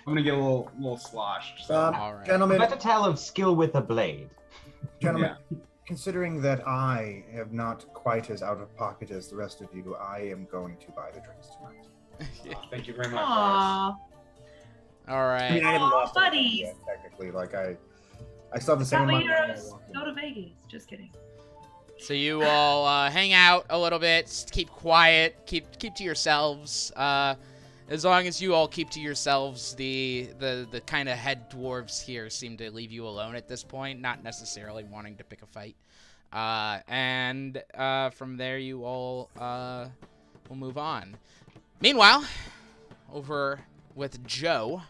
gonna get a little sloshed. So.
All right.
Gentlemen,
That's a tale of skill with a blade.
Gentlemen, considering that I am not quite as out of pocket as the rest of you, I am going to buy the drinks tonight.
Thank you very much.
Aww.
All
I
right.
mean, I haven't
Aw,
lost anything
buddies.
yet, technically. Like I still have the same amount of money I
Caballeros,
walked in.
go to Vegas. Just kidding.
So you all hang out a little bit, keep quiet, keep to yourselves. As long as you all keep to yourselves, the kind of head dwarves here seem to leave you alone at this point, not necessarily wanting to pick a fight. And from there, you all will move on. Meanwhile, over with Joe.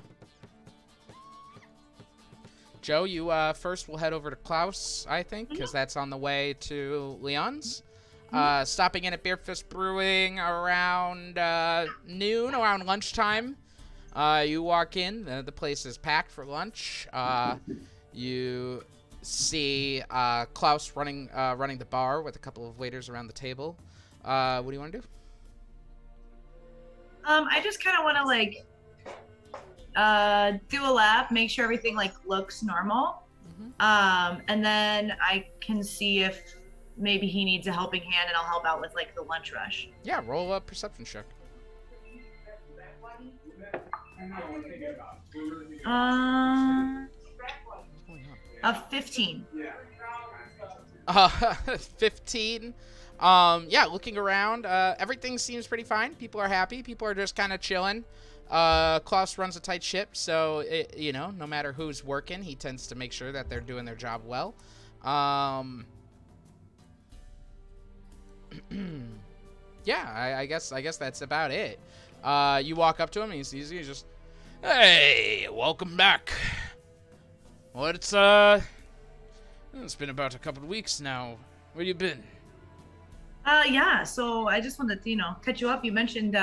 Joe, you first will head over to Klaus, I think, because that's on the way to Leon's. Stopping in at Beer Fist Brewing around noon, around lunchtime. You walk in, the place is packed for lunch. You see Klaus running the bar with a couple of waiters around the table. What do you want to do?
I just kind of want to like do a lap, make sure everything like looks normal, and then I can see if maybe he needs a helping hand, and I'll help out with like the lunch rush.
Yeah, roll a perception check.
15.
15. Yeah, looking around, everything seems pretty fine. People are happy. People are just kind of chilling. Klaus runs a tight ship, so no matter who's working, he tends to make sure that they're doing their job well. Yeah, I guess that's about it. You walk up to him and he sees you. He's just, hey, welcome back. Well, it's been about a couple of weeks now. Where you been?
Yeah, so I just wanted to, catch you up. You mentioned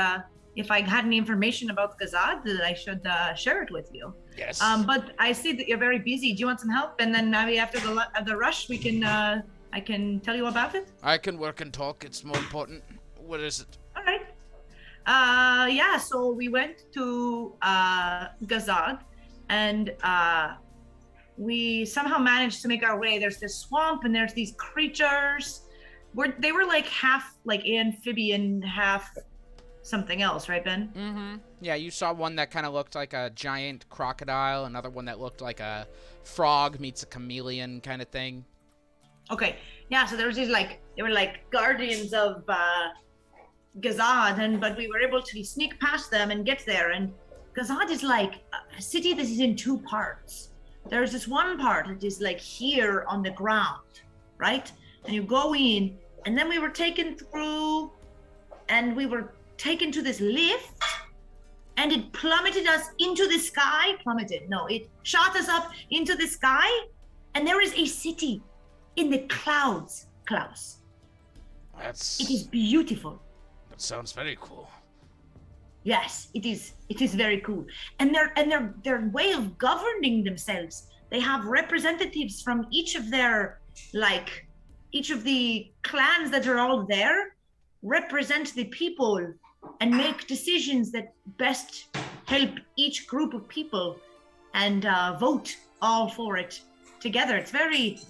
if I had any information about Gazad, that I should share it with you.
Yes.
But I see that you're very busy. Do you want some help? And then maybe after the rush, we can I can tell you about it.
I can work and talk. It's more important. What is it?
All right. Yeah. So we went to Gazad, and we somehow managed to make our way. There's this swamp, and there's these creatures. They were like half like amphibian, half something else, right, Ben?
Mm-hmm. Yeah, you saw one that kind of looked like a giant crocodile, another one that looked like a frog meets a chameleon kind of thing.
Okay, yeah, so there was these they were like guardians of Gazad, but we were able to sneak past them and get there. And Gazad is like a city that is in two parts. There's this one part that is like here on the ground, right? And you go in, and then we were taken through, and we were taken to this lift, and it plummeted us into the sky. It shot us up into the sky, and there is a city in the clouds, Klaus. It is beautiful.
That sounds very cool.
Yes, it is. It is very cool. And their way of governing themselves, they have representatives from each of the clans that are all there, represent the people and make decisions that best help each group of people, and vote all for it together. It's very,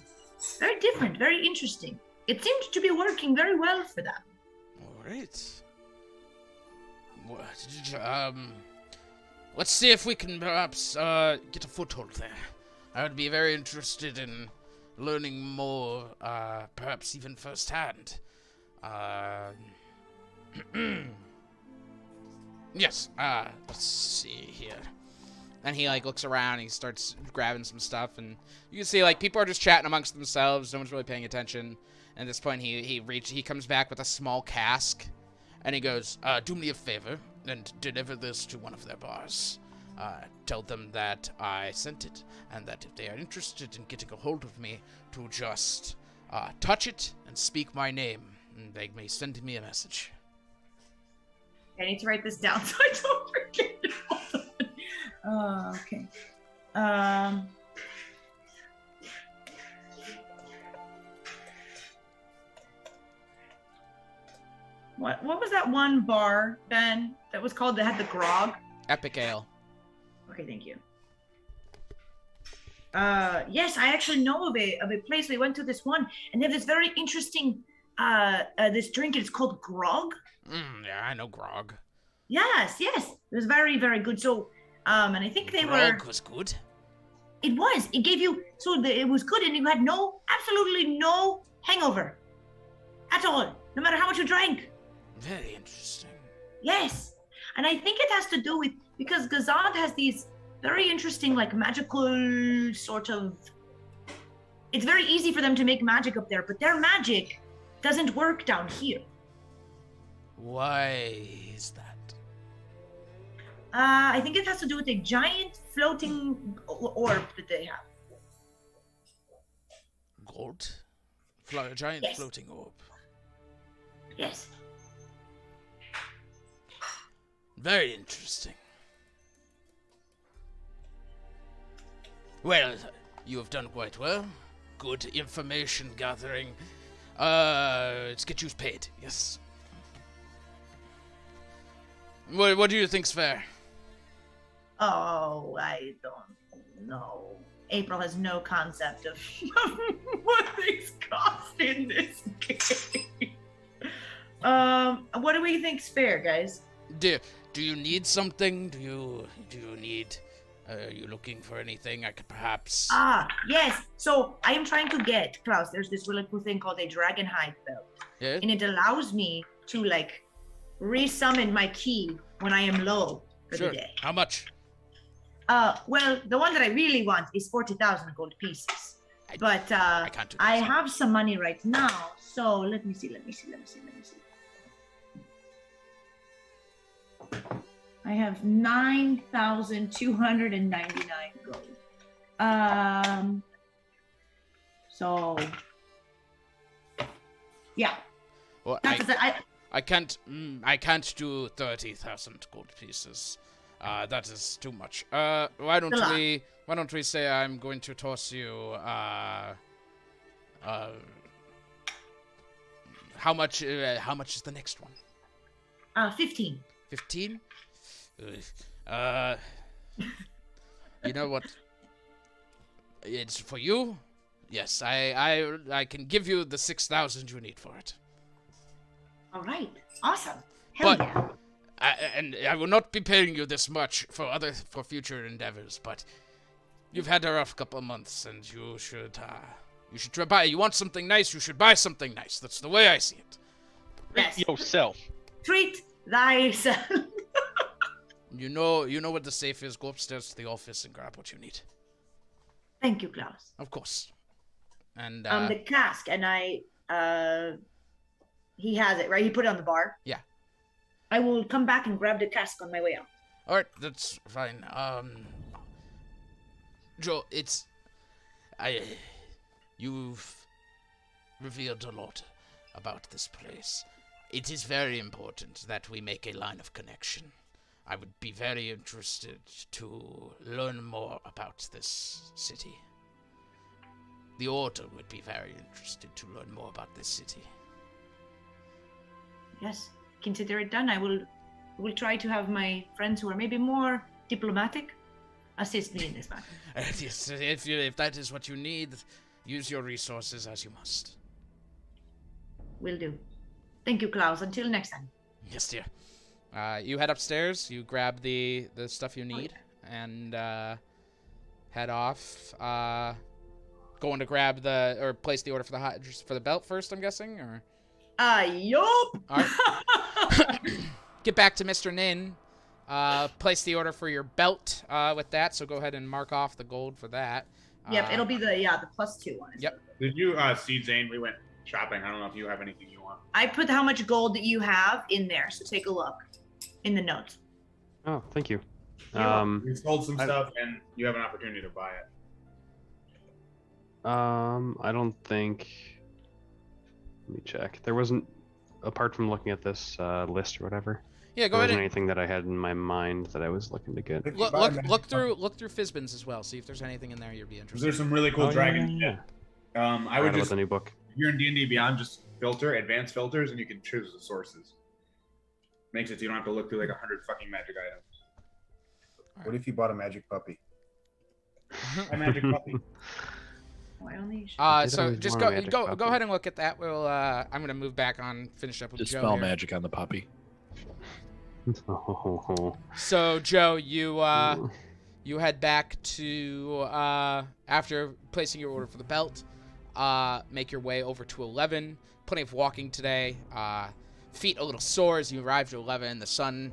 very different, very interesting. It seems to be working very well for them.
All right. Let's see if we can perhaps get a foothold there. I would be very interested in learning more, perhaps even firsthand. Yes, let's see here. And he looks around and he starts grabbing some stuff, and you can see people are just chatting amongst themselves. No one's really paying attention. And at this point, he comes back with a small cask, and he goes, "Do me a favor and deliver this to one of their bars. Tell them that I sent it, and that if they are interested in getting a hold of me, to just touch it and speak my name, and they may send me a message."
I need to write this down so I don't forget. Okay. What was that one bar, Ben, that was called that had the grog?
Epic Ale.
Okay, thank you. Yes, I actually know of a place. We went to this one, and they have this very interesting this drink. It's called grog.
Yeah, I know grog.
Yes, yes. It was very, very good. So, and I think they
Grog
were.
was good.
It was. It gave you. It was good, and you had absolutely no hangover at all, no matter how much you drank.
Very interesting.
Yes, and I think it has to do with because Gazad has these very interesting, like magical sort of. It's very easy for them to make magic up there, but their magic doesn't work down here.
Why is that?
I think it has to do with a giant floating orb that they have.
Gold? Giant
Yes.
floating orb.
Yes.
Very interesting. Well, you have done quite well. Good information gathering. Let's get you paid. Yes. What do you think's fair?
Oh, I don't know. April has no concept of what things cost in this game. What do we think's fair, guys?
Do you need something? Do you need? Are you looking for anything? I could perhaps.
Yes. So I am trying to get Klaus. There's this really cool thing called a dragon hide belt,
Yeah.
and it allows me to like resummon my ki when I am low for
Sure.
the day.
How much?
Well, the one that I really want is 40,000 gold pieces. But
I can't do that.
I have some money right now, so let me see. I have 9,299 gold. So yeah.
Well,
That's
I can't. I can't do 30,000 gold pieces. That is too much. Why don't we? Why don't we say I'm going to toss you? How much? How much is the next one?
15.
15. You know what? It's for you. Yes, I can give you the 6,000 you need for it.
All right. Awesome. Hell
But
yeah.
I will not be paying you this much for future endeavors. But you've had a rough couple of months, and you should try buy. You want something nice? You should buy something nice. That's the way I see it.
Yes.
Yourself.
Treat thyself.
You know where the safe is. Go upstairs to the office and grab what you need.
Thank you, Klaus.
Of course. And
The cask, and he has it, right? He put it on the bar.
Yeah.
I will come back and grab the cask on my way out.
all right, that's fine. Joe, you've revealed a lot about this place. It is very important that we make a line of connection. I would be very interested to learn more about this city. The Order would be very interested to learn more about this city.
Yes, consider it done. I will try to have my friends who are maybe more diplomatic assist me in this matter.
Yes, if that is what you need, use your resources as you must.
Will do. Thank you, Klaus. Until next time.
Yes, dear. You head upstairs, you grab the stuff you need, and head off. Going to grab place the order for the belt first, I'm guessing, or?
Yup.
All right. Get back to Mr. Nin. Place the order for your belt with that, so go ahead and mark off the gold for that.
Yep, it'll be the +2 one.
Yep.
Did you see Zane? We went shopping. I don't know if you have anything you want.
I put how much gold that you have in there, so take a look in the notes.
Oh, thank you.
We sold some stuff, and you have an opportunity to buy it.
I don't think. Let me check. There wasn't, apart from looking at this list or whatever.
Yeah, go
there
ahead.
wasn't anything that I had in my mind that I was looking to get.
Look through Fizbin's as well. See if there's anything in there you'd be interested.
There's some really cool dragon
yeah.
shit. I would just
the new book.
If you're in D&D Beyond, just filter advanced filters, and you can choose the sources. Makes it so you don't have to look through like 100 fucking magic items.
What if you bought a magic puppy?
A magic puppy.
So just go ahead and look at that. We'll I'm gonna move back on, finish up with
Just
Joe
spell
here.
magic on the puppy.
No.
So Joe, you head back to after placing your order for the belt. Make your way over to 11. Plenty of walking today. Feet a little sore as you arrive to 11. The sun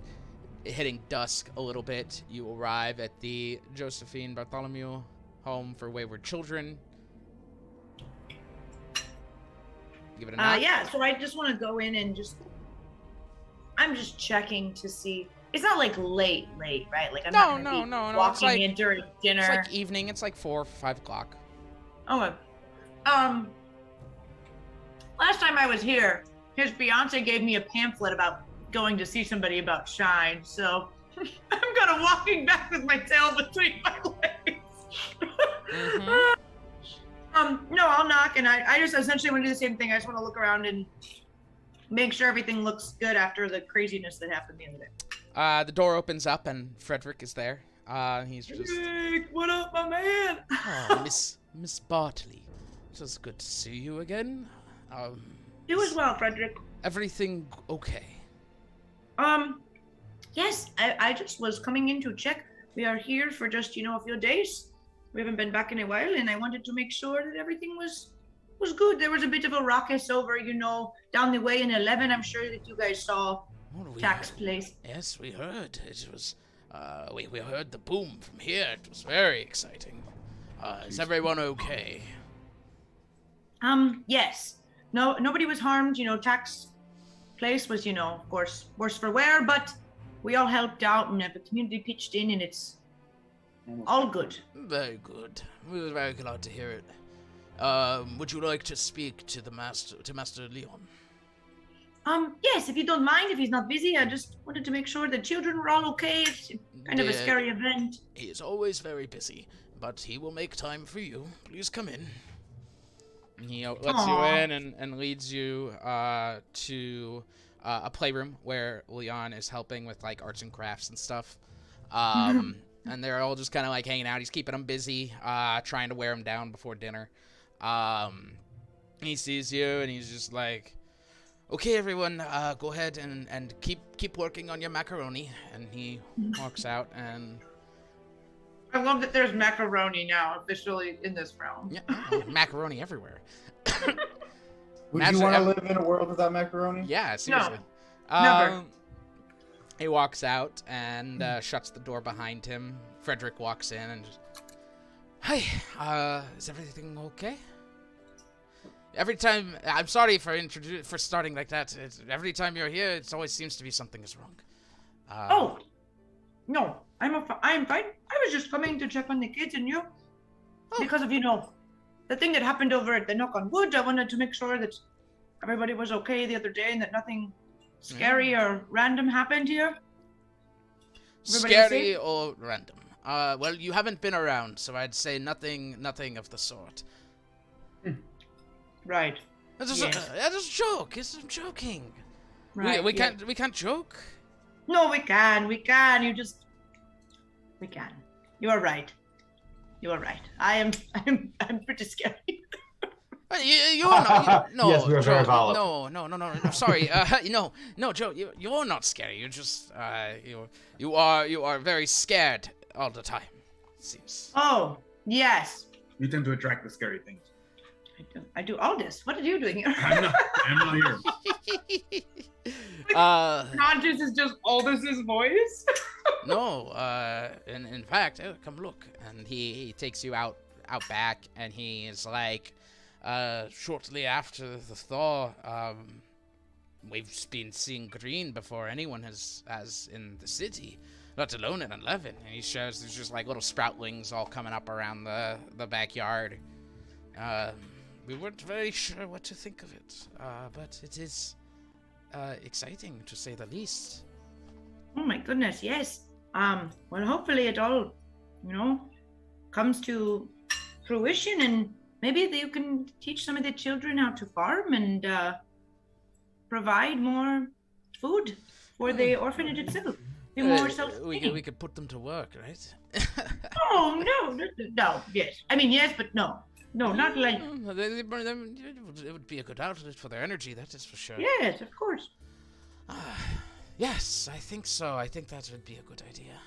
hitting dusk a little bit. You arrive at the Josephine Bartholomew Home for Wayward Children. Give it a knock.
Yeah, so I just want to go in and I'm just checking to see. It's not like late, right? Like I'm not gonna be walking in during dinner.
It's like evening. It's like 4 or 5 o'clock.
Oh, last time I was here, his fiance gave me a pamphlet about going to see somebody about Shine, so I'm kind of walking back with my tail between my legs. No, I'll knock, and I just essentially want to do the same thing. I just want to look around and make sure everything looks good after the craziness that happened the other day.
The door opens up, and Frederick is there. He's just...
Rick, what up, my man?
Oh, Miss Bartley. It was good to see you again.
You as well, Frederick.
Everything okay?
Yes, I just was coming in to check. We are here for just, a few days. We haven't been back in a while, and I wanted to make sure that everything was good. There was a bit of a ruckus over, down the way in 11. I'm sure that you guys saw Tax Place.
Yes, we heard. It was, we heard the boom from here. It was very exciting. Is everyone okay?
Yes. No, nobody was harmed. Tax Place was, of course, worse for wear, but we all helped out, and the community pitched in, and it's all good.
Very good. We were very glad to hear it. Would you like to speak to Master Leon?
Yes, if you don't mind, if he's not busy. I just wanted to make sure the children were all okay. It's kind of a scary event.
He is always very busy, but he will make time for you. Please come in. He lets you in and leads you to a playroom where Leon is helping with like arts and crafts and stuff. And they're all just kind of like hanging out. He's keeping them busy, trying to wear them down before dinner. He sees you and he's just like, "Okay, everyone, go ahead and keep working on your macaroni." And he walks out and...
I love that there's macaroni now officially in this realm.
Yeah, macaroni everywhere.
Would you want to live in a world without macaroni?
Yeah, seriously.
No, never.
He walks out and shuts the door behind him. Frederick walks in and just, "Hi, is everything okay?" Every time, I'm sorry for starting like that. Every time you're here, it always seems to be something is wrong.
No, I'm fine. I was just coming to check on the kids and you, because of the thing that happened over at the Knock on Wood. I wanted to make sure that everybody was okay the other day and that nothing scary or random happened here.
Scary or random? Well, you haven't been around, so I'd say nothing of the sort.
Right.
That's just a joke. I'm joking.
Right.
We can't joke.
No, we can. We can. You are right. I'm pretty scary.
You're not. No,
yes, we are
Joe,
very volatile.
No. Sorry. No, Joe. You're not scary. You're just you are very scared all the time. It seems.
Oh yes.
You tend to attract the scary things.
I do all this. What are you doing here?
I'm not here.
Conscious is just Aldous' voice.
No. In fact, come look. And he takes you out back, and he is like, shortly after the thaw, we've been seeing green before anyone has in the city, let alone in 11. And he shows there's just like little sproutlings all coming up around the backyard. We weren't very sure what to think of it, but it is exciting to say the least.
Oh my goodness, yes. Well, hopefully it all, comes to fruition, and maybe you can teach some of the children how to farm and provide more food for the orphanage itself. Be more self-sustaining.
We could put them to work, right?
Oh no, yes. I mean yes, but no. No, not like...
It would be a good outlet for their energy, that is for sure.
Yes, of course.
Yes, I think so. I think that would be a good idea.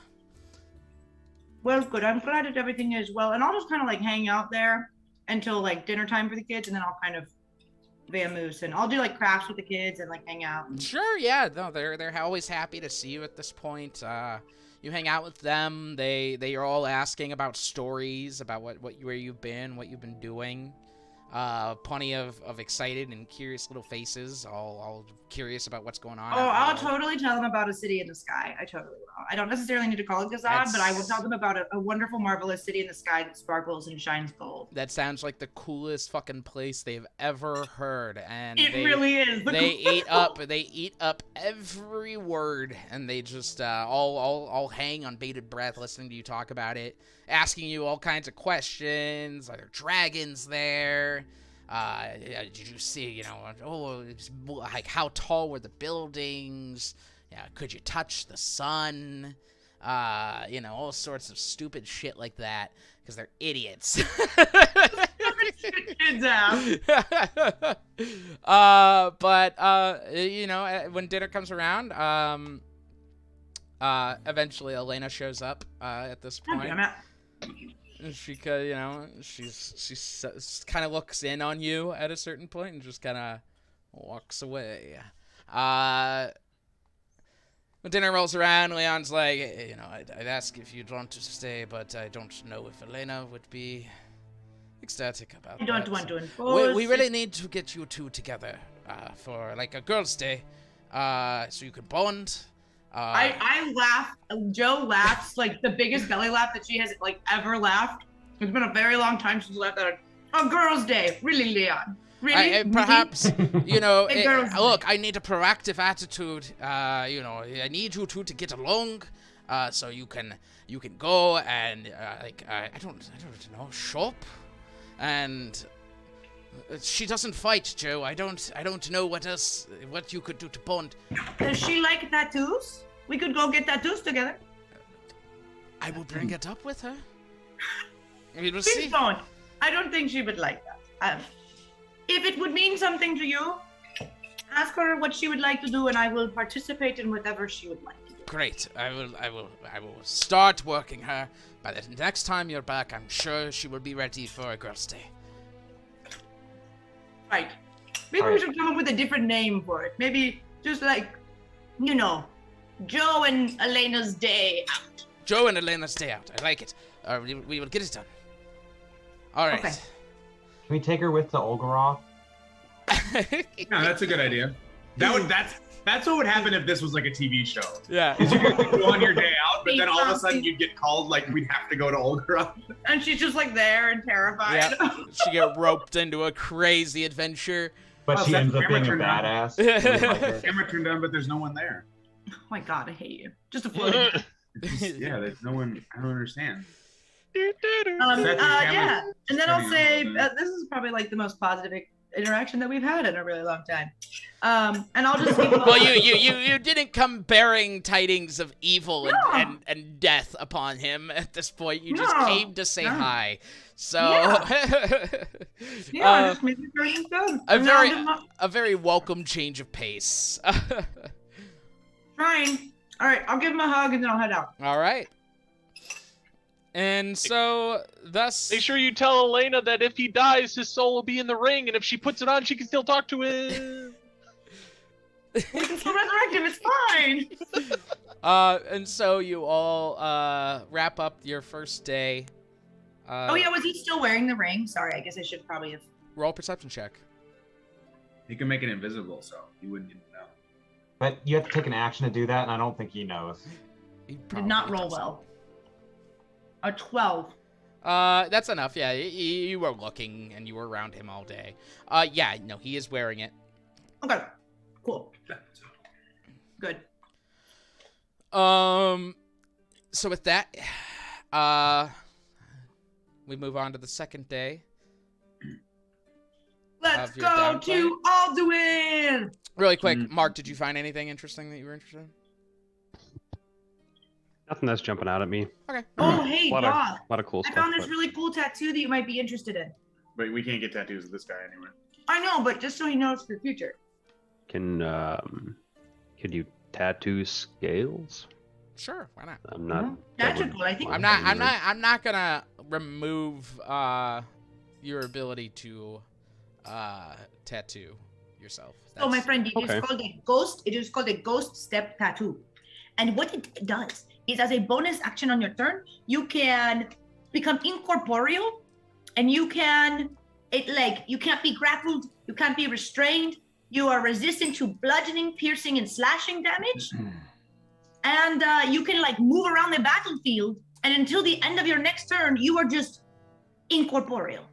Well, good. I'm glad that everything is well. And I'll just kind of like hang out there until like dinner time for the kids, and then I'll kind of vamoose, and I'll do like crafts with the kids and like hang out.
Sure, yeah. No, they're always happy to see you at this point. You hang out with them. They are all asking about stories, about where you've been, what you've been doing. Plenty of excited and curious little faces, all curious about what's going on.
Oh, I'll totally tell them about a city in the sky. I totally will. I don't necessarily need to call it Gazad, but I will tell them about a wonderful, marvelous city in the sky that sparkles and shines gold.
That sounds like the coolest fucking place they've ever heard, and
it really is.
They eat up every word, and they just all hang on bated breath listening to you talk about it, asking you all kinds of questions. Are there dragons there? Did you see, like how tall were the buildings? Yeah, could you touch the sun? All sorts of stupid shit like that, because they're idiots.
Kids out.
When dinner comes around, eventually Elena shows up at this point. She kind of looks in on you at a certain point and just kind of walks away. When dinner rolls around, Leon's like, I'd ask if you'd want to stay, but I don't know if Elena would be ecstatic about that.
I don't want to enforce.
We really need to get you two together for like a girls' day, so you can bond.
I laugh. Joe laughs like the biggest belly laugh that she has like ever laughed. It's been a very long time since she laughed at a girls' day. Really, Leon? Really?
Perhaps, look, I need a proactive attitude. I need you two to get along, so you can go and I don't know, shop, and she doesn't fight, Joe. I don't know what you could do to bond.
Does she like tattoos? We could go get tattoos together.
I will bring it up with her. We will
Please
see.
don't. I don't think she would like that. If it would mean something to you, ask her what she would like to do, and I will participate in whatever she would like to do.
Great. I will start working her. By the next time you're back, I'm sure she will be ready for a girls' day.
Right. Maybe we should come up with a different name for it. Maybe just like, Joe and Elena's day out.
Joe and Elena's day out. I like it. We will get it done. All right.
Okay.
Can we take her with to Olgaroth?
No, that's a good idea. That's what would happen if this was like a TV show.
Yeah.
Is you could go on your day out, but then all of a sudden you'd get called like we'd have to go to Olgaroth.
And she's just like there and terrified.
Yeah. She get roped into a crazy adventure.
But she ends up being a badass.
Camera turned on, but there's no one there.
Oh my god, I hate you. Just a floating.
Yeah, there's no one. I don't understand.
Yeah, and then I'll say this is probably like the most positive interaction that we've had in a really long time. And I'll just
well, you didn't come bearing tidings of evil and death upon him at this point. You just came to say hi. So
just make the person done.
a very welcome change of pace.
Trying. All right, I'll give him a hug and then I'll head out.
All right. And so, thus...
Make sure you tell Elena that if he dies, his soul will be in the ring, and if she puts it on, she can still talk to him.
We can still resurrect him, it's fine!
And so you all wrap up your first day.
Was he still wearing the ring? Sorry, I guess I should probably have...
Roll a perception check.
He can make it invisible, so he wouldn't even know.
But you have to take an action to do that, and I don't think he knows.
He did not roll well. A 12.
That's enough. Yeah, you were looking and you were around him all day. He is wearing it.
Okay, cool. Good.
So with that, we move on to the second day.
Let's go to Alduin!
Really quick, Mark, did you find anything interesting that you were interested in?
Nothing that's jumping out at me.
Okay.
Oh, hey, Bob.
A lot of cool
I
stuff.
found this really cool tattoo that you might be interested in.
Wait, we can't get tattoos of this guy anywhere.
I know, but just so he knows for the future.
Could you tattoo scales?
Sure, why not?
I'm not.
That's
that
a
would-
good. I think.
I'm not gonna remove your ability to tattoo yourself.
Oh, my friend, it is
Okay.
called a ghost. It is called a ghost step tattoo, and what it does is, as a bonus action on your turn, you can become incorporeal, and you can't be grappled, you can't be restrained, you are resistant to bludgeoning, piercing, and slashing damage, and you can like move around the battlefield, and until the end of your next turn, you are just incorporeal.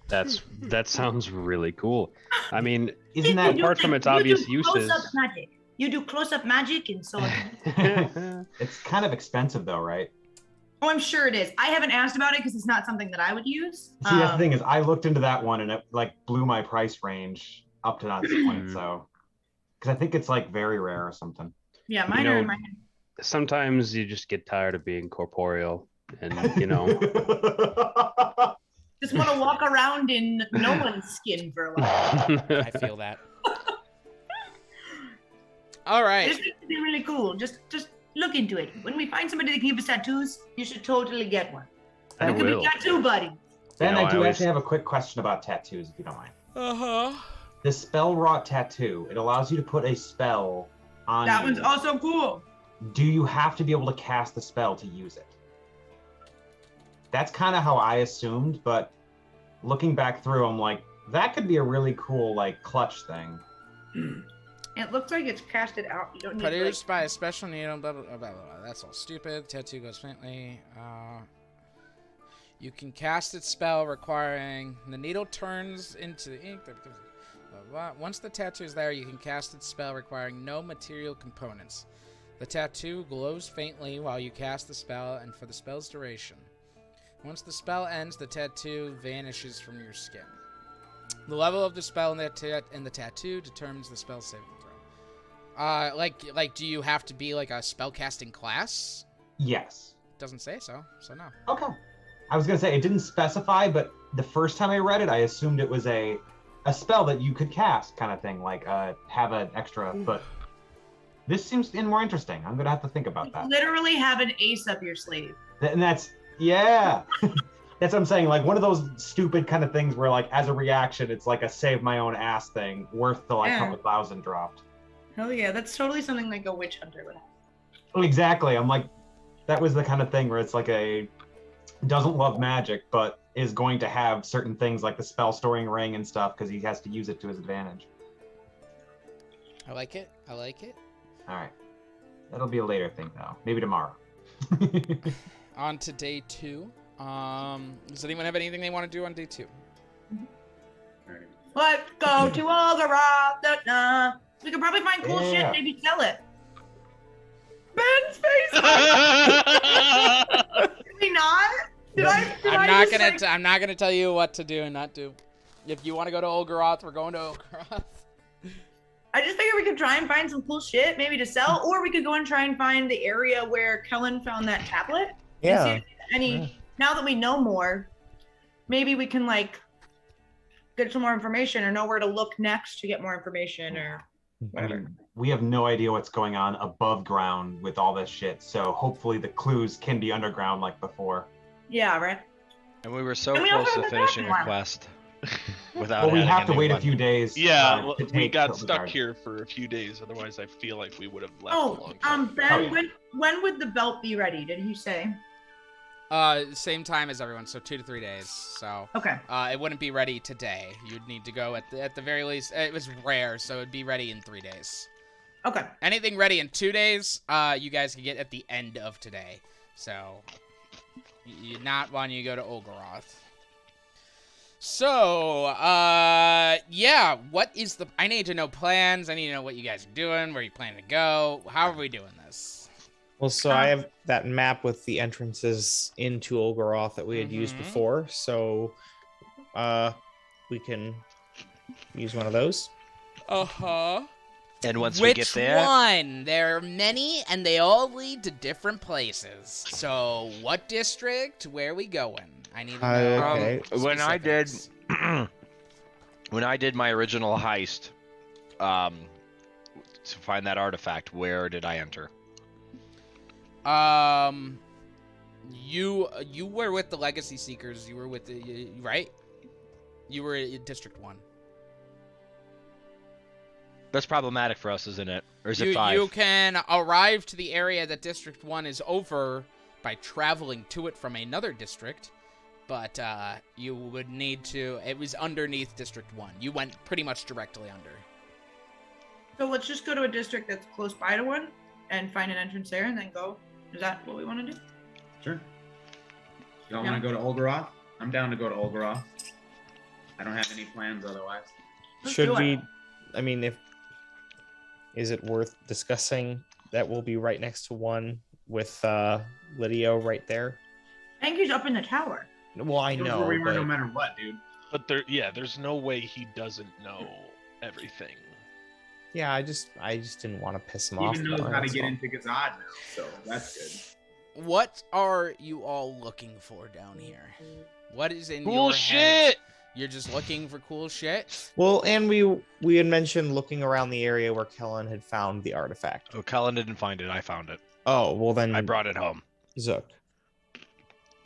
That sounds really cool. I mean,
Isn't that
apart from its
You
obvious
do
uses?
close-up magic. You do close-up magic, and so.
It's kind of expensive though, right?
Oh, I'm sure it is. I haven't asked about it because it's not something that I would use.
See, that's the thing is, I looked into that one and it like blew my price range up to that point. So, because I think it's like very rare or something.
Yeah, mine
You
are
know,
in my.
Sometimes you just get tired of being corporeal, and
Just want to walk around in no one's skin for a while.
I feel that. All right.
This would be really cool. Just look into it. When we find somebody that can give us tattoos, you should totally get one.
I
We could
will.
be tattoo buddy.
Ben,
You know,
I do
I always-
actually have a quick question about tattoos, if you don't mind.
Uh-huh.
The spell wrought tattoo, it allows you to put a spell on
That
you.
one's also cool.
Do you have to be able to cast the spell to use it? That's kind of how I assumed, but looking back through, I'm like, that could be a really cool, like, clutch thing.
It looks like it's casted out. You don't need
Produced by a special needle, blah, blah, blah, blah, blah. That's all stupid. Tattoo goes faintly. You can cast its spell requiring the needle turns into the ink. Blah, blah, blah. Once the tattoo is there, you can cast its spell requiring no material components. The tattoo glows faintly while you cast the spell and for the spell's duration. Once the spell ends, the tattoo vanishes from your skin. The level of the spell in the tattoo determines the spell saving throw. Like, do you have to be like a spellcasting class?
Yes.
Doesn't say so no.
Okay. I was going to say, it didn't specify, but the first time I read it, I assumed it was a spell that you could cast kind of thing, like have an extra, but this seems more interesting. I'm going to have to think about that.
literally have an ace up your sleeve.
And that's, yeah. That's what I'm saying. Like one of those stupid kind of things where like as a reaction, it's like a save my own ass thing worth the like
Yeah.
couple thousand dropped.
Hell yeah, that's totally something like a witch hunter would have.
Exactly. I'm like, that was the kind of thing where it's like doesn't love magic, but is going to have certain things like the spell storing ring and stuff because he has to use it to his advantage.
I like it. I like it.
All right. That'll be a later thing though. Maybe tomorrow.
On to day 2. Does anyone have anything they want to do on day 2?
Let's go to Algaroth. We could probably find cool shit
Yeah.
and maybe sell it. Ben's face. Did we not? Did
I'm not gonna tell you what to do and not do. If you want to go to Olgaroth, we're going to Olgaroth.
I just figured we could try and find some cool shit, maybe to sell, or we could go and try and find the area where Kellen found that tablet. and see if any. Now that we know more, maybe we can like get some more information or know where to look next to get more information or
I
whatever.
mean, we have no idea what's going on above ground with all this shit, so hopefully the clues can be underground like before.
Yeah, right.
And we were so
And we also
close to
have the
finishing
second
a
one.
quest without.
Well, we
adding
have to
any
wait a
money.
few days.
Yeah,
to
we
take
got
Hildegarde.
stuck here for a few days. Otherwise, I feel like we would have left a
Oh,
long time.
Ben, when would the belt be ready? Did he say?
Same time as everyone, so 2 to 3 days. So
Okay.
it wouldn't be ready today. You'd need to go at the very least. It was rare, so it'd be ready in 3 days.
Okay.
Anything ready in 2 days, you guys can get at the end of today. So not when you go to Olgaroth. So, yeah, what is the... I need to know plans. I need to know what you guys are doing, where you plan to go. How are we doing this?
Well, so I have that map with the entrances into Olgaroth that we had used
Mhm.
before, so we can use one of those.
Uh-huh.
And once we get
Which
there,
one? There are many, and they all lead to different places. So, what district? Where are we going? I need to know.
Okay.
when I did,
specifics.
when I did my original heist, to find that artifact, where did I enter?
You were with the Legacy Seekers. You were with the right. You were in District 1.
That's problematic for us, isn't it? Or is it 5?
You can arrive to the area that District 1 is over by traveling to it from another district, but you would need to... It was underneath District 1. You went pretty much directly under.
So let's just go to a district that's close by to one and find an entrance there and then go. Is that what we want to do?
Sure. Y'all want to go to Olgaroth? I'm down to go to Olgaroth. I don't have any plans otherwise.
Should we? I mean, is it worth discussing that we'll be right next to one with Lydio right there?
I think he's up in the tower.
Well, I know,
Where we were
but
no matter what, dude.
But there's no way he doesn't know everything.
yeah, I just didn't want to piss him off.
Even knows
more,
how to
that's
get
all.
into Gazad now, so that's good.
What are you all looking for down here? What is in
Cool
your
shit!
head? You're just looking for cool shit?
Well, and we had mentioned looking around the area where Kellen had found the artifact.
Oh, Colin didn't find it. I found it.
Oh, well then
I brought it home.
Zook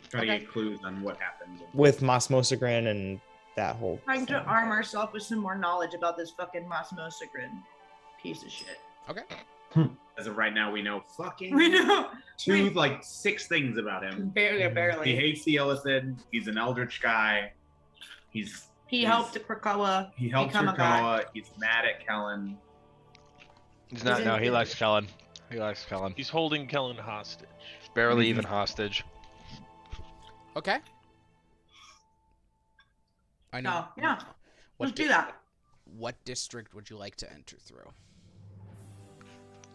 Try to get clues on what happened.
with Mosmosagran and that whole
Trying to
thing.
arm ourselves with some more knowledge about this fucking Mosmosagrin piece of shit.
Okay.
As of right now, we know fucking
We know.
6 things about him.
Barely.
He hates the Illithid. He's an Eldritch guy.
He helped Krakoa.
He helped
become a god.
Krakoa. He's mad at Kellen.
He's not.
Isn't
No, he
it-
likes Kellen. He likes Kellen.
He's holding Kellen hostage.
Barely even hostage.
Okay. I know.
So, yeah.
What
Let's do that.
What district would you like to enter through?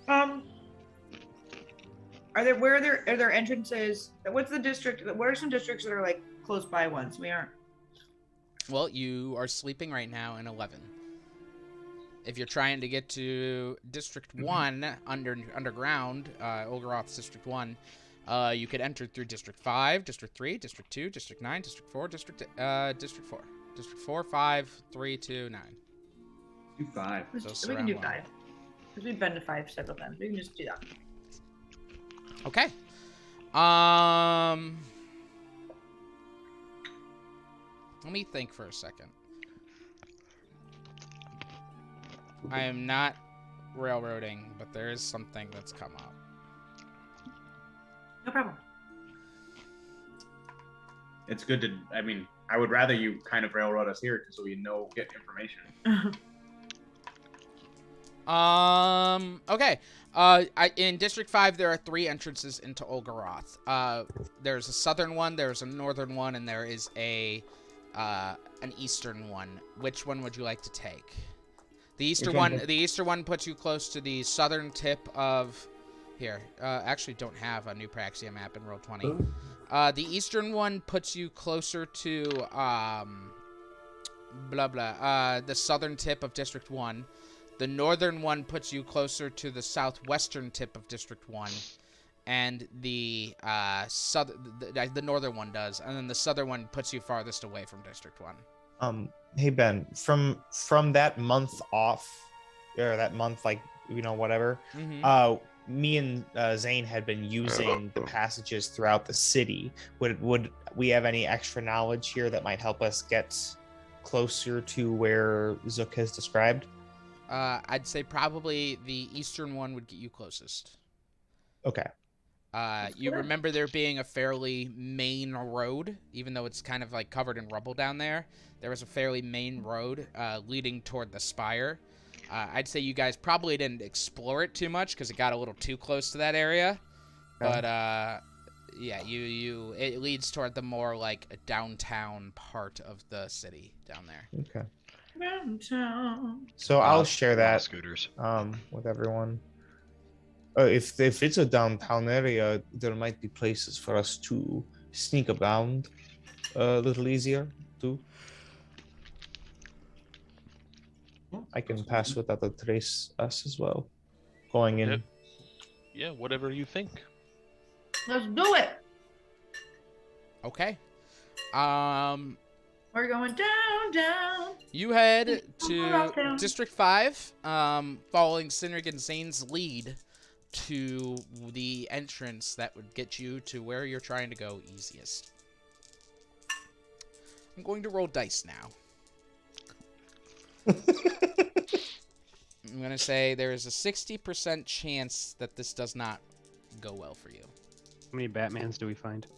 Are there entrances? What's the district? What are some districts that are like close by ones? We aren't.
Well, you are sleeping right now in 11. If you're trying to get to District 1 underground, Olgaroth's District 1, you could enter through District 5, District 3, District 2, District 9, District 4, District 4. District 4, 5, 3, 2, 9.
Do 5.
We can do 5. Because we've been to 5 several times. We can just do that.
Okay. Let me think for a second. I am not railroading, but there is something that's come up.
No problem.
It's good to. I mean, I would rather you kind of railroad us here so we get information.
Okay. In District 5, there are 3 entrances into Olgaroth. There's a southern one, there's a northern one, and there is an eastern one. Which one would you like to take? The eastern one puts you close to the southern tip of... Here, actually don't have a new Praxia map in Roll20. The eastern one puts you closer to, the southern tip of District 1. The northern one puts you closer to the southwestern tip of District 1. And the northern one does. And then the southern one puts you farthest away from District 1.
Hey Ben, from that month off, or that month, like, whatever, me and Zane had been using the passages throughout the city. Would we have any extra knowledge here that might help us get closer to where Zook has described?
I'd say probably the eastern one would get you closest.
Okay.
You remember there being a fairly main road, even though it's kind of like covered in rubble down there. There was a fairly main road leading toward the spire. I'd say you guys probably didn't explore it too much because it got a little too close to that area. But yeah, it leads toward the more like a downtown part of the city down there.
Okay.
Downtown.
So I'll share that
scooters.
With everyone. If it's a downtown area, there might be places for us to sneak around a little easier too. I can pass without a trace us as well. Going in.
Yeah, whatever you think.
Let's do it.
Okay.
We're going down, down.
You head to
Rock down.
District 5, following Cynric and Zane's lead to the entrance that would get you to where you're trying to go easiest. I'm going to roll dice now. I'm going to say there is a 60% chance that this does not go well for you.
How many Batmans do we find?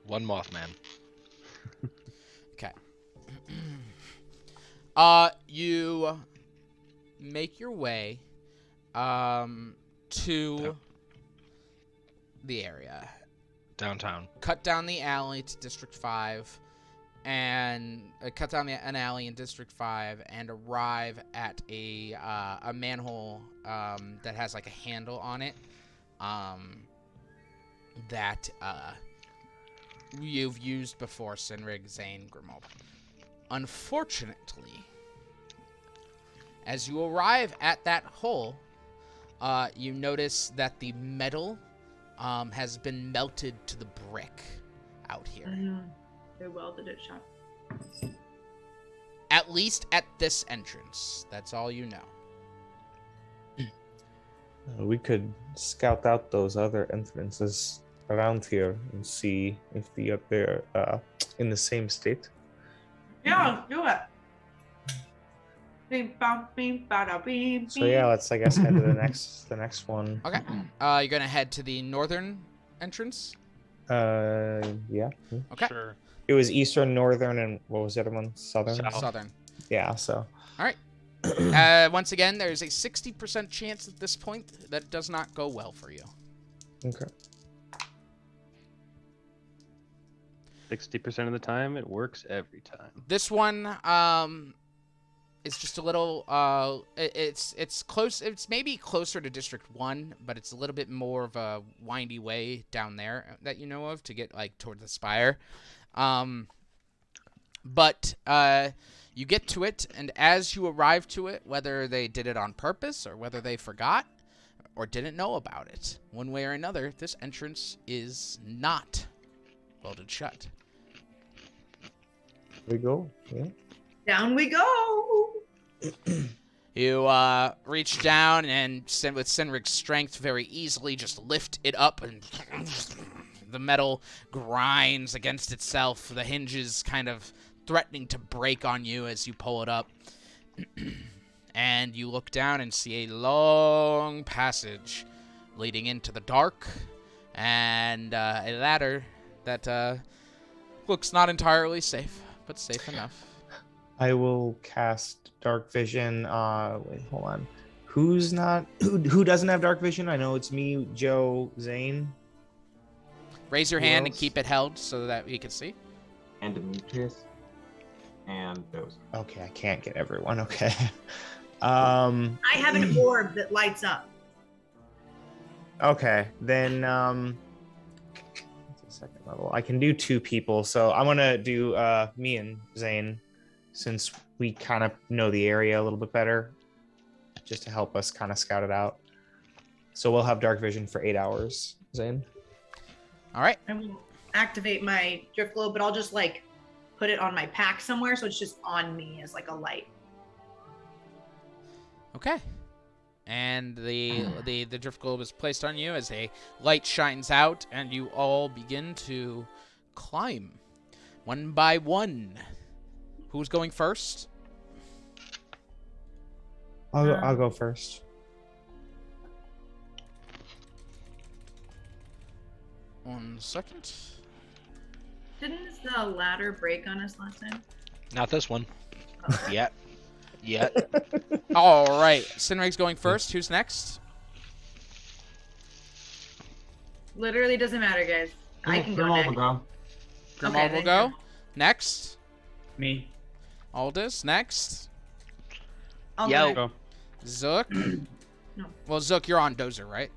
One Mothman.
Okay. You make your way to the area.
Downtown.
Cut down the alley to District 5 and cut down an alley in District 5 and arrive at a manhole that has like a handle on it that you've used before, Cynric, Zane, Grimald. Unfortunately, as you arrive at that hole, you notice that the metal has been melted to the brick out here.
They welded it shut.
At least at this entrance. That's all you know.
We could scout out those other entrances around here and see if they're in the same state.
Yeah, do it. Beep, bop, beep, bada, beep,
So yeah, let's I guess head to the next one.
Okay. You're gonna head to the northern entrance.
Yeah.
Okay.
Sure.
It was eastern, northern, and what was the other one? Southern.
Southern.
Yeah. So.
All right. Once again, there's a 60% chance at this point that it does not go well for you.
Okay.
60% of the time, it works every time.
This one is just a little it's close. It's maybe closer to District 1, but it's a little bit more of a windy way down there that you know of to get like toward the spire. But you get to it, and as you arrive to it, whether they did it on purpose or whether they forgot or didn't know about it, one way or another, this entrance is not welded shut.
We go. Yeah.
Down we go.
You reach down and with Cynric's strength very easily just lift it up, and the metal grinds against itself, the hinges kind of threatening to break on you as you pull it up. And you look down and see a long passage leading into the dark and a ladder that looks not entirely safe, but safe enough.
I will cast Dark Vision. Wait, hold on. Who doesn't have Dark Vision? I know it's me, Joe, Zane.
Raise your
Who
hand and
else?
keep it held so that we can see.
And Demetrius. And those.
Okay, I can't get everyone. Okay.
I have an orb that lights up.
Okay, then it's a second level. I can do 2 people, so I'm gonna do me and Zane, since we kind of know the area a little bit better, just to help us kind of scout it out. So we'll have dark vision for 8 hours, Zane.
All right.
I will activate my drift globe, but I'll just like put it on my pack somewhere, so it's just on me as like a light.
Okay. And the drift globe is placed on you as a light shines out, and you all begin to climb one by one. Who's going first?
I'll go first.
One second.
Didn't the ladder break on us last time?
Not this one. Yet.
All right. Cynric's going first. Who's next?
Literally doesn't matter, guys. I can go next.
Grimald
Okay,
will
then
go. Next.
Me.
Aldous, next.
I'll
Yo.
go.
Zook.
No.
Well, Zook, you're on Dozer, right?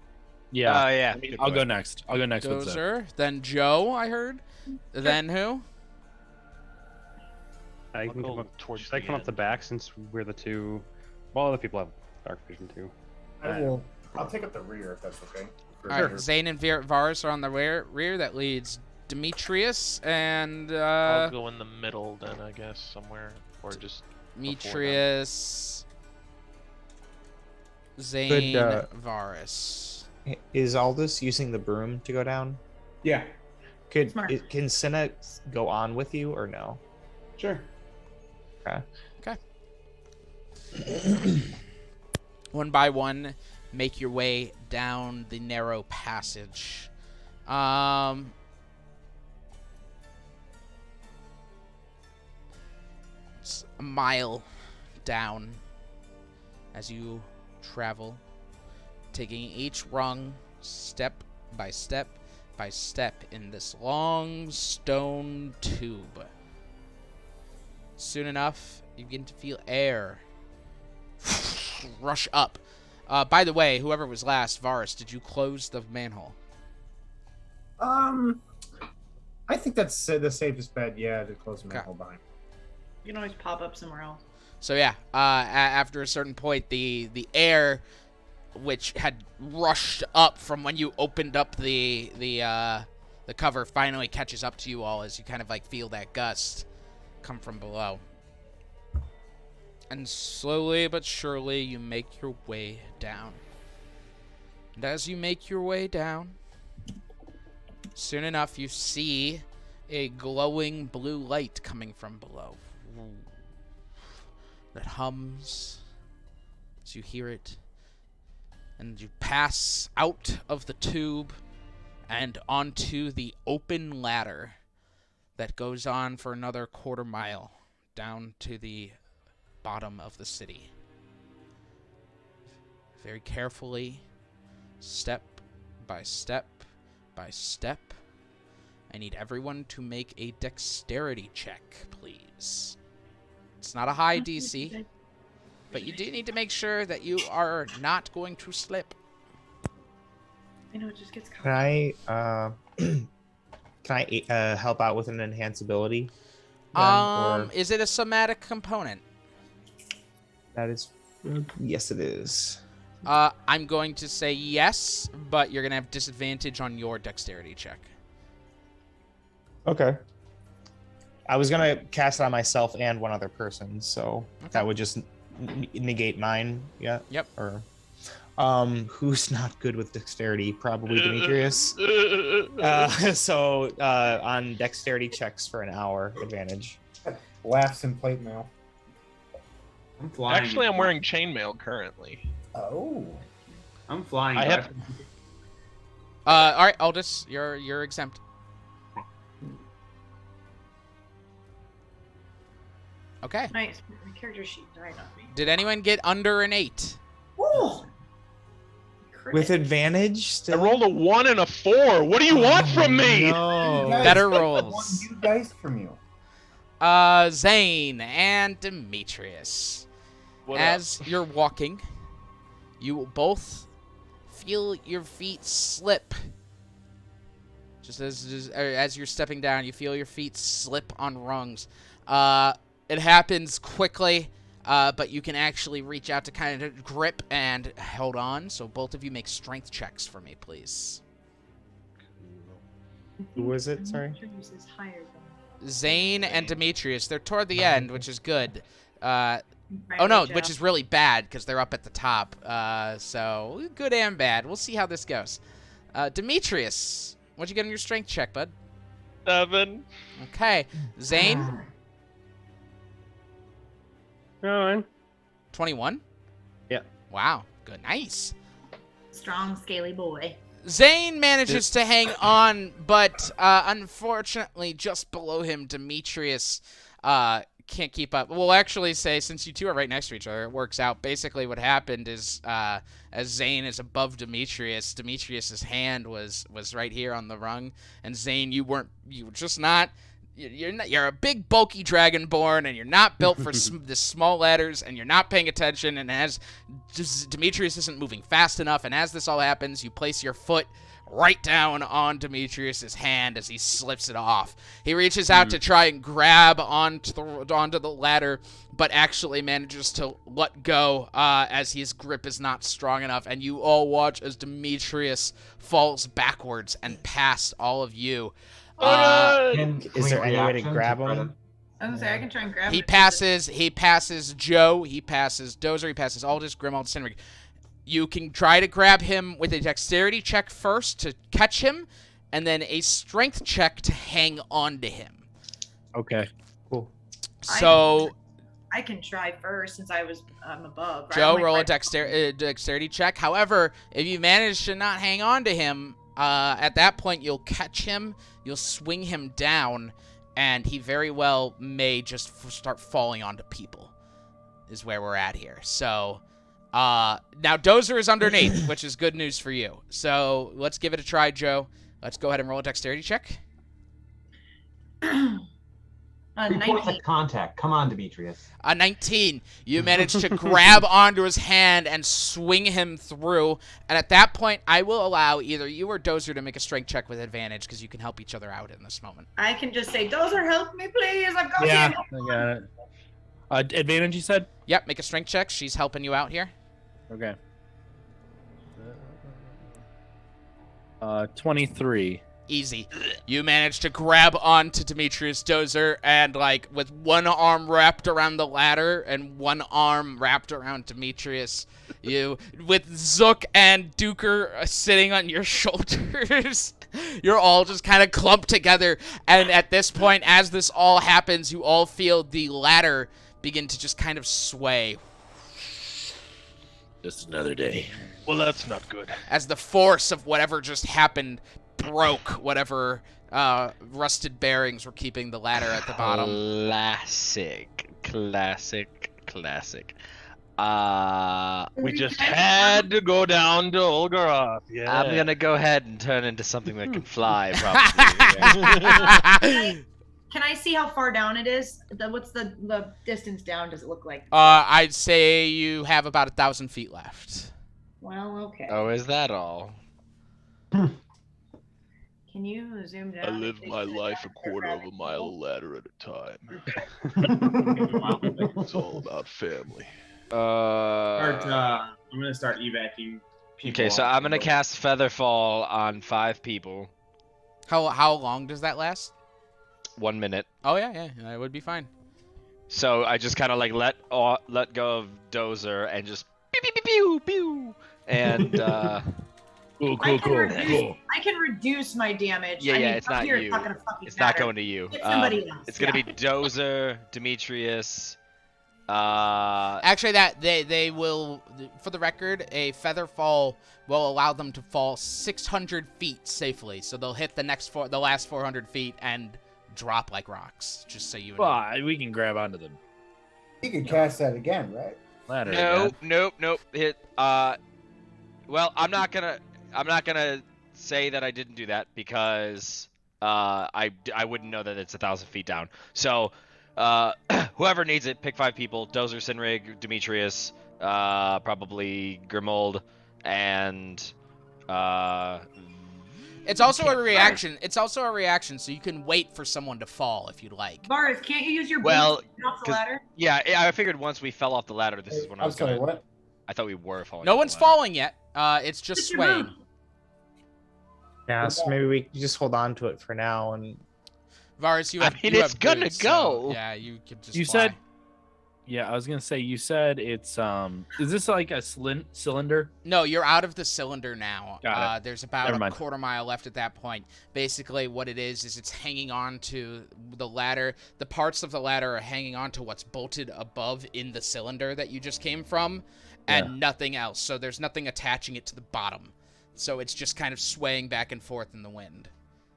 Yeah.
Yeah.
I'll go next. I'll go next with Zook.
Dozer. Then Joe, I heard. Then who?
I can
I'll
come
go
up,
towards
should I
the
come up the
end.
back since we're the two? Well, other people have dark vision too.
I'll take up the rear if that's okay.
All right. Zane and Varus are on the rear. That leads Demetrius and
I'll go in the middle then, I guess, somewhere, or just
Demetrius, Zane, Varus.
Is Aldous using the broom to go down?
Yeah.
Can Cinna go on with you or no?
Sure.
Okay. One by one, make your way down the narrow passage. It's a mile down as you travel, taking each rung step by step by step in this long stone tube. Soon enough, you begin to feel air rush up. By the way, whoever was last, Varus, did you close the manhole?
I think that's the safest bet. Yeah, to close the manhole behind.
You can always pop up somewhere else.
So yeah, after a certain point, the air, which had rushed up from when you opened up the cover, finally catches up to you all as you kind of like feel that gust come from below. And slowly but surely, you make your way down. And as you make your way down, soon enough you see a glowing blue light coming from below that hums as you hear it. And you pass out of the tube and onto the open ladder that goes on for another quarter mile down to the bottom of the city. Very carefully, step by step by step, I need everyone to make a dexterity check, please. It's not a high DC, but you do need to make sure that you are not going to slip.
I know it just gets
Can I help out with an enhance ability? Or...
Is it a somatic component?
That is, yes, it is.
I'm going to say yes, but you're going to have disadvantage on your dexterity check.
Okay. I was going to cast it on myself and one other person, so that would just negate mine. Yeah.
Yep.
Or, who's not good with dexterity? Probably Demetrius. So on dexterity checks for an hour, advantage.
Laughs and plate mail.
I'm flying.
Actually, I'm wearing chainmail currently.
Oh.
I'm flying.
I have.
All right, Aldous, you're exempt. Okay.
Nice. My character sheet died on me.
Did anyone get under an 8?
Woo!
With advantage still?
I rolled a 1 and a 4. What do you want from me?
No.
Better rolls.
You dice from you.
Zane and Demetrius. As you're walking, you both feel your feet slip. Just as you're stepping down, you feel your feet slip on rungs. It happens quickly, but you can actually reach out to kind of grip and hold on. So both of you make strength checks for me, please.
Who was it? Sorry.
Demetrius is higher than
Zane and Demetrius. They're toward the end, which is good. Oh no, which is really bad because they're up at the top. So good and bad. We'll see how this goes. Demetrius, what'd you get on your strength check, bud?
7.
Okay. Zane? 21?
Yeah.
Wow. Good. Nice.
Strong, scaly boy.
Zane manages to hang on, but unfortunately, just below him, Demetrius can't keep up. We'll actually say, since you two are right next to each other, it works out. Basically, what happened is, as Zane is above Demetrius, Demetrius's hand was right here on the rung, and Zane, you were just not. You're a big bulky dragonborn, and you're not built for the small ladders, and you're not paying attention. And as Demetrius isn't moving fast enough, and as this all happens, you place your foot right down on Demetrius's hand as he slips it off. He reaches out to try and grab onto the ladder, but actually manages to let go as his grip is not strong enough. And you all watch as Demetrius falls backwards and past all of you.
Is there any way to grab him?
I was gonna say I can try and grab
He
him.
passes Joe, he passes Dozer, he passes Aldous, Grimald, Sinrig. You can try to grab him with a dexterity check first to catch him, and then a strength check to hang on to him.
Okay.
Cool.
So,
I can try first since I'm above. Right?
Joe,
I'm like
roll a
right
dexterity check. However, if you manage to not hang on to him, at that point you'll catch him, you'll swing him down, and he very well may just start falling onto people, is where we're at here. So, now Dozer is underneath, which is good news for you. So, let's give it a try, Joe. Let's go ahead and roll a dexterity check.
Reports at contact. Come on, Demetrius.
19. You manage to grab onto his hand and swing him through. And at that point, I will allow either you or Dozer to make a strength check with advantage because you can help each other out in this moment.
I can just say, Dozer, help me, please. I've got
Yeah,
you.
I got it. Advantage, you said?
Yep, make a strength check. She's helping you out here.
Okay. 23.
Easy. You manage to grab onto Demetrius Dozer and, like, with one arm wrapped around the ladder and one arm wrapped around Demetrius, you, with Zook and Duker sitting on your shoulders, you're all just kind of clumped together. And at this point, as this all happens, you all feel the ladder begin to just kind of sway.
Just another day.
Well, that's not good.
As the force of whatever just happened broke whatever rusted bearings were keeping the ladder at the bottom.
Classic.
We just had to go down to Olgaroth. Yeah.
I'm gonna go ahead and turn into something that can fly, probably.
Can I see how far down it is? What's the distance down does it look like?
I'd say you have about 1,000 feet left.
Well, okay.
Oh, is that all?
Can you zoom down?
I live my life a quarter of a mile ladder at a time. It's all about family.
I'm gonna start evacuating people.
Okay, so I'm gonna cast Featherfall on 5 people.
How long does that last?
1 minute.
Oh yeah, it would be fine.
So I just kind of like let go of Dozer and just pew pew pew pew pew, and
Cool. I can reduce my damage.
Yeah,
I mean,
it's not
here,
you.
It's not gonna fucking
It's
matter.
not going to you.
It's somebody else.
It's gonna be Dozer, Demetrius.
Actually, that they will, for the record, a feather fall will allow them to fall 600 feet safely. So they'll hit the last 400 feet and drop like rocks. Just so you know.
Well, we can grab onto them.
You can cast that again, right?
Ladder.
Nope. Hit. Well, I'm not gonna say that I didn't do that because I wouldn't know that it's 1,000 feet down. So whoever needs it, pick 5 people: Dozer, Sinrig, Demetrius, probably Grimold, and
it's also a reaction. It's also a reaction, so you can wait for someone to fall if you'd like.
Varus, can't you use your boots
well,
to get off the ladder?
Yeah, I figured once we fell off the ladder, this is when I was
sorry,
gonna.
what?
I thought we were falling.
No
off
one's
the ladder.
falling yet. It's just
Just your
swaying.
boot.
Yeah, so maybe we can just hold on to it for now and.
Varus, you
I
have.
mean,
you
it's
have
gonna
boots,
go.
So, yeah, you could just.
You
fly.
said. Yeah, I was gonna say. You said it's Is this like a cylinder?
No, you're out of the cylinder now.
Got it.
There's about
Never
a
mind.
quarter mile left at that point. Basically, what it is it's hanging on to the ladder. The parts of the ladder are hanging on to what's bolted above in the cylinder that you just came from, and nothing else. So there's nothing attaching it to the bottom. So it's just kind of swaying back and forth in the wind.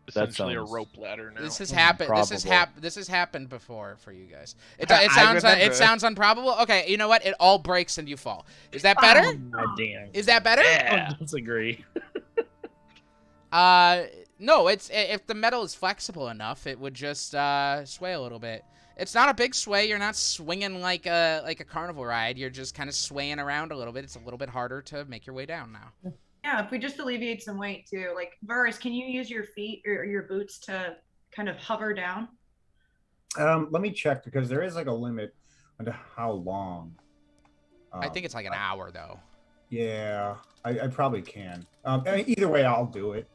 Essentially
sounds-
a rope ladder now.
This has happened.
Improbable.
This has happened before for you guys. It
I
sounds
remember.
it sounds improbable. Okay, you know what? It all breaks and you fall. Is that better?
God damn.
Is that better?
I don't disagree.
No. It's if the metal is flexible enough, it would just sway a little bit. It's not a big sway. You're not swinging like a carnival ride. You're just kind of swaying around a little bit. It's a little bit harder to make your way down now.
Yeah, if we just alleviate some weight too. Like Varus, can you use your feet or your boots to kind of hover down?
Let me check because there is like a limit on how long.
I think it's like an hour though.
Yeah, I probably can. I mean, either way, I'll do it.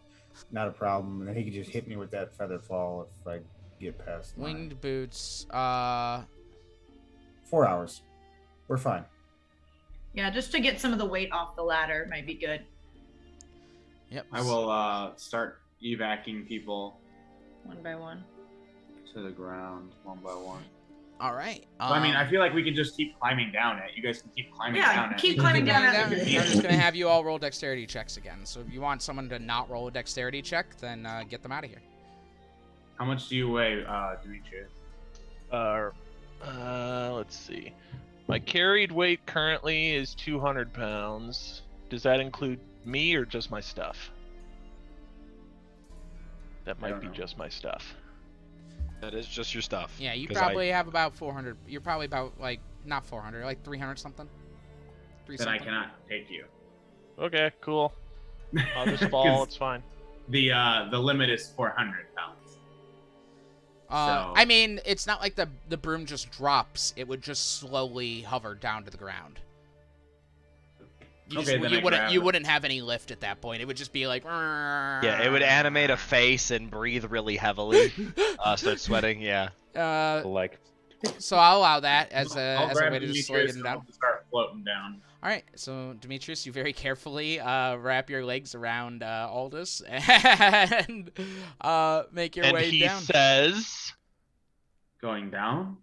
Not a problem. And then he could just hit me with that feather fall if I get past
Winged boots.
4 hours. We're fine.
Yeah, just to get some of the weight off the ladder might be good.
Yep.
I will start evacuating people
One by one.
to the ground, one by one.
All right.
Well, I mean, I feel like we can just keep climbing down it. You guys can keep climbing
Yeah,
down it.
keep climbing down it.
I'm just gonna have you all roll dexterity checks again. So if you want someone to not roll a dexterity check, then get them out of here.
How much do you weigh, Demetrius?
Let's see. My carried weight currently is 200 pounds. Does that include me or just my stuff? That might be just my stuff.
That is just your stuff.
Yeah, you probably have about 400. You're probably about like not 400, like 300 something.
Then I cannot take you.
Okay, cool. I'll just fall. It's fine.
The limit is 400 pounds. So-
I mean, it's not like the broom just drops. It would just slowly hover down to the ground. You wouldn't have any lift at that point. It would just be like.
Yeah, it would animate a face and breathe really heavily. Start sweating. Yeah.
Like.
So I'll allow that as
I'll
a
grab
way to just slow
Demetrius
them down.
and start floating down.
All right, so Demetrius, you very carefully wrap your legs around Aldous and make your way down.
And he says,
"Going down."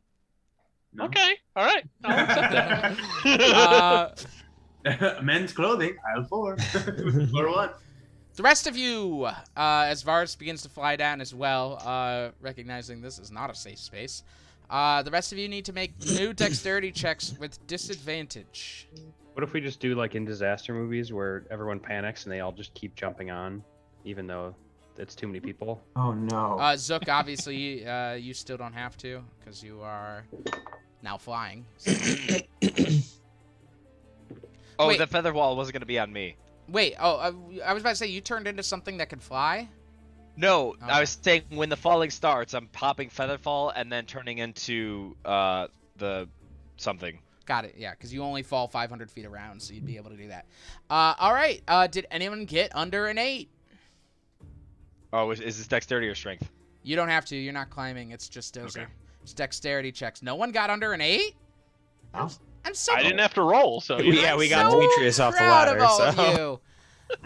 No.
Okay, all right, I'll accept that.
Men's clothing, aisle 4. Floor 1.
The rest of you, as Varus begins to fly down as well, recognizing this is not a safe space, the rest of you need to make new dexterity checks with disadvantage.
What if we just do like in disaster movies where everyone panics and they all just keep jumping on, even though it's too many people?
Oh no.
Zook, obviously, you still don't have to because you are now flying.
Oh,
Wait.
the feather wall wasn't gonna be on me.
Wait, I was about to say you turned into something that could fly?
No,
Oh.
I was saying when the falling starts, I'm popping featherfall and then turning into the something.
Got it, yeah, because you only fall 500 feet around, so you'd be able to do that. All right, did anyone get under an 8?
Oh, is this dexterity or strength?
You don't have to. You're not climbing. It's just Dozer.
Okay.
It's dexterity checks. No one got under an 8?
No.
I'm so
I didn't have to roll, so
Yeah, we got
so
Demetrius off the
proud
ladder.
of all
So.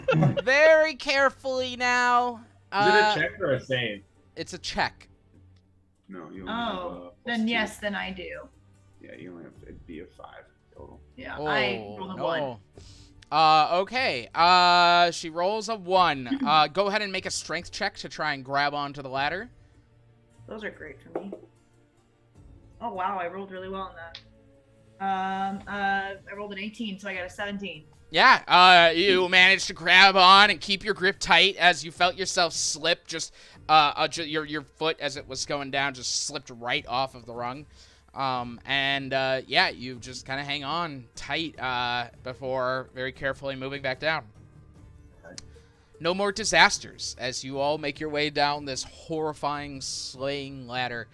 of you. Very carefully now.
Is it a check or a save?
It's a check.
No, you only have
Oh,
a
then yes, then I do.
Yeah, you only have to be a 5 total.
Yeah,
Oh,
I rolled a 1.
no. Okay. She rolls a 1. Go ahead and make a strength check to try and grab onto the ladder.
Those are great for me. Oh wow, I rolled really well on that. I rolled an 18, so I got a 17.
Yeah, you managed to grab on and keep your grip tight as you felt yourself slip. Just, your foot as it was going down just slipped right off of the rung. Yeah, you just kind of hang on tight before very carefully moving back down. No more disasters as you all make your way down this horrifying slaying ladder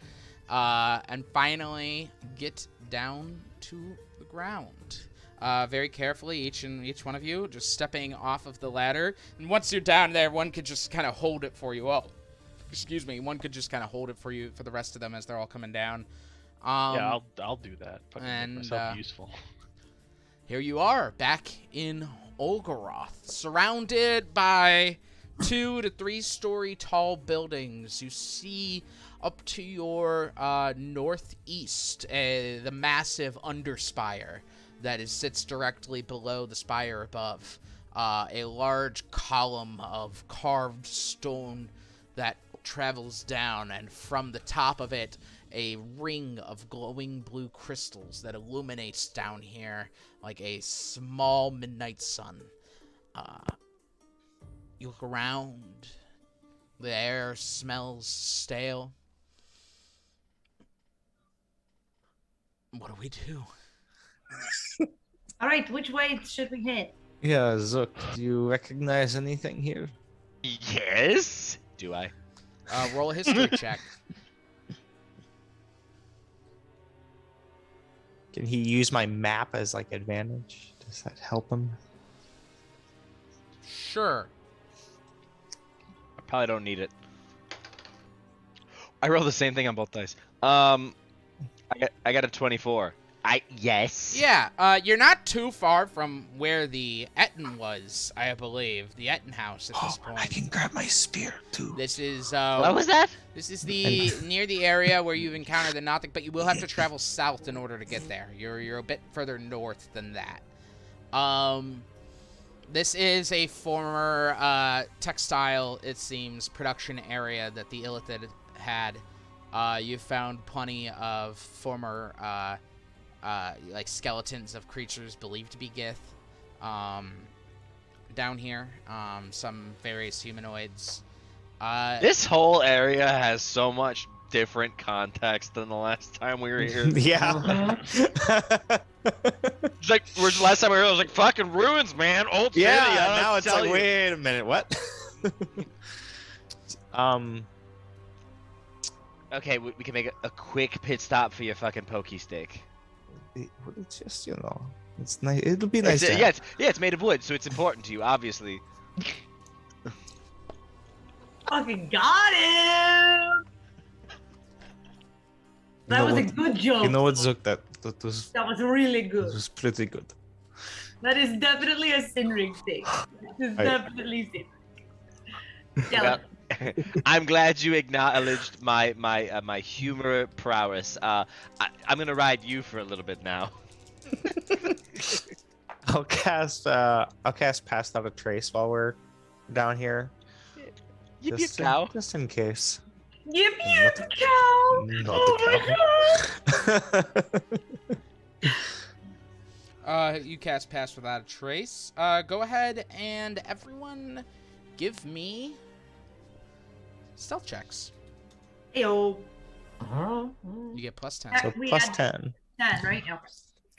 and finally get down to the ground. Very carefully, each one of you just stepping off of the ladder. And once you're down there, one could just kind of hold it for you. Oh, excuse me. One could just kind of hold it for you for the rest of them as they're all coming down.
Yeah, I'll do that. Fucking
and,
make myself useful.
Here you are, back in Olgaroth, surrounded by 2 to 3 story tall buildings. You see up to your northeast the massive underspire that sits directly below the spire above. A large column of carved stone that travels down, and from the top of it, a ring of glowing blue crystals that illuminates down here like a small midnight sun. You look around. The air smells stale. What do we do?
All right, which way should we head?
Yeah, Zook, do you recognize anything here?
Yes. Do I?
Roll a history check.
Can he use my map as like advantage? Does that help him?
Sure.
Probably don't need it. I roll the same thing on both dice. I got a 24. Yes.
Yeah, you're not too far from where the Etten was, I believe. The Etten house at this point.
I can grab my spear too.
This is
What was that?
This is the near the area where you've encountered the Nothic, but you will have to travel south in order to get there. You're a bit further north than that. This is a former textile, it seems, production area that the Illithid had. You found plenty of former like skeletons of creatures believed to be Gith down here. Some various humanoids.
This whole area has so much different context than the last time we were here.
Yeah.
It's like, where's the last time we were here? I was like, fucking ruins, man. Old city.
Yeah,
I don't
now
know
it's
what to
like,
tell you.
wait a minute, what?
Okay, we can make a quick pit stop for your fucking pokey stick.
It's just, it's nice. It'll be nice.
It's made of wood, so it's important to you, obviously.
Fucking got him! That was a good joke.
You know what, Zook? That was
really good.
was pretty good.
That is definitely a Sinrig thing. This is definitely Sinrig.
Well, I'm glad you acknowledged my humor prowess. I'm gonna ride you for a little bit now.
I'll cast Passed Out a Trace while we're down here.
Yip yip cow.
Just in case.
Yip yip cow!
Not
Oh
the
my god!
You cast Pass Without a Trace. Go ahead and everyone give me stealth checks.
Ayo.
You get plus 10.
So
We
plus
had
10.
10, right? No.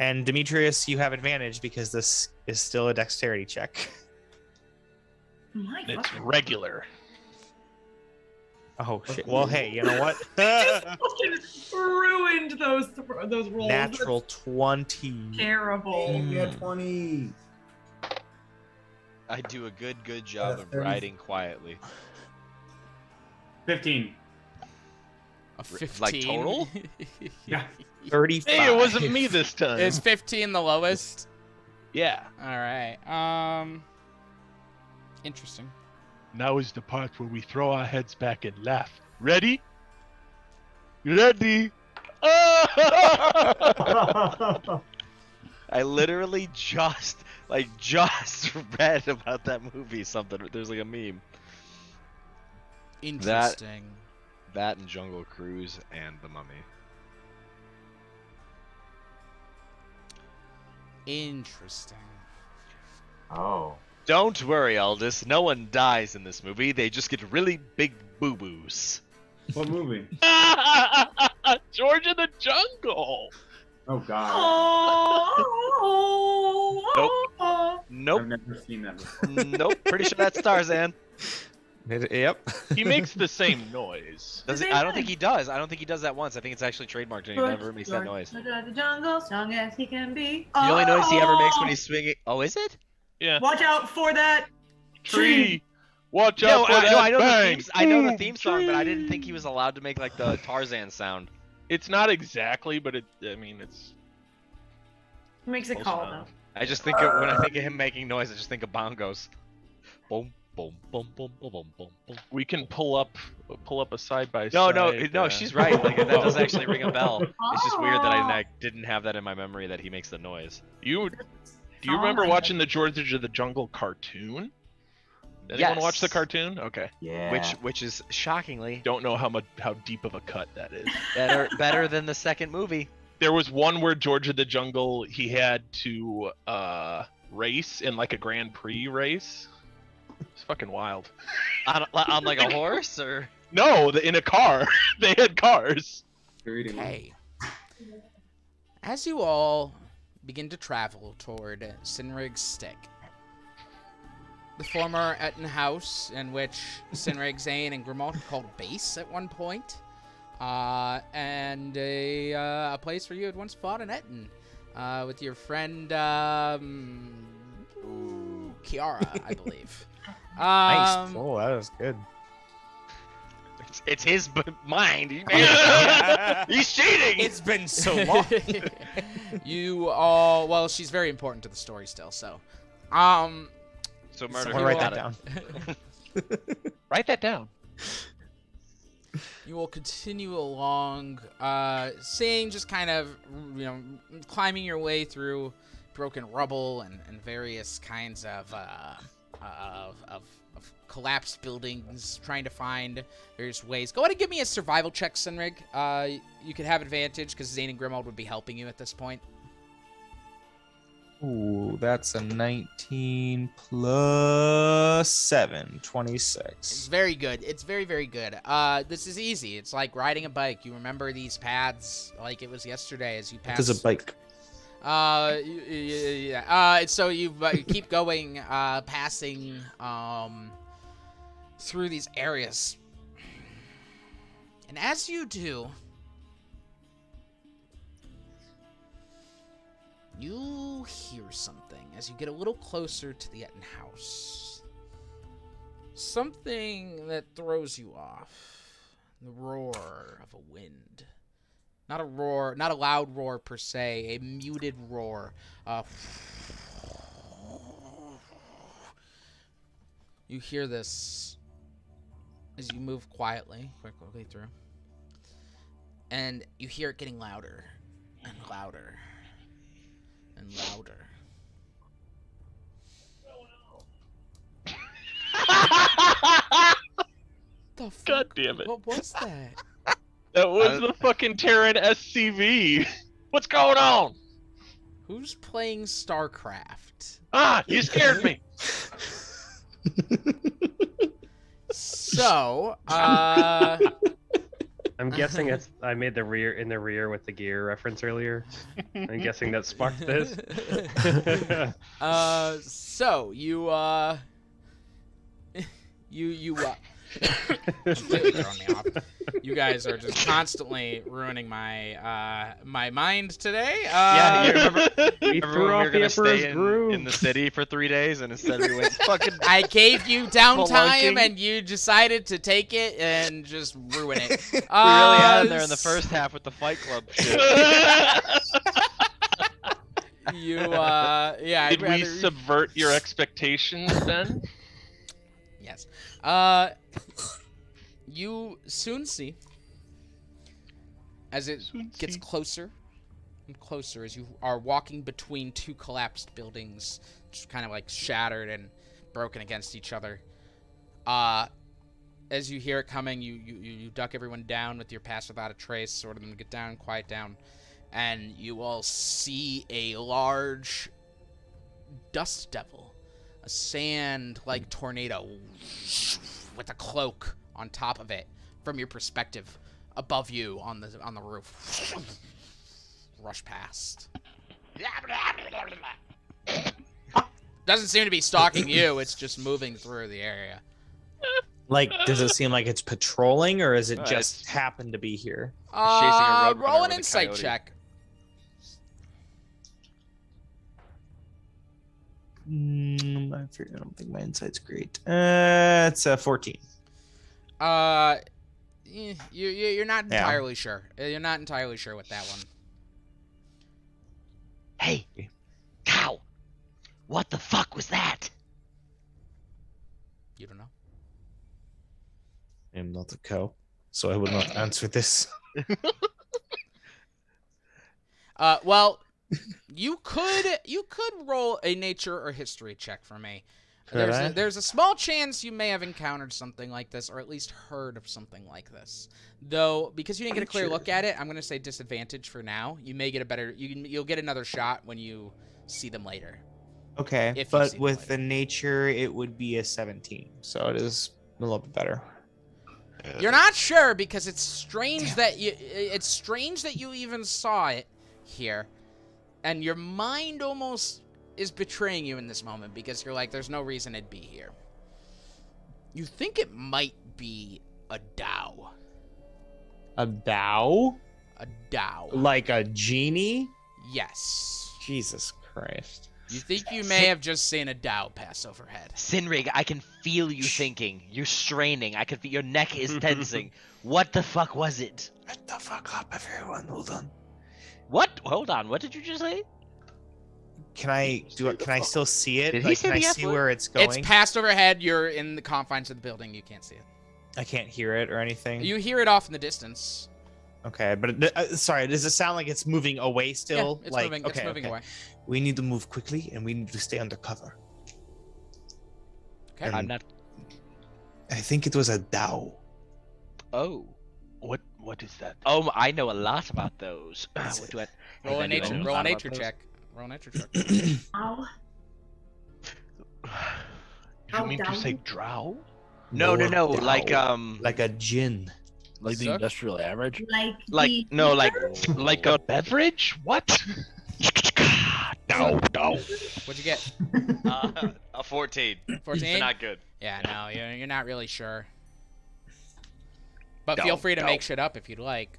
And Demetrius, you have advantage because this is still a dexterity check.
My
It's
fucking-
regular.
Oh shit. Well, hey, you know what?
Just fucking ruined those rolls.
Natural 20.
That's terrible.
Give me a 20.
I do a good job of
30.
riding quietly.
15.
A 15.
Like total?
Yeah.
35.
Hey, it wasn't me this time.
Is 15 the lowest?
Yeah.
All right. Interesting.
Now is the part where we throw our heads back and laugh. Ready? Ready?
I literally just read about that movie. Something. There's like a meme.
Interesting.
That and Jungle Cruise and The Mummy.
Interesting.
Oh.
Don't worry, Aldous. No one dies in this movie. They just get really big boo-boos.
What movie?
George of the Jungle.
Oh god.
Oh.
Nope.
I've never seen that before.
Nope. Pretty sure that's Tarzan.
Yep.
He makes the same noise.
Does he? I don't think he does. I don't think he does that once. I think it's actually trademarked and he never makes that noise.
The jungle, strong as he can be.
The only noise he ever makes when he's swinging. Oh, is it?
Yeah.
Watch out for that
Tree. Watch
No,
out for that
I know
bang.
I know the theme song, but I didn't think he was allowed to make like the Tarzan sound.
It's not exactly, but it's
Makes it
close
call
enough.
I just think when I think of him making noise, I just think of bongos. Boom, boom, boom, boom, boom, boom, boom, boom.
We can pull up a side by
No,
side.
no, she's right. Like that does actually ring a bell. It's just weird that I didn't have that in my memory that he makes the noise.
Do you remember watching the George of the Jungle cartoon? Anyone
Yes.
watch the cartoon? Okay.
Yeah.
Which is shockingly
Don't know how deep of a cut that is.
better than the second movie.
There was one where George of the Jungle he had to race in like a Grand Prix race. It's fucking wild.
On like a horse or
No, in a car. They had cars.
Okay. As you all begin to travel toward Sinrig's Stick, the former Etten house in which Sinrig, Zane, and Grimald called base at one point, and a place where you had once fought in Etten with your friend Kiara, I believe.
Nice. Oh, that was good.
It's his mind. He's cheating.
It's been so long.
You all, well, she's very important to the story still, so.
So murder.
Someone write that down.
Write that down.
You will continue along, seeing just kind of, climbing your way through broken rubble and various kinds of collapsed buildings, trying to find various ways. Go ahead and give me a survival check, Sinrig. You could have advantage because Zane and Grimald would be helping you at this point.
Ooh, that's a 19 plus 7, 26.
It's very good. It's very, very good. This is easy. It's like riding a bike. You remember these paths like it was yesterday as you pass.
What is a bike?
So you keep going, passing through these areas, and as you do, you hear something as you get a little closer to the Etten house. Something that throws you off. The roar of a wind. Not a roar, not a loud roar per se, a muted roar. You hear this as you move quickly through. And you hear it getting louder and louder and louder. The fuck?
God damn it.
What was that?
That was the fucking Terran SCV. What's going on?
Who's playing StarCraft?
Ah, you scared me.
So,
I'm guessing it's. I made the rear with the gear reference earlier. I'm guessing that sparked this.
So you completely throwing me off. You guys are just constantly ruining my my mind today.
Yeah, you remember
We
when
threw
we
off
were
the
gonna stay
Emperor's groove.
in the city for 3 days, and instead we went fucking.
I gave you downtime,
Spelunking.
and you decided to take it and just ruin it.
We really had him there in the first half with the Fight Club shit.
You yeah.
Did we subvert your expectations then?
Yes. You soon see, as it gets closer and closer, as you are walking between two collapsed buildings, just kind of like shattered and broken against each other. As you hear it coming, you duck everyone down with your pass without a trace, sort of them get down, quiet down, and you all see a large dust devil, a sand-like tornado with a cloak on top of it from your perspective above you on the roof. Rush past. Doesn't seem to be stalking you, it's just moving through the area.
Like, does it seem like it's patrolling, or is it
No,
just
it's-
happened to be here?
chasing a roadrunner
Roll an
with a
insight
coyote.
check.
I don't think my insight's great. It's a 14.
You're not entirely sure. You're not entirely sure with that one.
Hey, cow! What the fuck was that?
You don't know.
I am not a cow, so I will not answer this.
Well, you could roll a nature or history check for me.
Could I?
There's a small chance you may have encountered something like this, or at least heard of something like this. Though, because you didn't get a clear
Nature.
look at it, I'm gonna say disadvantage for now. You may get a better. You'll get another shot when you see them later.
Okay,
If you
but
see
with
it
the nature, it would be a 17, so it is a little bit better.
You're not sure because it's strange that you even saw it here, and your mind almost is betraying you in this moment because you're like, there's no reason it'd be here. You think it might be a Dow.
A Dow?
A Dow.
Like a genie?
Yes.
Jesus Christ.
You think you may have just seen a Dow pass overhead.
Sinrig, I can feel you thinking. You're straining. I can feel your neck is tensing. What the fuck was it?
Shut the fuck up, everyone. Hold on.
What? Hold on. What did you just say?
Can I still see it?
Did he
Like,
say
can I
the F
see
word?
where it's going?
It's passed overhead. You're in the confines of the building. You can't see it.
I can't hear it or anything.
You hear it off in the distance.
Okay, but sorry, does it sound like it's moving away still?
Yeah, it's
like,
moving.
okay,
It's moving
okay.
away.
We need to move quickly, and we need to stay under cover.
Okay.
And
I'm not.
I think it was a Dow.
Oh.
What is that?
Oh, I know a lot about those.
Is
What
it?
do I?
Roll a
I do
nature.
know
Roll a
lot about
nature
those.
check. Roll a nature check.
Ow.
You mean to
down?
say drow?
No.
Dow.
Like
Like a gin.
Like the
Suck.
industrial average.
like
the
no, like
ether?
Like a beverage? What? No.
What'd you get?
a 14.
14.
Not good.
Yeah, no, you're not really sure. But
Dow,
feel free to
dow.
make shit up if you'd like.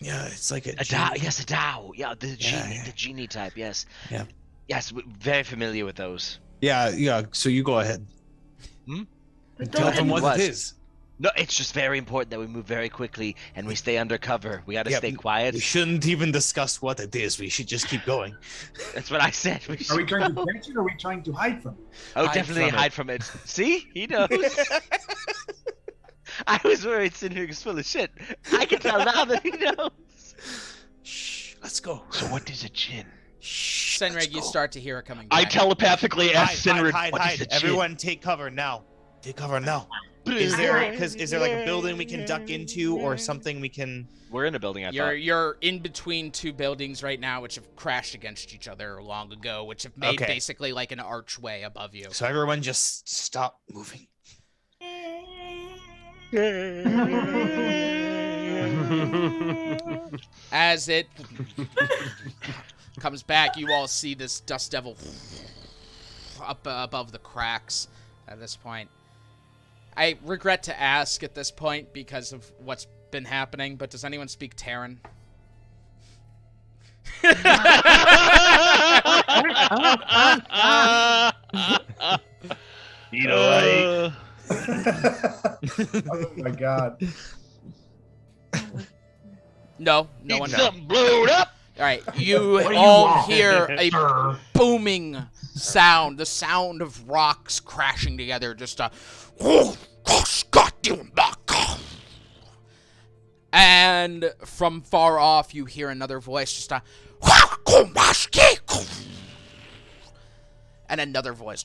Yeah, it's like a
A
gin.
Dow, yes, a Dow. Yeah, the
Yeah.
genie type. Yes.
Yeah.
Yes, very familiar with those.
Yeah. So you go ahead.
But
Tell
don't
them what
What?
it is.
No, it's just very important that we move very quickly and we stay undercover. We gotta
Yeah,
stay quiet.
We shouldn't even discuss what it is. We should just keep going.
That's what I said. We
Are we
should
trying
go.
to catch it or are we trying to hide from it?
Oh,
hide
definitely
from it?
hide from it. See? He knows. I was worried Sinrig was full of shit. I can tell now that he knows.
Shh. Let's go.
So what is a gin?
Shh. let's
Senreg, you
go.
start to hear it coming
I
back.
telepathically asked Sinrid,
hide.
what is a gin?
Everyone, take cover now. Take cover now. Is there like a building we can duck into or something we can?
We're in a building, I
You're
thought.
you're in between two buildings right now, which have crashed against each other long ago, which have made
Okay.
basically like an archway above you.
So everyone just stop moving.
As it comes back, you all see this dust devil up above the cracks at this point. I regret to ask at this point because of what's been happening, but does anyone speak Terran?
You know,
Oh my god.
No one.
something blowed up.
All right, you
What do you
all
want,
hear a
sir?
booming sound, the sound of rocks crashing together, just a and from far off you hear another voice, just a and another voice.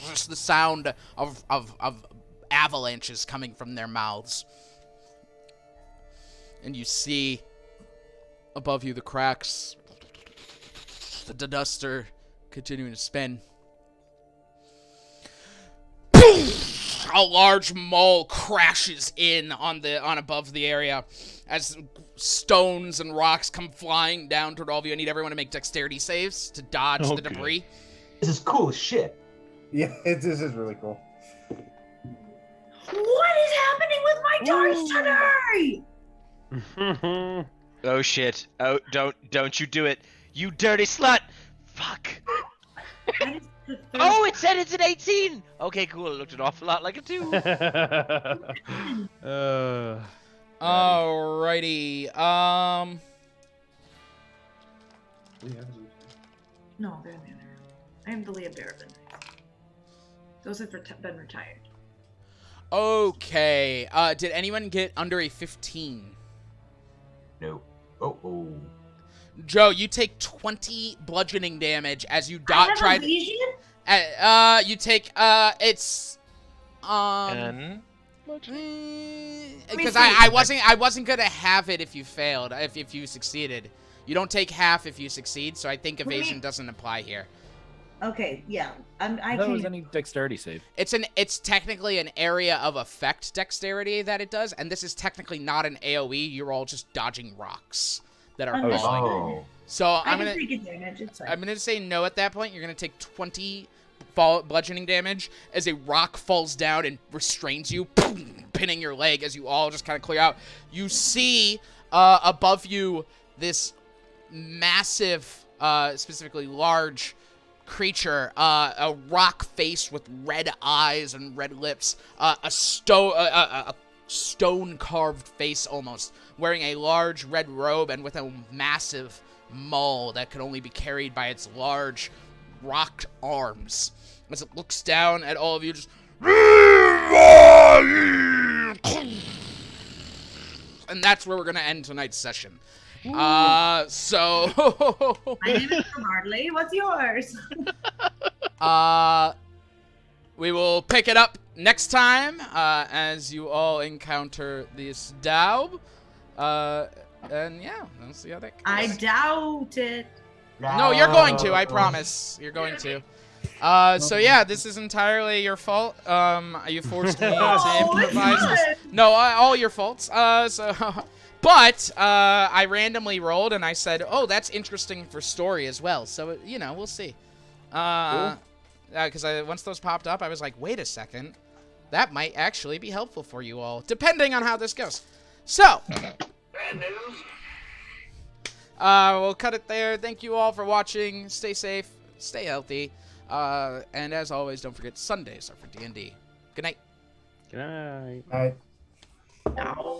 Just the sound of avalanches coming from their mouths. And you see above you the cracks, the duster continuing to spin. A large mole crashes in on above the area as stones and rocks come flying down toward all of you. I need everyone to make dexterity saves to dodge the
Okay.
debris.
This is cool as shit.
Yeah, this is really cool.
What is happening with my dice today?
Oh shit. Oh, don't you do it. You dirty slut. Fuck.
That is the third-
Oh, it said it's an 18. Okay, cool. It looked an awful lot like a 2.
Alrighty.
No, they're there. I am the Leah Barabin. Those have been retired.
Okay. Did anyone get under a 15?
No. Oh.
Joe, you take 20 bludgeoning damage as you
I have
tried.
evasion?
You take it's
And
because
see.
I wasn't gonna have it if you failed. If you succeeded, you don't take half if you succeed. So I think
Let me-
evasion doesn't apply here.
Okay, yeah. I
I thought it was
can.
any dexterity save.
It's technically an area of effect dexterity that it does, and this is technically not an AOE. You're all just dodging rocks that are
Understood.
falling.
Oh.
So
I
I'm
can
gonna
take a damage. It's fine.
I'm gonna say no at that point. You're gonna take 20 bludgeoning damage as a rock falls down and restrains you, pinning your leg as you all just kind of clear out. You see above you this massive specifically large creature, a rock face with red eyes and red lips, a stone carved face almost, wearing a large red robe and with a massive maul that could only be carried by its large rocked arms. As it looks down at all of you, just and that's where we're gonna end tonight's session. So
My name is Marley. What's yours?
we will pick it up next time as you all encounter this Daub. And yeah, we'll see how that goes.
I doubt it.
No, you're going to. I promise. You're going to. So yeah, this is entirely your fault. You forced me to improvise this. No, all your faults. But I randomly rolled and I said, "Oh, that's interesting for story as well." So you know, we'll see. Because once those popped up, I was like, "Wait a second, that might actually be helpful for you all, depending on how this goes." So. We'll cut it there. Thank you all for watching. Stay safe. Stay healthy. And as always, don't forget Sundays are for D&D. Good night.
Good night.
All right.
No.